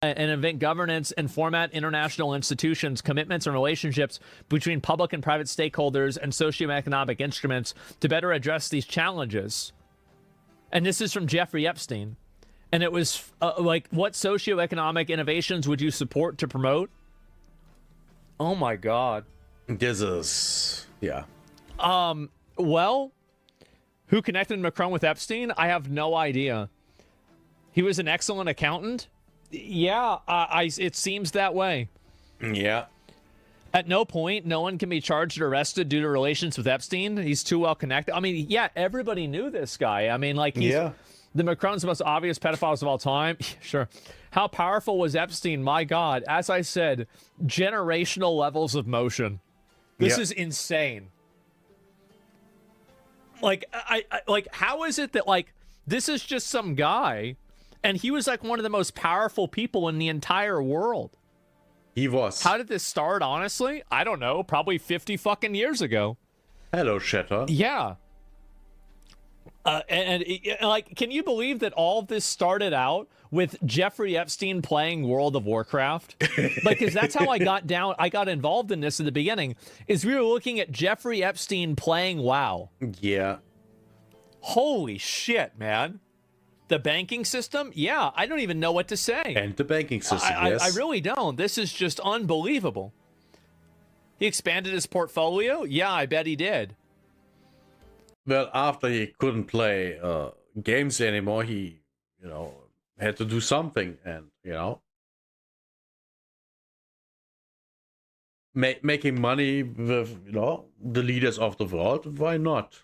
Speaker 2: And invent governance and format international institutions, commitments, and relationships between public and private stakeholders and socioeconomic instruments to better address these challenges. And this is from Jeffrey Epstein. And it was like, what socioeconomic innovations would you support to promote? Oh my God.
Speaker 1: This is, yeah.
Speaker 2: Well, who connected Macron with Epstein? I have no idea. He was an excellent accountant? Yeah, it seems that way.
Speaker 1: Yeah.
Speaker 2: At no point, no one can be charged or arrested due to relations with Epstein. He's too well connected. I mean, yeah, everybody knew this guy. I mean, like, he's the Macron's most obvious pedophiles of all time. Sure. How powerful was Epstein? My God. As I said, generational levels of motion. This is insane. Like, I like, how is it that, like, this is just some guy, and he was like one of the most powerful people in the entire world.
Speaker 1: He was.
Speaker 2: How did this start, honestly? I don't know. Probably 50 fucking years ago.
Speaker 1: Hello, Shatter.
Speaker 2: Yeah. Like, can you believe that all of this started out with Jeffrey Epstein playing World of Warcraft? Because that's how I got involved in this in the beginning, is we were looking at Jeffrey Epstein playing WoW.
Speaker 1: Yeah.
Speaker 2: Holy shit, man. The banking system? Yeah, I don't even know what to say.
Speaker 1: And the banking system, yes.
Speaker 2: I really don't. This is just unbelievable. He expanded his portfolio? Yeah, I bet he did.
Speaker 1: Well, after he couldn't play games anymore, he, had to do something. And, making money with, the leaders of the world, why not?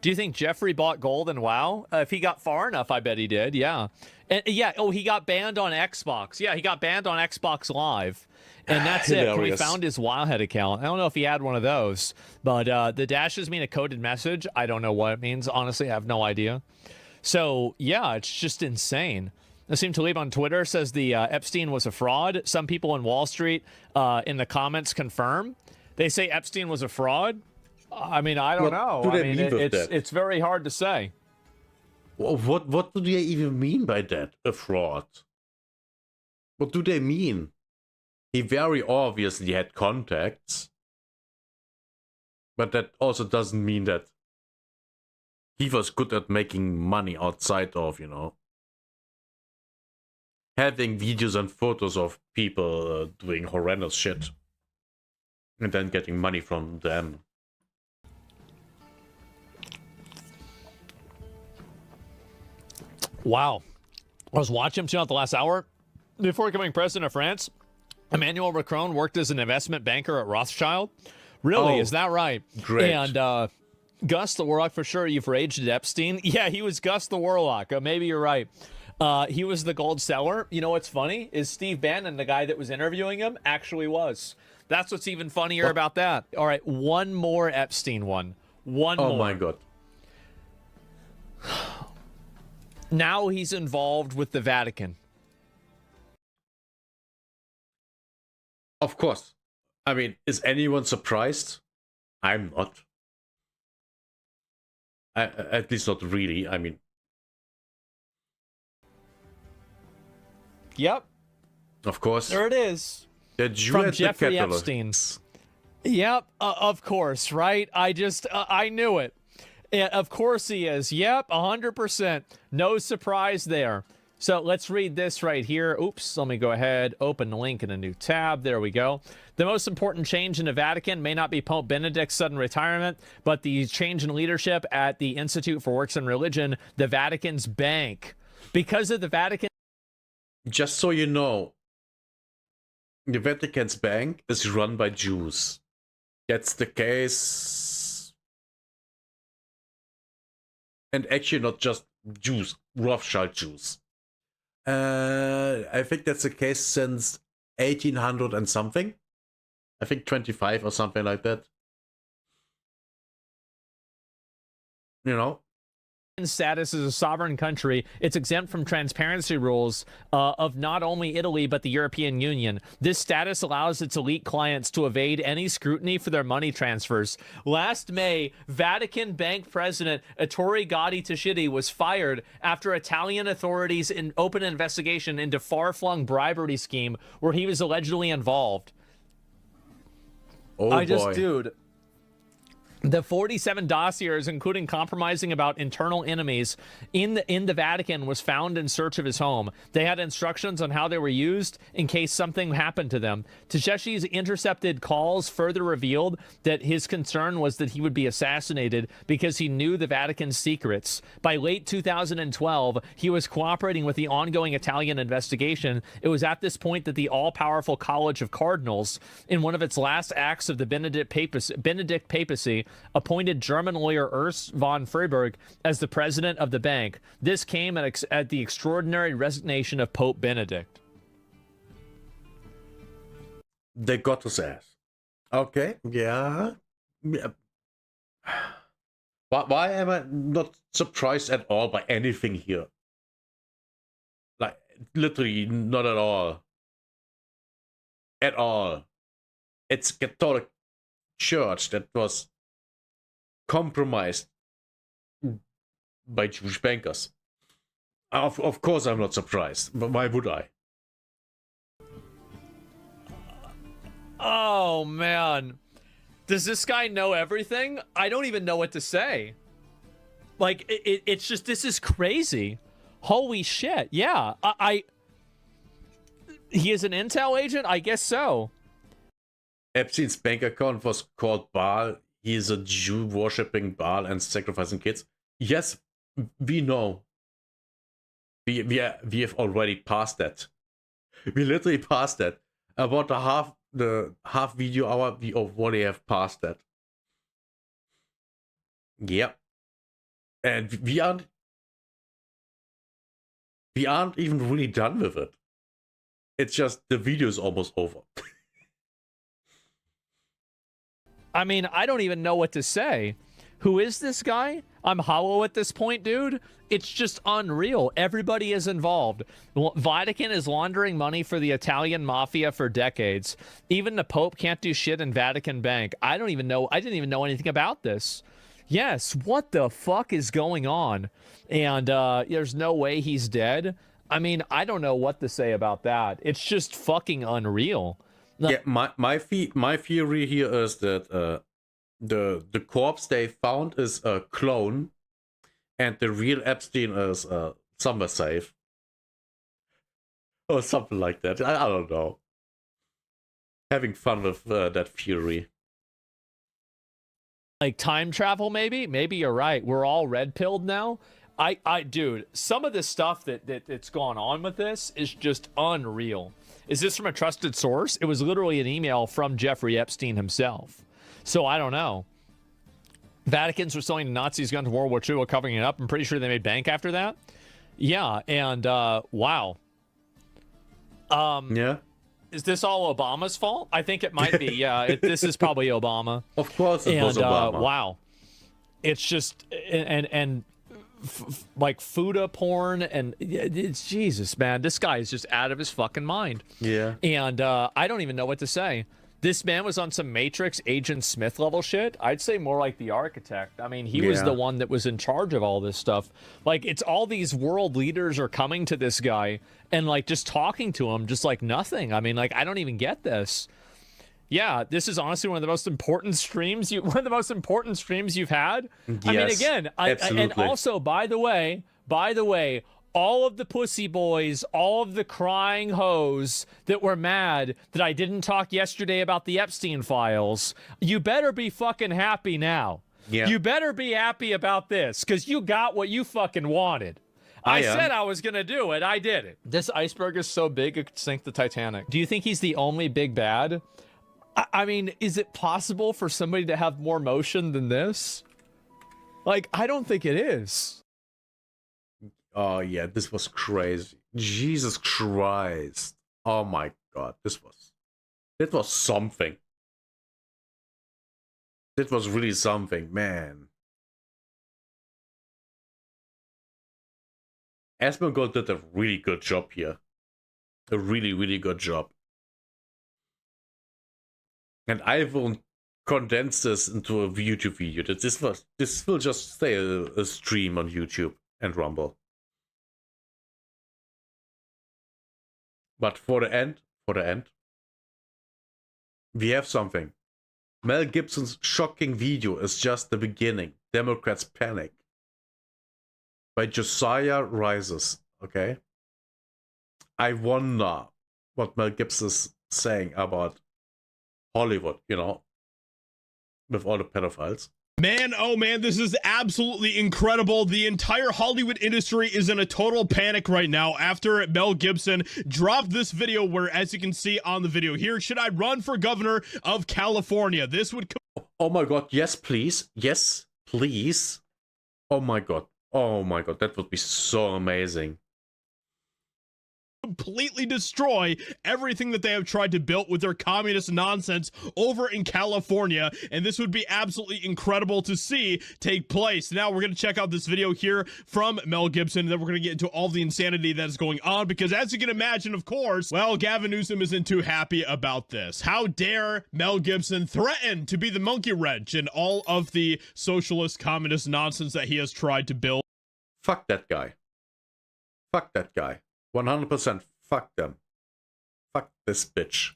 Speaker 2: Do you think Jeffrey bought gold in WoW? If he got far enough, I bet he did, yeah. And yeah, he got banned on Xbox. Yeah, he got banned on Xbox Live. And that's it. When we found his Wowhead account. I don't know if he had one of those. But the dashes mean a coded message. I don't know what it means. Honestly, I have no idea. So, yeah, it's just insane. Nassim Talib on Twitter says the Epstein was a fraud. Some people in Wall Street in the comments confirm. They say Epstein was a fraud. I mean, I don't know.
Speaker 1: I mean,
Speaker 2: it's very hard to say.
Speaker 1: Well, what do they even mean by that? A fraud? What do they mean? He very obviously had contacts. But that also doesn't mean that he was good at making money outside of, having videos and photos of people doing horrendous shit. And then getting money from them.
Speaker 2: Wow. I was watching him throughout the last hour. Before becoming president of France, Emmanuel Macron worked as an investment banker at Rothschild. Really?
Speaker 1: Oh,
Speaker 2: is that right?
Speaker 1: great.
Speaker 2: And Gus the Warlock, for sure, you've raged at Epstein. Yeah, he was Gus the Warlock. Maybe you're right. He was the gold seller. You know what's funny is Steve Bannon, the guy that was interviewing him, actually was. That's what's even funnier about that. All right, one more Epstein one. One more.
Speaker 1: Oh, my God.
Speaker 2: Now he's involved with the Vatican.
Speaker 1: Of course. I mean, is anyone surprised? I'm not. At least not really. I mean.
Speaker 2: Yep.
Speaker 1: Of course.
Speaker 2: There it is.
Speaker 1: The Jew
Speaker 2: From
Speaker 1: at
Speaker 2: Jeffrey
Speaker 1: the Capitol.
Speaker 2: Epstein. Yep, of course, right? I knew it. Of course he is. Yep, 100%. No surprise there. So let's read this right here. Oops, let me go ahead, open the link in a new tab. There we go. The most important change in the Vatican may not be Pope Benedict's sudden retirement, but the change in leadership at the Institute for Works and Religion, the Vatican's bank. Because of the Vatican...
Speaker 1: Just so you know, the Vatican's bank is run by Jews. That's the case. And actually not just Jews, Rothschild Jews. I think that's the case since 1800 and something. I think 25 or something like that. You know?
Speaker 2: Status as a sovereign country, it's exempt from transparency rules of not only Italy but the European Union. This status allows its elite clients to evade any scrutiny for their money transfers. Last May, Vatican Bank President Ettore Gotti Tschidi was fired after Italian authorities opened an investigation into far-flung bribery scheme where he was allegedly involved.
Speaker 1: Oh boy.
Speaker 2: Dude. The 47 dossiers, including compromising about internal enemies in the Vatican, was found in search of his home. They had instructions on how they were used in case something happened to them. Tschedi's intercepted calls further revealed that his concern was that he would be assassinated because he knew the Vatican's secrets. By late 2012, he was cooperating with the ongoing Italian investigation. It was at this point that the all-powerful College of Cardinals, in one of its last acts of the Benedict papacy, appointed German lawyer Urs von Freiberg as the president of the bank. This came at the extraordinary resignation of Pope Benedict.
Speaker 1: They got his ass. Okay, yeah. Why am I not surprised at all by anything here? Like, literally not at all. At all. It's Catholic Church that was compromised by Jewish bankers. Of course I'm not surprised, but why would I?
Speaker 2: Oh, man. Does this guy know everything? I don't even know what to say. Like, it's just, this is crazy. Holy shit. Yeah, he is an intel agent? I guess so.
Speaker 1: Epstein's bank account was called Baal. He is a Jew worshipping Baal and sacrificing kids. Yes, we know. We have already passed that. We literally passed that. About the half video hour, we already have passed that. Yep. And we aren't even really done with it. It's just the video is almost over.
Speaker 2: I mean, I don't even know what to say. Who is this guy? I'm hollow at this point, dude. It's just unreal. Everybody is involved. Vatican is laundering money for the Italian mafia for decades. Even the Pope can't do shit in Vatican Bank. I don't even know. I didn't even know anything about this. Yes, what the fuck is going on? And there's no way he's dead. I mean, I don't know what to say about that. It's just fucking unreal.
Speaker 1: Yeah, my theory here is that the corpse they found is a clone, and the real Epstein is somewhere safe, or something like that. I don't know. Having fun with that theory.
Speaker 2: Like time travel, maybe? Maybe you're right. We're all red-pilled now. Dude, some of the stuff that's gone on with this is just unreal. Is this from a trusted source? It was literally an email from Jeffrey Epstein himself. So I don't know. Vaticans were selling Nazis guns in World War II while covering it up. I'm pretty sure they made bank after that. Yeah, and wow.
Speaker 1: Yeah.
Speaker 2: Is this all Obama's fault? I think it might be. Yeah, this is probably Obama.
Speaker 1: Of course it was Obama.
Speaker 2: Wow. It's just, like Fuda porn, and it's Jesus, man. This guy is just out of his fucking mind.
Speaker 1: Yeah.
Speaker 2: And I don't even know what to say. This man was on some Matrix Agent Smith level shit. I'd say more like the architect. I mean, he was the one that was in charge of all this stuff. Like, it's all these world leaders are coming to this guy and like just talking to him just like nothing. I mean, like, I don't even get this. Yeah, this is honestly one of the most important streams you've had.
Speaker 1: Yes,
Speaker 2: I mean, again, and also, by the way, all of the pussy boys, all of the crying hoes that were mad that I didn't talk yesterday about the Epstein files, you better be fucking happy now.
Speaker 1: Yeah.
Speaker 2: You better be happy about this, because you got what you fucking wanted. I said I was going to do it. I did it. This iceberg is so big it could sink the Titanic. Do you think he's the only big bad? I mean, is it possible for somebody to have more motion than this? Like, I don't think it is.
Speaker 1: Oh yeah, this was crazy. Jesus Christ. Oh my God, this was something. It was really something, man. Asmongold did a really good job here. A really, really good job. And I won't condense this into a YouTube video. This will just stay a stream on YouTube and Rumble. But for the end, we have something. Mel Gibson's shocking video is just the beginning. Democrats panic. By Josiah Rises, okay? I wonder what Mel Gibson's saying about Hollywood, you know, with all the pedophiles.
Speaker 20: Man, oh man, this is absolutely incredible. The entire Hollywood industry is in a total panic right now after Mel Gibson dropped this video where, as you can see on the video here, should I run for governor of California? This would...
Speaker 1: Oh my God, yes, please. Yes, please. Oh my God. Oh my God, that would be so amazing.
Speaker 20: Completely destroy everything that they have tried to build with their communist nonsense over in California, and this would be absolutely incredible to see take place. Now we're going to check out this video here from Mel Gibson, and then we're going to get into all the insanity that is going on, because as you can imagine, of course, well, Gavin Newsom isn't too happy about this. How dare Mel Gibson threaten to be the monkey wrench in all of the socialist communist nonsense that he has tried to build?
Speaker 1: Fuck that guy. Fuck that guy. 100% fuck them. Fuck this bitch.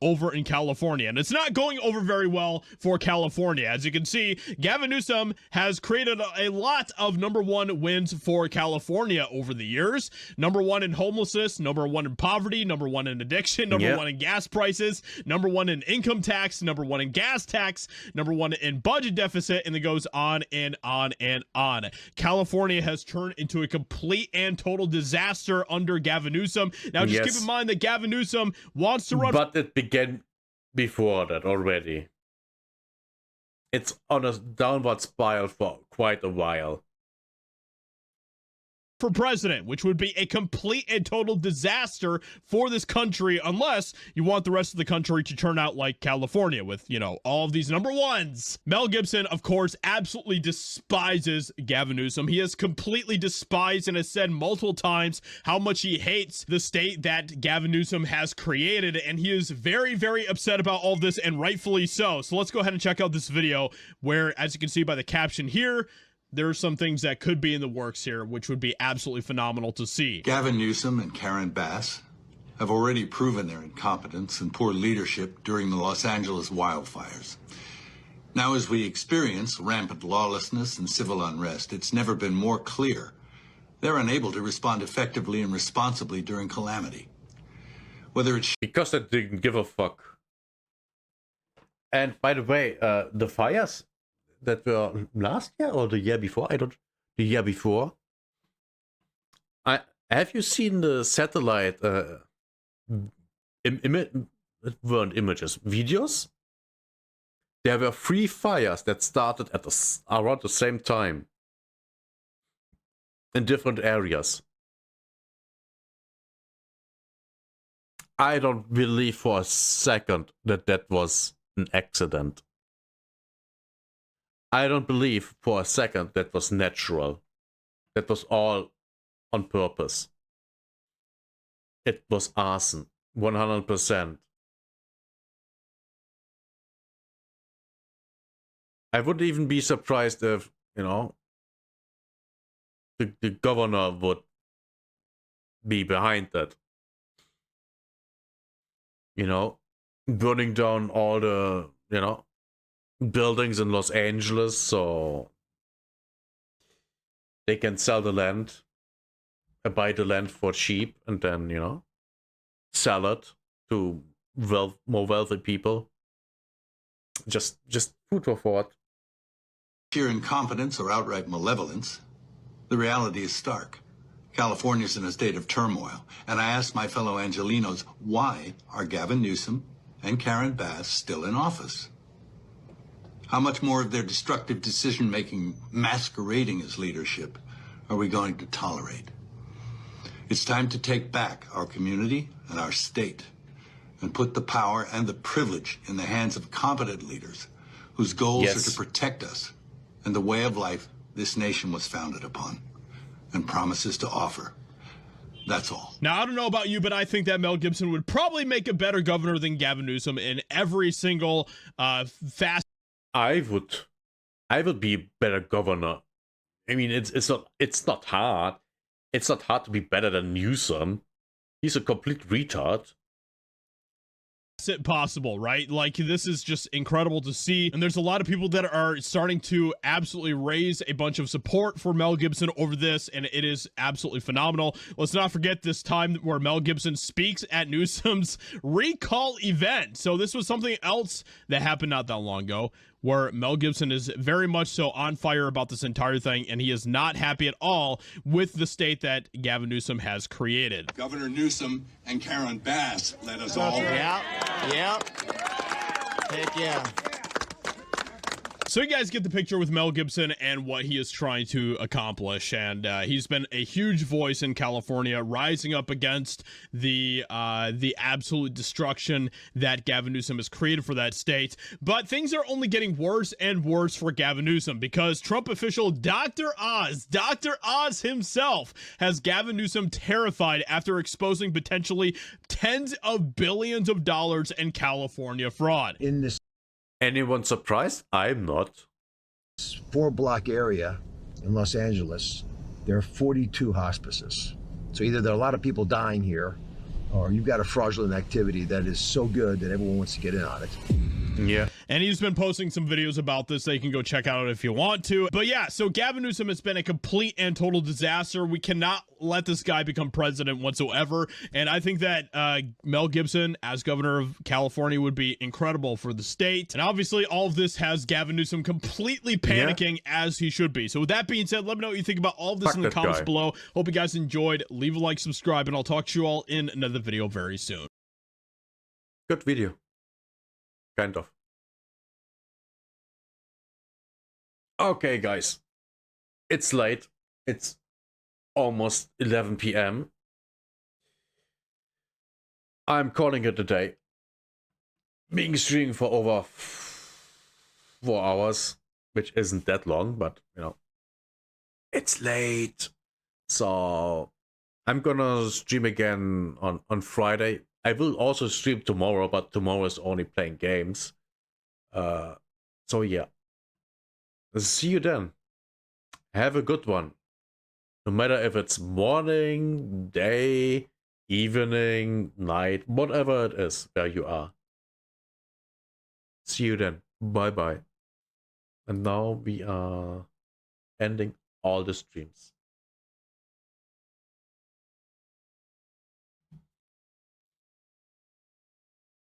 Speaker 20: Over in California, and it's not going over very well for California. As you can see, Gavin Newsom has created a lot of #1 wins for California over the years. #1 in homelessness, #1 in poverty, #1 in addiction, #1 in gas prices, #1 in income tax, #1 in gas tax, #1 in budget deficit, and it goes on and on and on. California has turned into a complete and total disaster under Gavin Newsom. Now, just keep in mind that Gavin Newsom wants to run...
Speaker 1: But it began before that already. It's on a downward spiral for quite a while.
Speaker 20: For president, which would be a complete and total disaster for this country, unless you want the rest of the country to turn out like California with, you know, all of these #1s. Mel Gibson, of course, absolutely despises Gavin Newsom. He has completely despised and has said multiple times how much he hates the state that Gavin Newsom has created, and he is very, very upset about all of this, and rightfully so. So let's go ahead and check out this video where, as you can see by the caption here, there are some things that could be in the works here, which would be absolutely phenomenal to see.
Speaker 21: Gavin Newsom and Karen Bass have already proven their incompetence and poor leadership during the Los Angeles wildfires. Now, as we experience rampant lawlessness and civil unrest, it's never been more clear they're unable to respond effectively and responsibly during calamity. Whether it's...
Speaker 1: Because they didn't give a fuck. And by the way, the fires that were last year or the year before, I don't the year before. Have you seen the satellite it weren't images, videos? There were 3 fires that started at around the same time in different areas. I don't believe for a second that that was an accident. I don't believe for a second that was natural. That was all on purpose. It was arson, 100%. I wouldn't even be surprised if, you know, the governor would be behind that. You know, burning down all the, you know, buildings in Los Angeles so they can sell the land, buy the land for cheap, and then, you know, sell it to more wealthy people. Just food for thought.
Speaker 21: Sheer incompetence or outright malevolence, the reality is stark. California's in a state of turmoil, and I asked my fellow Angelenos, why are Gavin Newsom and Karen Bass still in office? How much more of their destructive decision-making masquerading as leadership are we going to tolerate? It's time to take back our community and our state and put the power and the privilege in the hands of competent leaders whose goals are to protect us and the way of life this nation was founded upon and promises to offer. That's all.
Speaker 20: Now, I don't know about you, but I think that Mel Gibson would probably make a better governor than Gavin Newsom in every single facet.
Speaker 1: I would be a better governor. I mean, it's not hard. It's not hard to be better than Newsom. He's a complete retard.
Speaker 20: It possible, right? Like, this is just incredible to see, and there's a lot of people that are starting to absolutely raise a bunch of support for Mel Gibson over this, and it is absolutely phenomenal. Let's not forget this time where Mel Gibson speaks at Newsom's recall event. So this was something else that happened not that long ago, where Mel Gibson is very much so on fire about this entire thing, and he is not happy at all with the state that Gavin Newsom has created.
Speaker 21: Governor Newsom and Karen Bass let us all...
Speaker 13: Yep. Heck yeah.
Speaker 20: So you guys get the picture with Mel Gibson and what he is trying to accomplish, and he's been a huge voice in California, rising up against the absolute destruction that Gavin Newsom has created for that state. But things are only getting worse and worse for Gavin Newsom, because Trump official Dr. Oz himself has Gavin Newsom terrified after exposing potentially tens of billions of dollars in California fraud.
Speaker 3: In this
Speaker 1: Anyone surprised? I'm not.
Speaker 3: 4-block area in Los Angeles, there are 42 hospices. So either there are a lot of people dying here, or you've got a fraudulent activity that is so good that everyone wants to get in on it.
Speaker 1: Yeah.
Speaker 20: And he's been posting some videos about this that you can go check out if you want to. But yeah, so Gavin Newsom has been a complete and total disaster. We cannot let this guy become president whatsoever. And I think that Mel Gibson as governor of California would be incredible for the state. And obviously all of this has Gavin Newsom completely panicking, as he should be. So with that being said, let me know what you think about all of this in the comments below. Hope you guys enjoyed. Leave a like, subscribe, and I'll talk to you all in another video very soon.
Speaker 1: Good video. Kind of. Okay, guys. It's late. It's almost 11 p.m. I'm calling it a day. Being streaming for over 4 hours, which isn't that long, but, you know, it's late. So I'm gonna stream again on Friday. I will also stream tomorrow, but tomorrow is only playing games. So yeah. See you then. Have a good one. No matter if it's morning, day, evening, night, whatever it is where you are. See you then. Bye bye. And now we are ending all the streams.